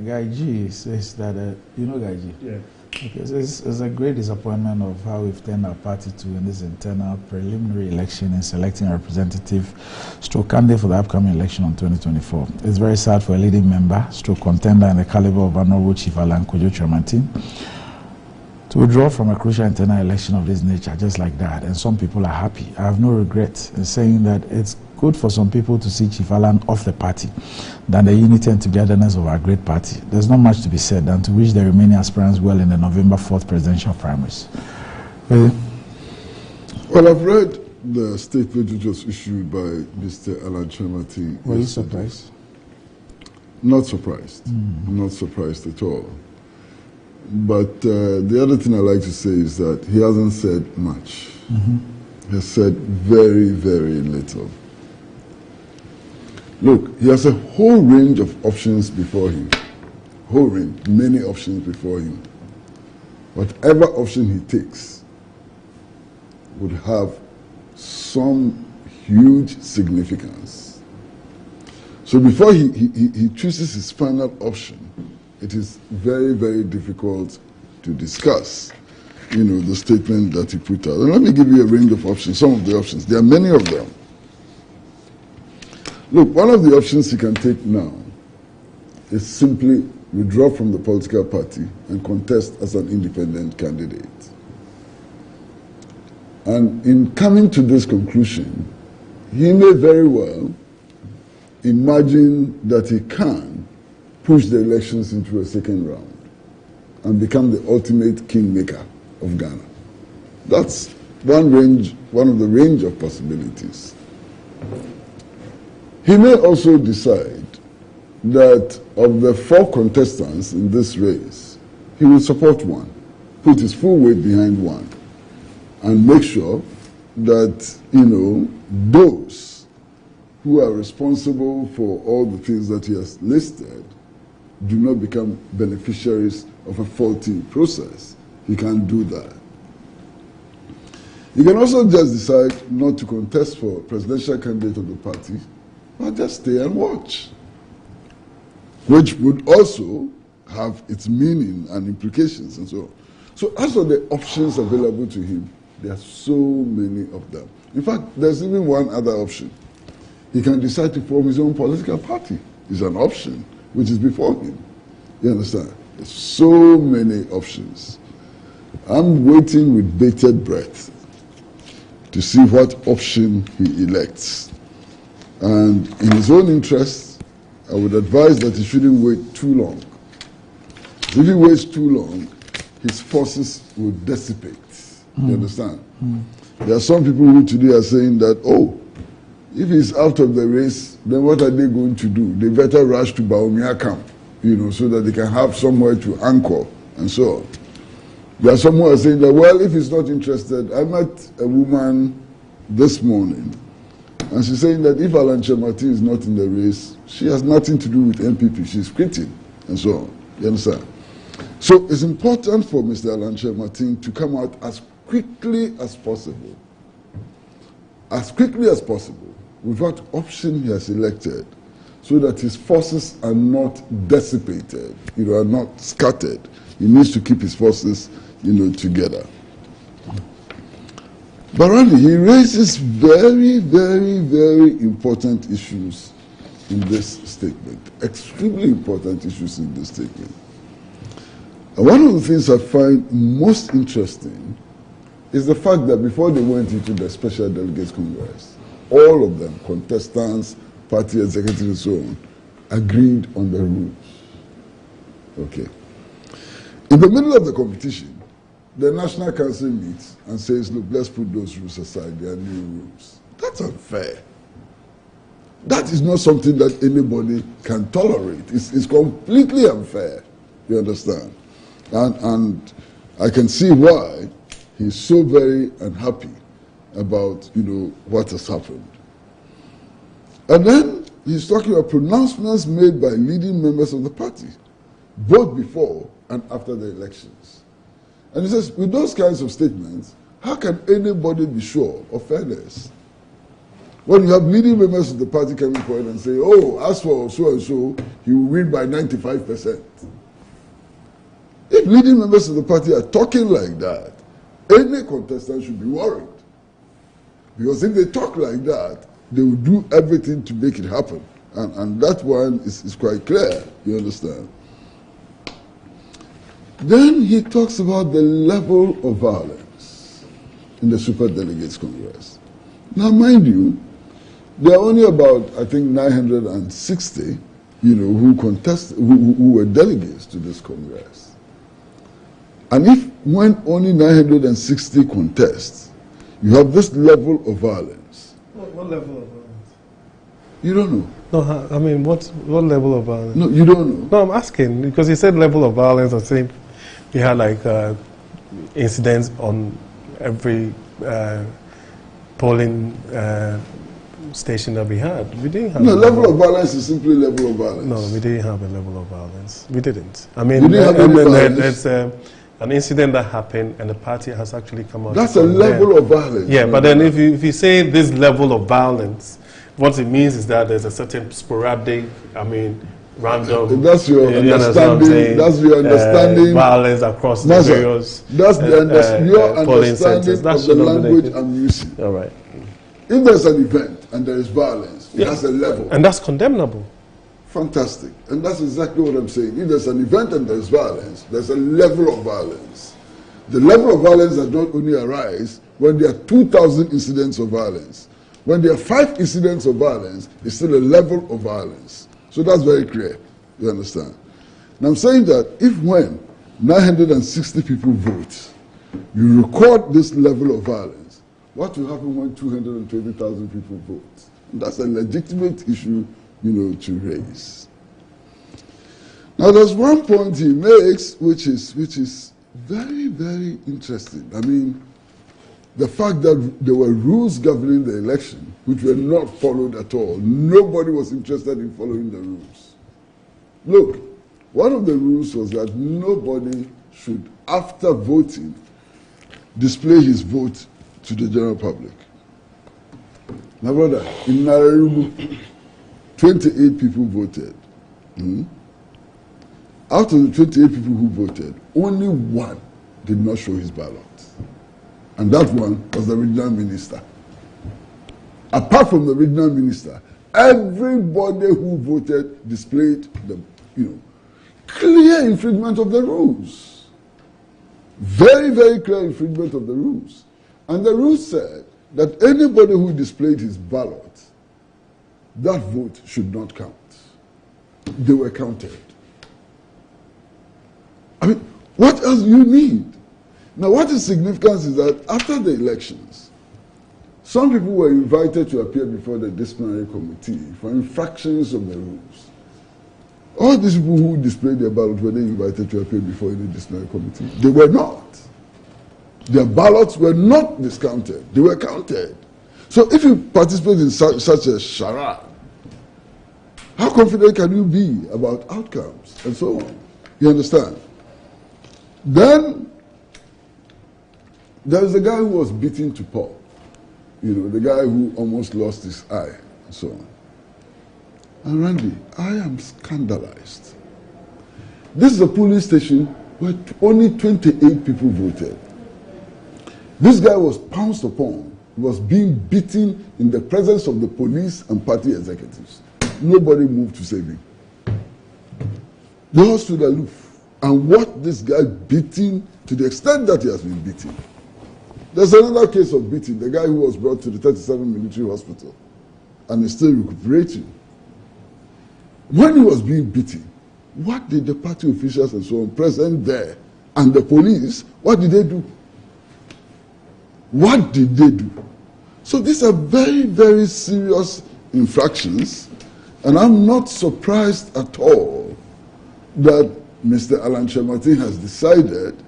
Guy G says that, you know Guy G? Yeah. Okay, so it's a great disappointment of how we've turned our party to in this internal preliminary election in selecting a representative stroke candidate for the upcoming election on 2024. It's very sad for a leading member, stroke contender in the caliber of Honorable Chief Alan Kyerematen, to withdraw from a crucial internal election of this nature just like that, and some people are happy. I have no regret in saying that it's good for some people to see Chief Alan off the party than the unity and togetherness of our great party. There's not much to be said than to wish the remaining aspirants well in the November 4th presidential primaries. Well, I've read the statement which was issued by Mr. Alan Kyerematen. Were you surprised? Not surprised. Not surprised at all. But the other thing I like to say is that he hasn't said much. He has said very, very little. Look, he has a whole range of options before him. Whole range, many options before him. Whatever option he takes would have some huge significance. So before he chooses his final option, it is very, very difficult to discuss, the statement that he put out. And let me give you a range of options, some of the options. There are many of them. Look, one of the options he can take now is simply withdraw from the political party and contest as an independent candidate. And in coming to this conclusion, he may very well imagine that he can push the elections into a second round and become the ultimate kingmaker of Ghana. That's one of the range of possibilities. He may also decide that of the 4 contestants in this race, he will support one, put his full weight behind one, and make sure that, those who are responsible for all the things that he has listed do not become beneficiaries of a faulty process. He can't do that. He can also just decide not to contest for presidential candidate of the party, but just stay and watch, which would also have its meaning and implications and so on. So as for the options available to him, there are so many of them. In fact, there's even one other option. He can decide to form his own political party. It's an option which is before him. You understand? There's so many options. I'm waiting with bated breath to see what option he elects. And in his own interest, I would advise that he shouldn't wait too long. If he waits too long, his forces will dissipate. You understand? There are some people who today are saying that, if he's out of the race, then what are they going to do? They better rush to Baumia camp, so that they can have somewhere to anchor and so on. There are some who are saying that, well, if he's not interested, I met a woman this morning, and she's saying that if Alan Kyerematen is not in the race, she has nothing to do with MPP. She's quitting and so on. You understand? So it's important for Mr. Alan Kyerematen to come out as quickly as possible with what option he has elected, so that his forces are not dissipated, are not scattered. He needs to keep his forces, together. But really, he raises very, very, very important issues in this statement, extremely important issues in this statement. And one of the things I find most interesting is the fact that before they went into the Special Delegates Congress, all of them, contestants, party executives and so on, agreed on the rules. Okay. In the middle of the competition, the National Council meets and says, look, let's put those rules aside, they are new rules. That's unfair. That is not something that anybody can tolerate. It's completely unfair, you understand? And I can see why he's so very unhappy about, what has happened. And then he's talking about pronouncements made by leading members of the party, both before and after the elections. And he says, with those kinds of statements, how can anybody be sure of fairness? When you have leading members of the party coming forward and say, as for so-and-so, he will win by 95%. If leading members of the party are talking like that, any contestant should be worried. Because if they talk like that, they will do everything to make it happen. And that one is quite clear, you understand? Then he talks about the level of violence in the Superdelegates Congress. Now, mind you, there are only about, I think, 960, who contested, who were delegates to this Congress. And if when only 960 contests, you have this level of violence. What level of violence? You don't know. No, I mean, what level of violence? No, you don't know. No, I'm asking, because you said level of violence, I think we had like incidents on every polling station that we had. We didn't have level of violence is simply level of violence. No, we didn't have a level of violence. We didn't. I mean, it's an incident that happened and the party has actually come out. That's a level of violence. Yeah, but then if you say this level of violence, what it means is that there's a certain sporadic, random. That's your understanding. That's your understanding. Violence across the various. That's your understanding of the language I'm using. All right. If there's an event and there is violence, it has a level. And that's condemnable. Fantastic. And that's exactly what I'm saying. If there's an event and there's violence, there's a level of violence. The level of violence does not only arise when there are 2,000 incidents of violence. When there are 5 incidents of violence, it's still a level of violence. So that's very clear. You understand? Now I'm saying that if when 960 people vote, you record this level of violence, what will happen when 220,000 people vote? And that's a legitimate issue, to raise. Now there's one point he makes which is very, very interesting. I mean, the fact that there were rules governing the election which were not followed at all. Nobody was interested in following the rules. Look, one of the rules was that nobody should, after voting, display his vote to the general public. My brother, in Nairobi, 28 people voted. Out of the 28 people who voted, only one did not show his ballot. And that one was the regional minister. Apart from the regional minister, everybody who voted displayed the, clear infringement of the rules. Very, very clear infringement of the rules. And the rules said that anybody who displayed his ballot, that vote should not count. They were counted. I mean, what else do you need? Now, what is significant is that after the elections, some people were invited to appear before the disciplinary committee for infractions of the rules. All these people who displayed their ballot, were they invited to appear before any disciplinary committee? They were not. Their ballots were not discounted. They were counted. So if you participate in such a charade, how confident can you be about outcomes and so on? You understand? Then there was a guy who was beaten to pulp. The guy who almost lost his eye and so on. And Randy, I am scandalized. This is a polling station where only 28 people voted. This guy was pounced upon. He was being beaten in the presence of the police and party executives. Nobody moved to save him. They all stood aloof and watched this guy beaten to the extent that he has been beaten. There's another case of beating, the guy who was brought to the 37 military hospital and is still recuperating. When he was being beaten, what did the party officials and so on present there and the police, what did they do? What did they do? So these are very, very serious infractions, and I'm not surprised at all that Mr. Alan Kyerematen has decided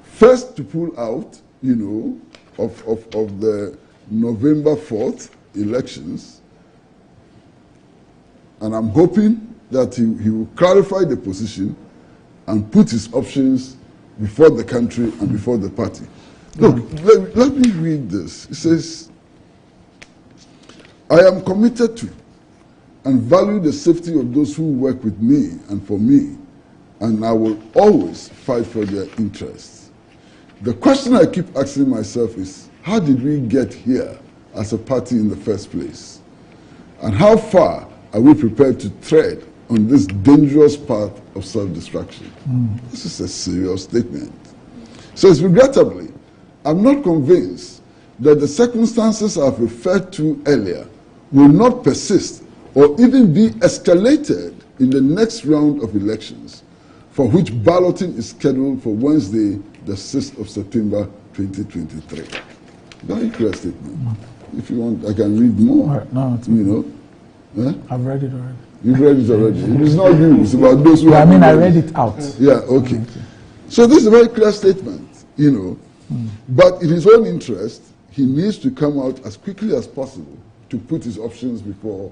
first to pull out, of the November 4th elections, and I'm hoping that he will clarify the position and put his options before the country and before the party. Look, let me read this. It says, I am committed to and value the safety of those who work with me and for me, and I will always fight for their interests. The question I keep asking myself is, how did we get here as a party in the first place? And how far are we prepared to tread on this dangerous path of self-destruction. This is a serious statement. So it's regrettably, I'm not convinced that the circumstances I've referred to earlier will not persist or even be escalated in the next round of elections, for which balloting is scheduled for Wednesday, the 6th of September 2023. Very clear statement. If you want, I can read more. No, I've read it already. You've read it already. It is not you, it's about those who I mean, I read it out. Yeah, okay. So this is a very clear statement, But in his own interest, he needs to come out as quickly as possible to put his options before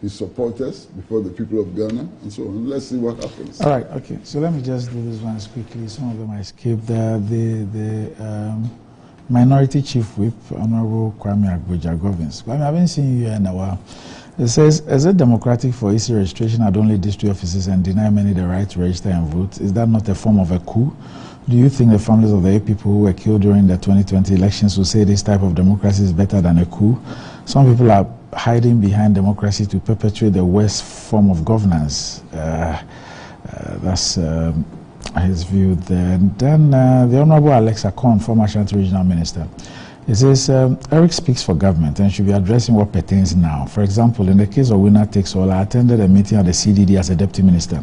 his supporters, before the people of Ghana, and so on. Let's see what happens. All right, okay. So let me just do this ones quickly. Some of them I skipped. The Minority Chief Whip, Honorable Kwame Agboja-Govins. Kwame, I haven't seen you in a while. It says, is it democratic for EC registration at only district offices and deny many the right to register and vote? Is that not a form of a coup? Do you think the families of the 8 people who were killed during the 2020 elections will say this type of democracy is better than a coup? Some people are hiding behind democracy to perpetuate the worst form of governance. That's his view there. And then the Honorable Alexa Korn, former Ashanti Regional Minister. It says, Eric speaks for government and should be addressing what pertains now. For example, in the case of Winner Takes All, I attended a meeting at the CDD as a deputy minister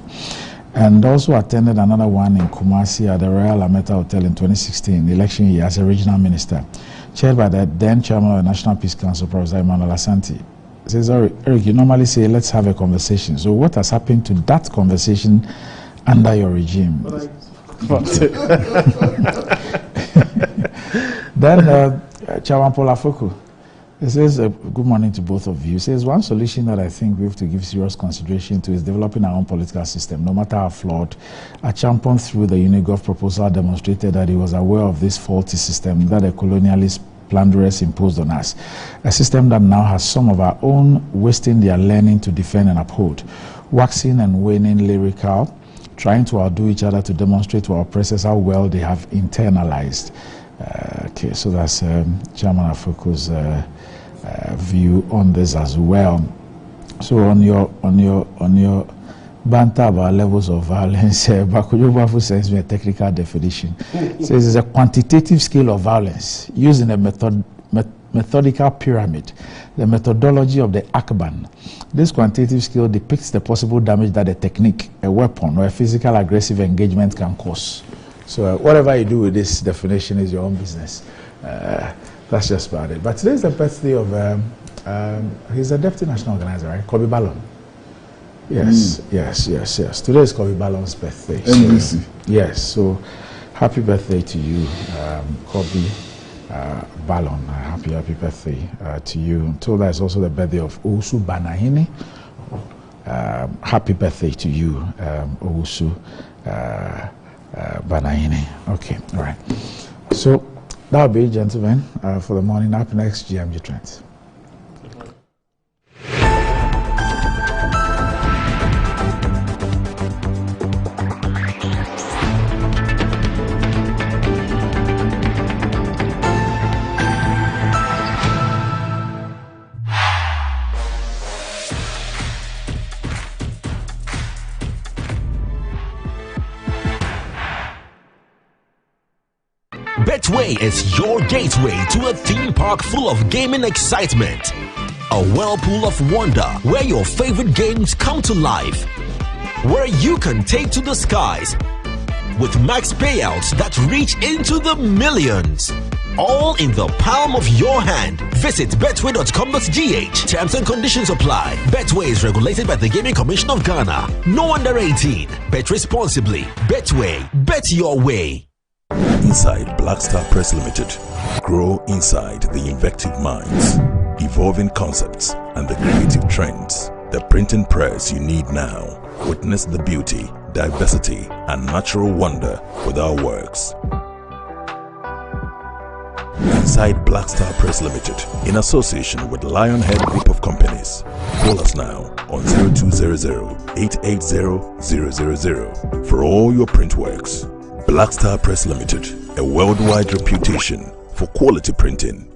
and also attended another one in Kumasi at the Royal Ameta Hotel in 2016, the election year, as a regional minister, chaired by the then chairman of the National Peace Council, Professor Emmanuel Asante. It says, Eric, you normally say, let's have a conversation. So what has happened to that conversation under your regime? Then, Chairman Paul Afoko, it says, good morning to both of you. It says, one solution that I think we have to give serious consideration to is developing our own political system, no matter how flawed. A champion through the Unigov proposal demonstrated that he was aware of this faulty system that the colonialist plunderers imposed on us. A system that now has some of our own wasting their learning to defend and uphold, waxing and waning lyrical, trying to outdo each other to demonstrate to our oppressors how well they have internalized. Okay, so that's Chairman Afoko's view on this as well. So on your banter about levels of violence, Bakujobafu sends me a technical definition. It says it's a quantitative scale of violence used in a methodical pyramid, the methodology of the Akban. This quantitative scale depicts the possible damage that a technique, a weapon, or a physical aggressive engagement can cause. So whatever you do with this definition is your own business. That's just about it. But today's the birthday of, he's a deputy national organizer, right? Kobe Ballon. Yes. Today is Kobe Ballon's birthday. NBC. Yes, so happy birthday to you, Kobe Ballon. Happy birthday to you. So that's also the birthday of Owusu Banahini. Happy birthday to you, Owusu Banahini. Okay, all right. So that'll be, gentlemen, for the morning. Up next, GMG Trends. Betway is your gateway to a theme park full of gaming excitement. A whirlpool of wonder where your favorite games come to life. Where you can take to the skies with max payouts that reach into the millions. All in the palm of your hand. Visit betway.com.gh. Terms and conditions apply. Betway is regulated by the Gaming Commission of Ghana. No under 18. Bet responsibly. Betway. Bet your way. Inside Black Star Press Limited, grow inside the invective minds, evolving concepts, and the creative trends. The printing press you need now. Witness the beauty, diversity, and natural wonder with our works. Inside Black Star Press Limited, in association with Lionhead Group of Companies. Call us now on 0200-880-000 for all your print works. Black Star Press Limited, a worldwide reputation for quality printing.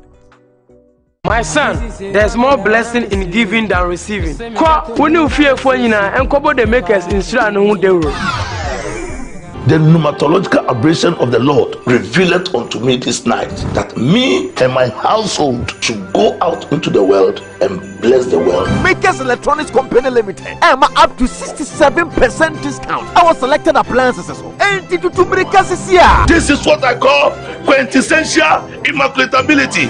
My son, there's more blessing in giving than receiving. When you fear for you and couple the makers in The pneumatological aberration of the Lord revealeth unto me this night that me and my household should go out into the world and bless the world. Makers Electronics Company Limited. Up to 67% discount. Our selected appliances. This is what I call quintessential immaculatability.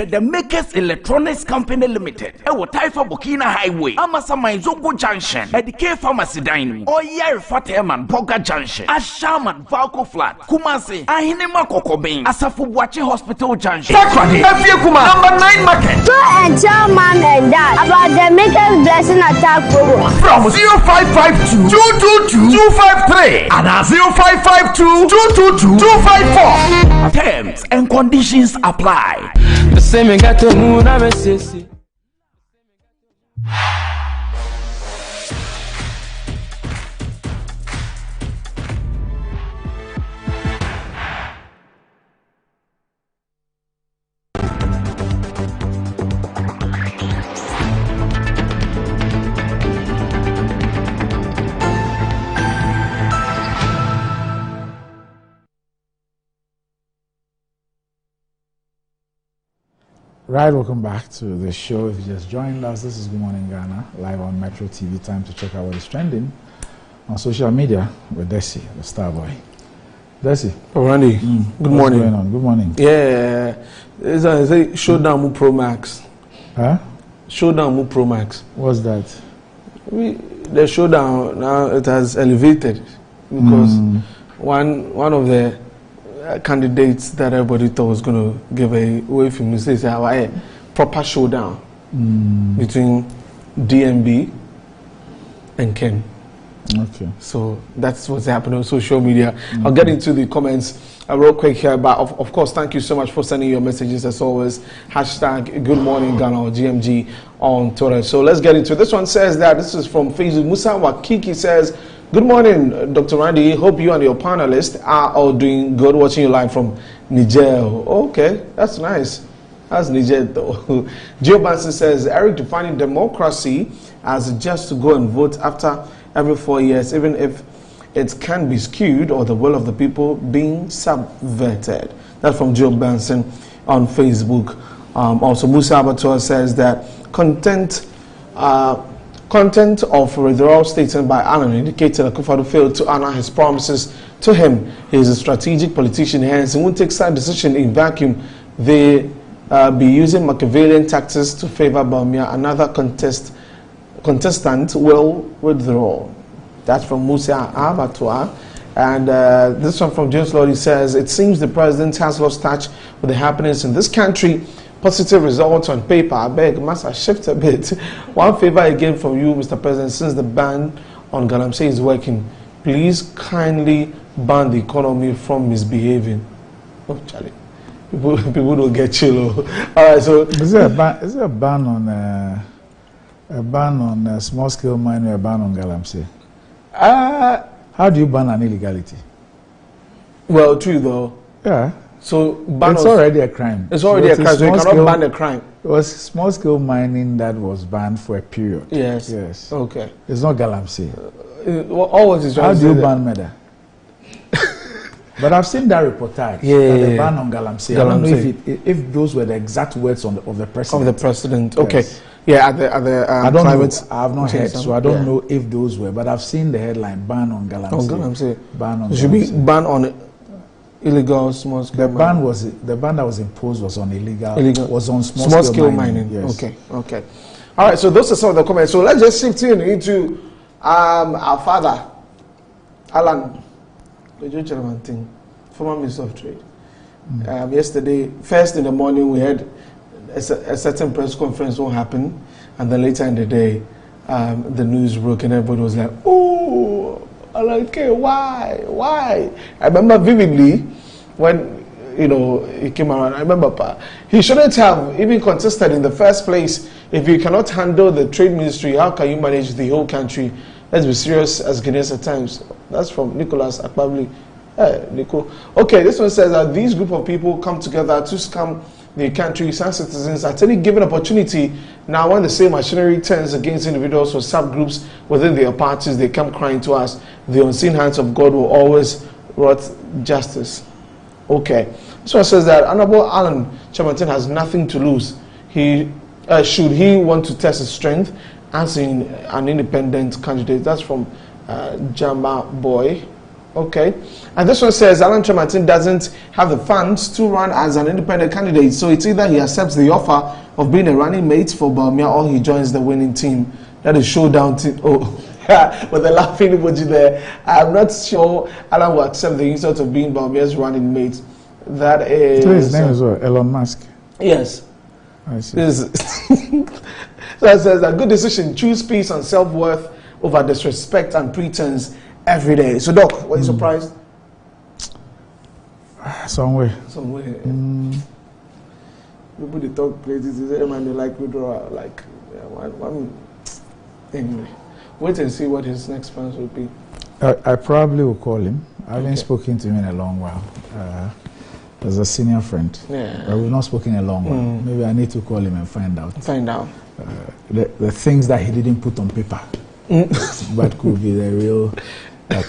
The Makers Electronics Company Limited. Taifa Burkina Highway. Amasa Zongo Junction. At the K Pharmacy Dining. Oyer Fateman Boga Junction. Ashaman Valco Flat. Kumasi. Ahinema Kokobin. Asafu Bwachi Hospital Junction. Sakrani. Number 9 Market. And tell mom and dad about the Makers Blessing Attack program. From 0552 222 253 and 0552 222 254. Terms and conditions apply. The same got to move. Right, welcome back to the show. If you just joined us, this is Good Morning Ghana, live on Metro TV. Time to check out what is trending on social media with Desi, the star boy. Desi. Oh, Randy. Good morning. What's going on? Good morning. Yeah, it's a Showdown Pro Max. Huh? Showdown Pro Max. What's that? The Showdown now it has elevated because one of the candidates that everybody thought was going to give away from me says a proper showdown between DMB and Ken. Okay. So that's what's happening on social media. I'll get into the comments real quick here, but of course, thank you so much for sending your messages as always. Hashtag Good Morning Ghana or GMG on Twitter. So let's get into it. This one says that this is from Facebook. Musa Wakiki says, good morning, Dr. Randy. Hope you and your panelists are all doing good. Watching you live from Niger. Okay, that's nice. That's Niger though. Joe Banson says, Eric defining democracy as just to go and vote after every 4 years, even if it can be skewed or the will of the people being subverted. That's from Joe Banson on Facebook. Also, Musa Abatua says that content of withdrawal statement by Alan indicated that Akufo-Addo failed to honor his promises to him. He is a strategic politician, hence he won't take side decision in vacuum. They be using Machiavellian tactics to favor Bawumia. Another contestant will withdraw. That's from Musa Abatua. And this one from James Lodi says, it seems the president has lost touch with the happenings in this country. Positive results on paper. I beg, must I shift a bit? One favor again from you, Mr. President, since the ban on Galamsey is working, please kindly ban the economy from misbehaving. Oh, Charlie. People don't get chill. All right, so is there a ban on small scale mining or a ban on Galamsey? How do you ban an illegality? Well, true though. Yeah. So it's already a crime. It's already a crime, so you cannot ban a crime. It was small scale mining that was banned for a period. Yes. Yes. Okay. It's not Galamsey. How do you ban Meda? But I've seen that reportage. The ban on Galamsey. I don't know if those were the exact words of the president. Of the president. Okay. Yes. Yeah, at the I don't know. I have not heard, so I don't know if those were. But I've seen the headline: ban on Galamsey. On Galamsey. Ban on. It should be ban on illegal small scale. The ban that was imposed was on illegal. Was on small scale mining. Yes. Okay. Okay. All right. So those are some of the comments. So let's just shift into our father, Alan, the Kyerematen, former Minister of Trade. Yesterday, first in the morning, we had a certain press conference won't happen, and then later in the day, the news broke and everybody was like, "Oh, okay, why?" I remember vividly when he came around. I remember he shouldn't have even contested in the first place. If you cannot handle the trade ministry, how can you manage the whole country? Let's be serious as Guineans at times. That's from Nicholas Akpabli. Nico. Okay, this one says that these group of people come together to scam the country's citizens at any given opportunity. Now, when the same machinery turns against individuals or subgroups within their parties, they come crying to us. The unseen hands of God will always wrought justice. Okay. So it says that Honorable Alan Kyerematen has nothing to lose. He should he want to test his strength as an independent candidate. That's from Jama Boy. Okay. And this one says Alan Kyerematen doesn't have the funds to run as an independent candidate. So it's either he accepts the offer of being a running mate for Bawumia or he joins the winning team. That is showdown team. Oh, with the laughing emoji there. I'm not sure Alan will accept the insult of being Bawumia's running mate. That is... So his name is what? Elon Musk? Yes. I see. So it says a good decision. Choose peace and self-worth over disrespect and pretense every day. So, Doc, were you surprised? Somewhere. People they talk places, they say, man, they like withdrawal. Like, anyway, wait and see what his next plans will be. I probably will call him. I haven't spoken to him in a long while. As a senior friend. Yeah. But we've not spoken in a long while. Maybe I need to call him and find out. The things that he didn't put on paper. But could be the real,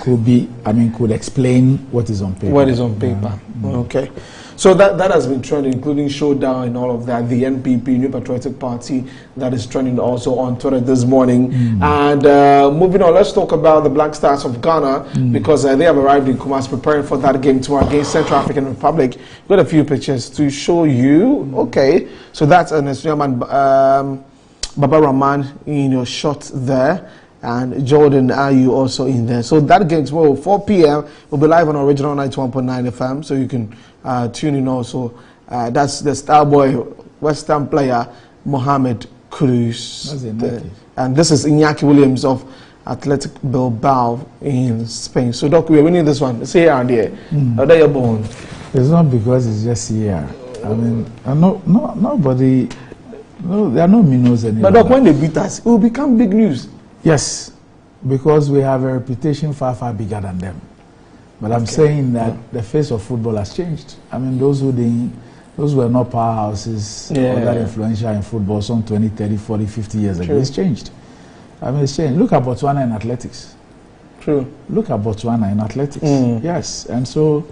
could explain what is on paper. What is on paper. Okay. So that has been trending, including showdown and all of that. The NPP, New Patriotic Party, that is trending also on Twitter this morning. And moving on, let's talk about the Black Stars of Ghana because they have arrived in Kumasi preparing for that game tomorrow against Central African Republic. We've got a few pictures to show you. Okay, so that's an Yaman Baba Rahman in your shot there. And Jordan Ayu also in there. So that game tomorrow, 4 p.m. will be live on Original 91.9 FM. So you can tune in also. That's the star boy, Western player, Mohamed Cruz. And this is Iñaki Williams of Athletic Bilbao in Spain. So, Doc, we are winning this one. It's here and there. How are you born? It's not because it's just here. I mean, nobody, there are no minnows anymore. But, Doc, when they beat us, it will become big news. Yes, because we have a reputation far, far bigger than them. But I'm saying that the face of football has changed. I mean, those were not powerhouses or that influential in football some 20, 30, 40, 50 years ago. It's changed. I mean, it's changed. Look at Botswana in athletics. True. Look at Botswana in athletics. Yes. And so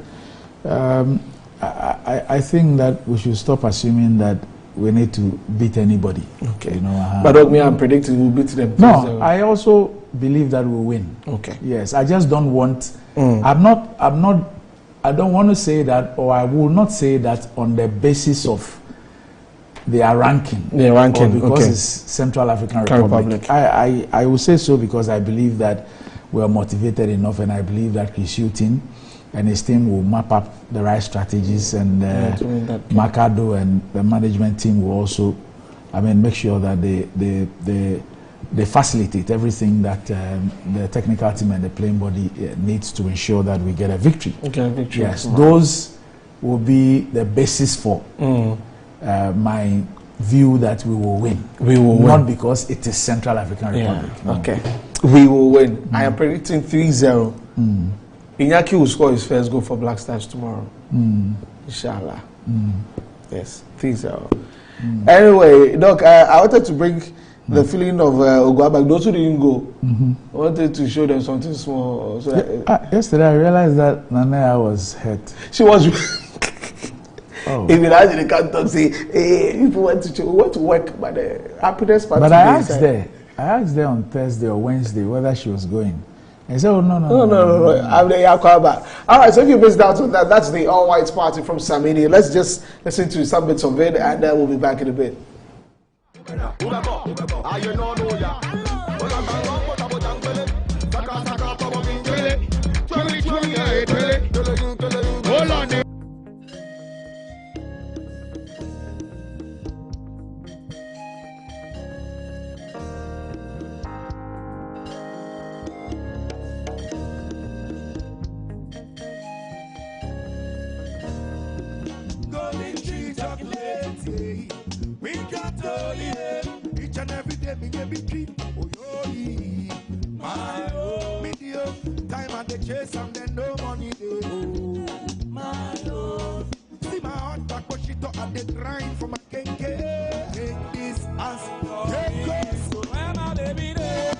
I think that we should stop assuming that we need to beat anybody. Okay. But I'm predicting we'll beat them. No, I also believe that we'll win. Okay. Yes, I just don't want. I don't want to say that, or I will not say that on the basis of their ranking. Or because it's Central African Republic. I will say so because I believe that we are motivated enough, and I believe that Chris Hughton and his team will map up the right strategies, and Makado and the management team will also, make sure that they facilitate everything that the technical team and the playing body needs to ensure that we get a victory. Yes, those will be the basis for my view that we will win. We will win. Not because it is Central African Republic. No. Okay. We will win. I am predicting 3-0. Iñaki will score his first goal for Black Stars tomorrow. Inshallah. Yes, 3-0. Anyway, Doc, I wanted to bring the feeling of Ogwabag. Those who didn't go, I wanted to show them something small. So yesterday, I realized that Nanea was hurt. She was. Even as they can't talk, say, hey, people want to work, but the happiness part. But I asked her on Thursday or Wednesday whether she was going. I said, no. I'm the Yakwaba. All right, so if you missed out on that, that's the All Whites Party from Samini. Let's just listen to some bits of it, and then we'll be back in a bit. We got all each and every day me get me treat. Oh yo, my oh, time at the chase and then no money. Oh my oh, see my heart back, but she thought they grind for my kenke. Take this as take it. So when my baby there,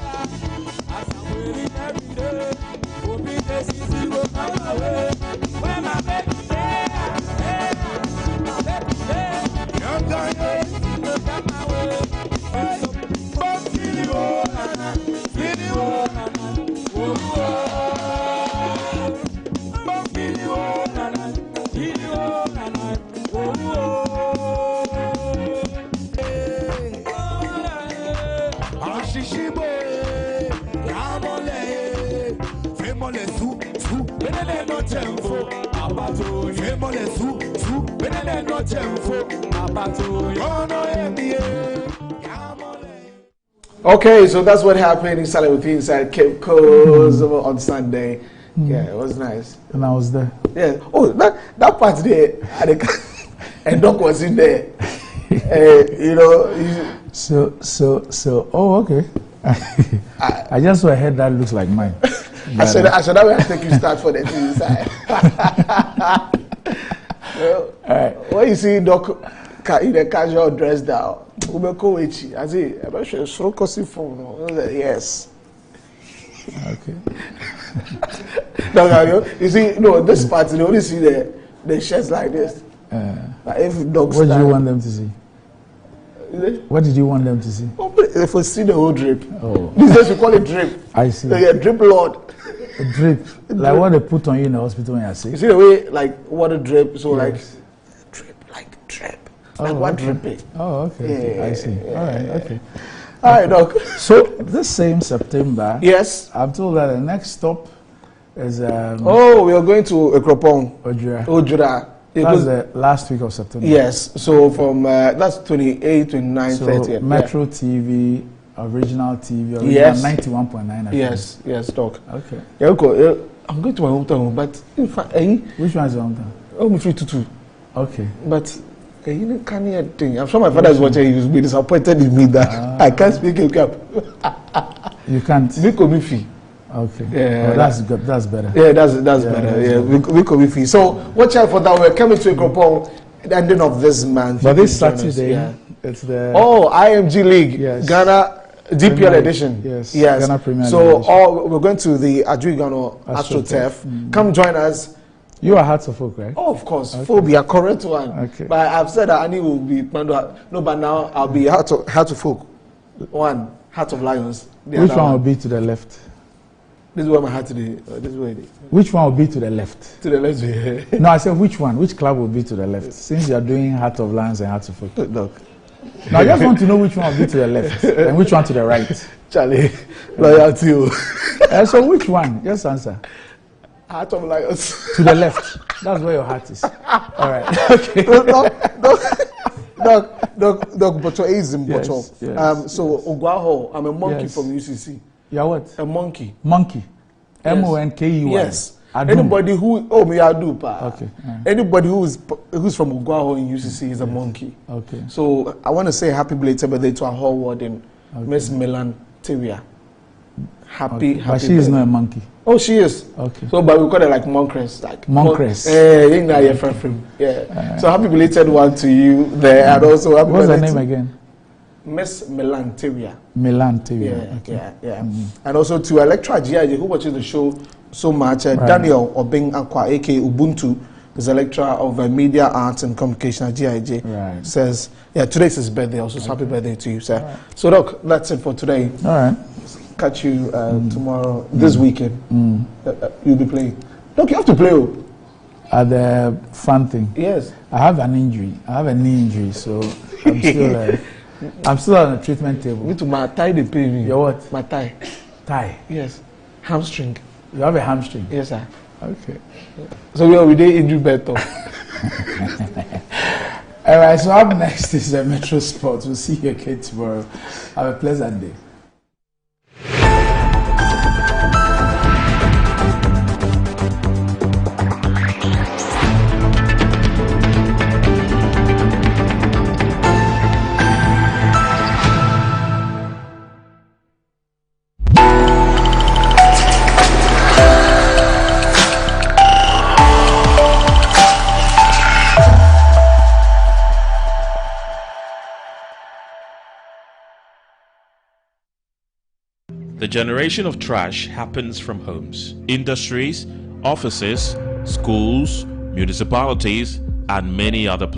as I'm waiting every day, hoping this is will come my way. When my baby there, my baby there, young guy, will come my way. But feel you, feel you, but feel Okay, so that's what happened inside Cape Coast on Sunday. Yeah, it was nice. And I was there. Yeah. Oh, that part there, and Doc was in there. You know. So. Oh, okay. I just saw a head that looks like mine. I said I take you start for the inside. Well, when you see Doc in a casual dress down, I say, I'm sure so costly phone. Yes. Okay. No, you see, no, this part you only see the shirts like this. Like if dogs. What do you want them to see? What did you want them to see? If we see the whole drip. Oh. These days we call it drip. I see. So yeah, drip lord. A drip. Like what they put on you in the hospital when you see. You see the way like water drip, so yes. like drip. Like what dripping. Oh, okay. Yeah, I see. All right, okay. All right, Doc. So this same September, yes, I'm told that the next stop is we are going to Ekropong. Ojura. That's the last week of September. Yes, so from that's 28, 29, so 30. Metro TV, original TV, original yes. 91.9. Yes, Doc. Okay. Yeah, I'm going to my hometown, but in fact, which one is your hometown? I'm 322. Okay. But you can't hear thing. I'm sure my father is watching. He will be disappointed in me that I can't speak Ekap. You can't. Okay. Yeah, well, that's good. That's better. Yeah, that's better. Yeah, we could be free. So watch out for that. We're coming to Ekropong at the ending of this month. But this Saturday, it's the IMG League, yes. Ghana DPL Premier edition. Yes. Ghana Premier so edition. we're going to the Adjugano AstroTurf. Come join us. You are Hearts of Folk, right? Oh, of course. Okay. Phobia, correct one. Okay. But I've said that Annie will be no, but now I'll be Heart of Folk. One, Heart of Lions. Which one will be to the left? This is where my heart today. This way. Which one will be to the left? To the left. Yeah. No, I said which one? Which club will be to the left? Since you are doing Heart of Lions and Heart of Folk. Look. Now I just want to know which one will be to the left and which one to the right. Charlie, loyalty. So which one? Just answer. Heart of Lions. To the left. That's where your heart is. All right. Okay. Doc, Bocho is in Bocho. Yes. So Ogwaho, I'm a monkey yes. from UCC. You're what? A monkey. Monkey. MONKEY. Yes. Adum. Anybody who me Adu pa. Okay. Anybody who's from Ogwaho in UCC is a monkey. Okay. So I want to say happy belated birthday to our whole warden, Miss Milan Tewia. Happy. But she is not a monkey. Oh, she is. Okay. So, but we call her like Monkress, like Monkress. Yeah. So happy belated one to you there, and also happy. What's her name again? Miss Milan Tewia. Milan Tewia. Yeah. And also to Electoral GIJ, who watches the show so much. Daniel Obeng Akwa, aka Ubuntu, is a lecturer of media arts and communication at GIJ. Right. Says, today's his birthday. Also, happy birthday to you, sir. Right. So, Doc, that's it for today. All right. Catch you tomorrow, this weekend. You'll be playing. Doc, you have to play. At the fun thing. Yes. I have an injury. I have a knee injury, so I'm still on a treatment table. Me too. My thigh they pain me. Your what? My thigh. Thigh. Yes. Hamstring. You have a hamstring. Yes, sir. Okay. So we are injury better. All right. So up next is Metro Sports. We'll see you again tomorrow. Have a pleasant day. The generation of trash happens from homes, industries, offices, schools, municipalities, and many other places.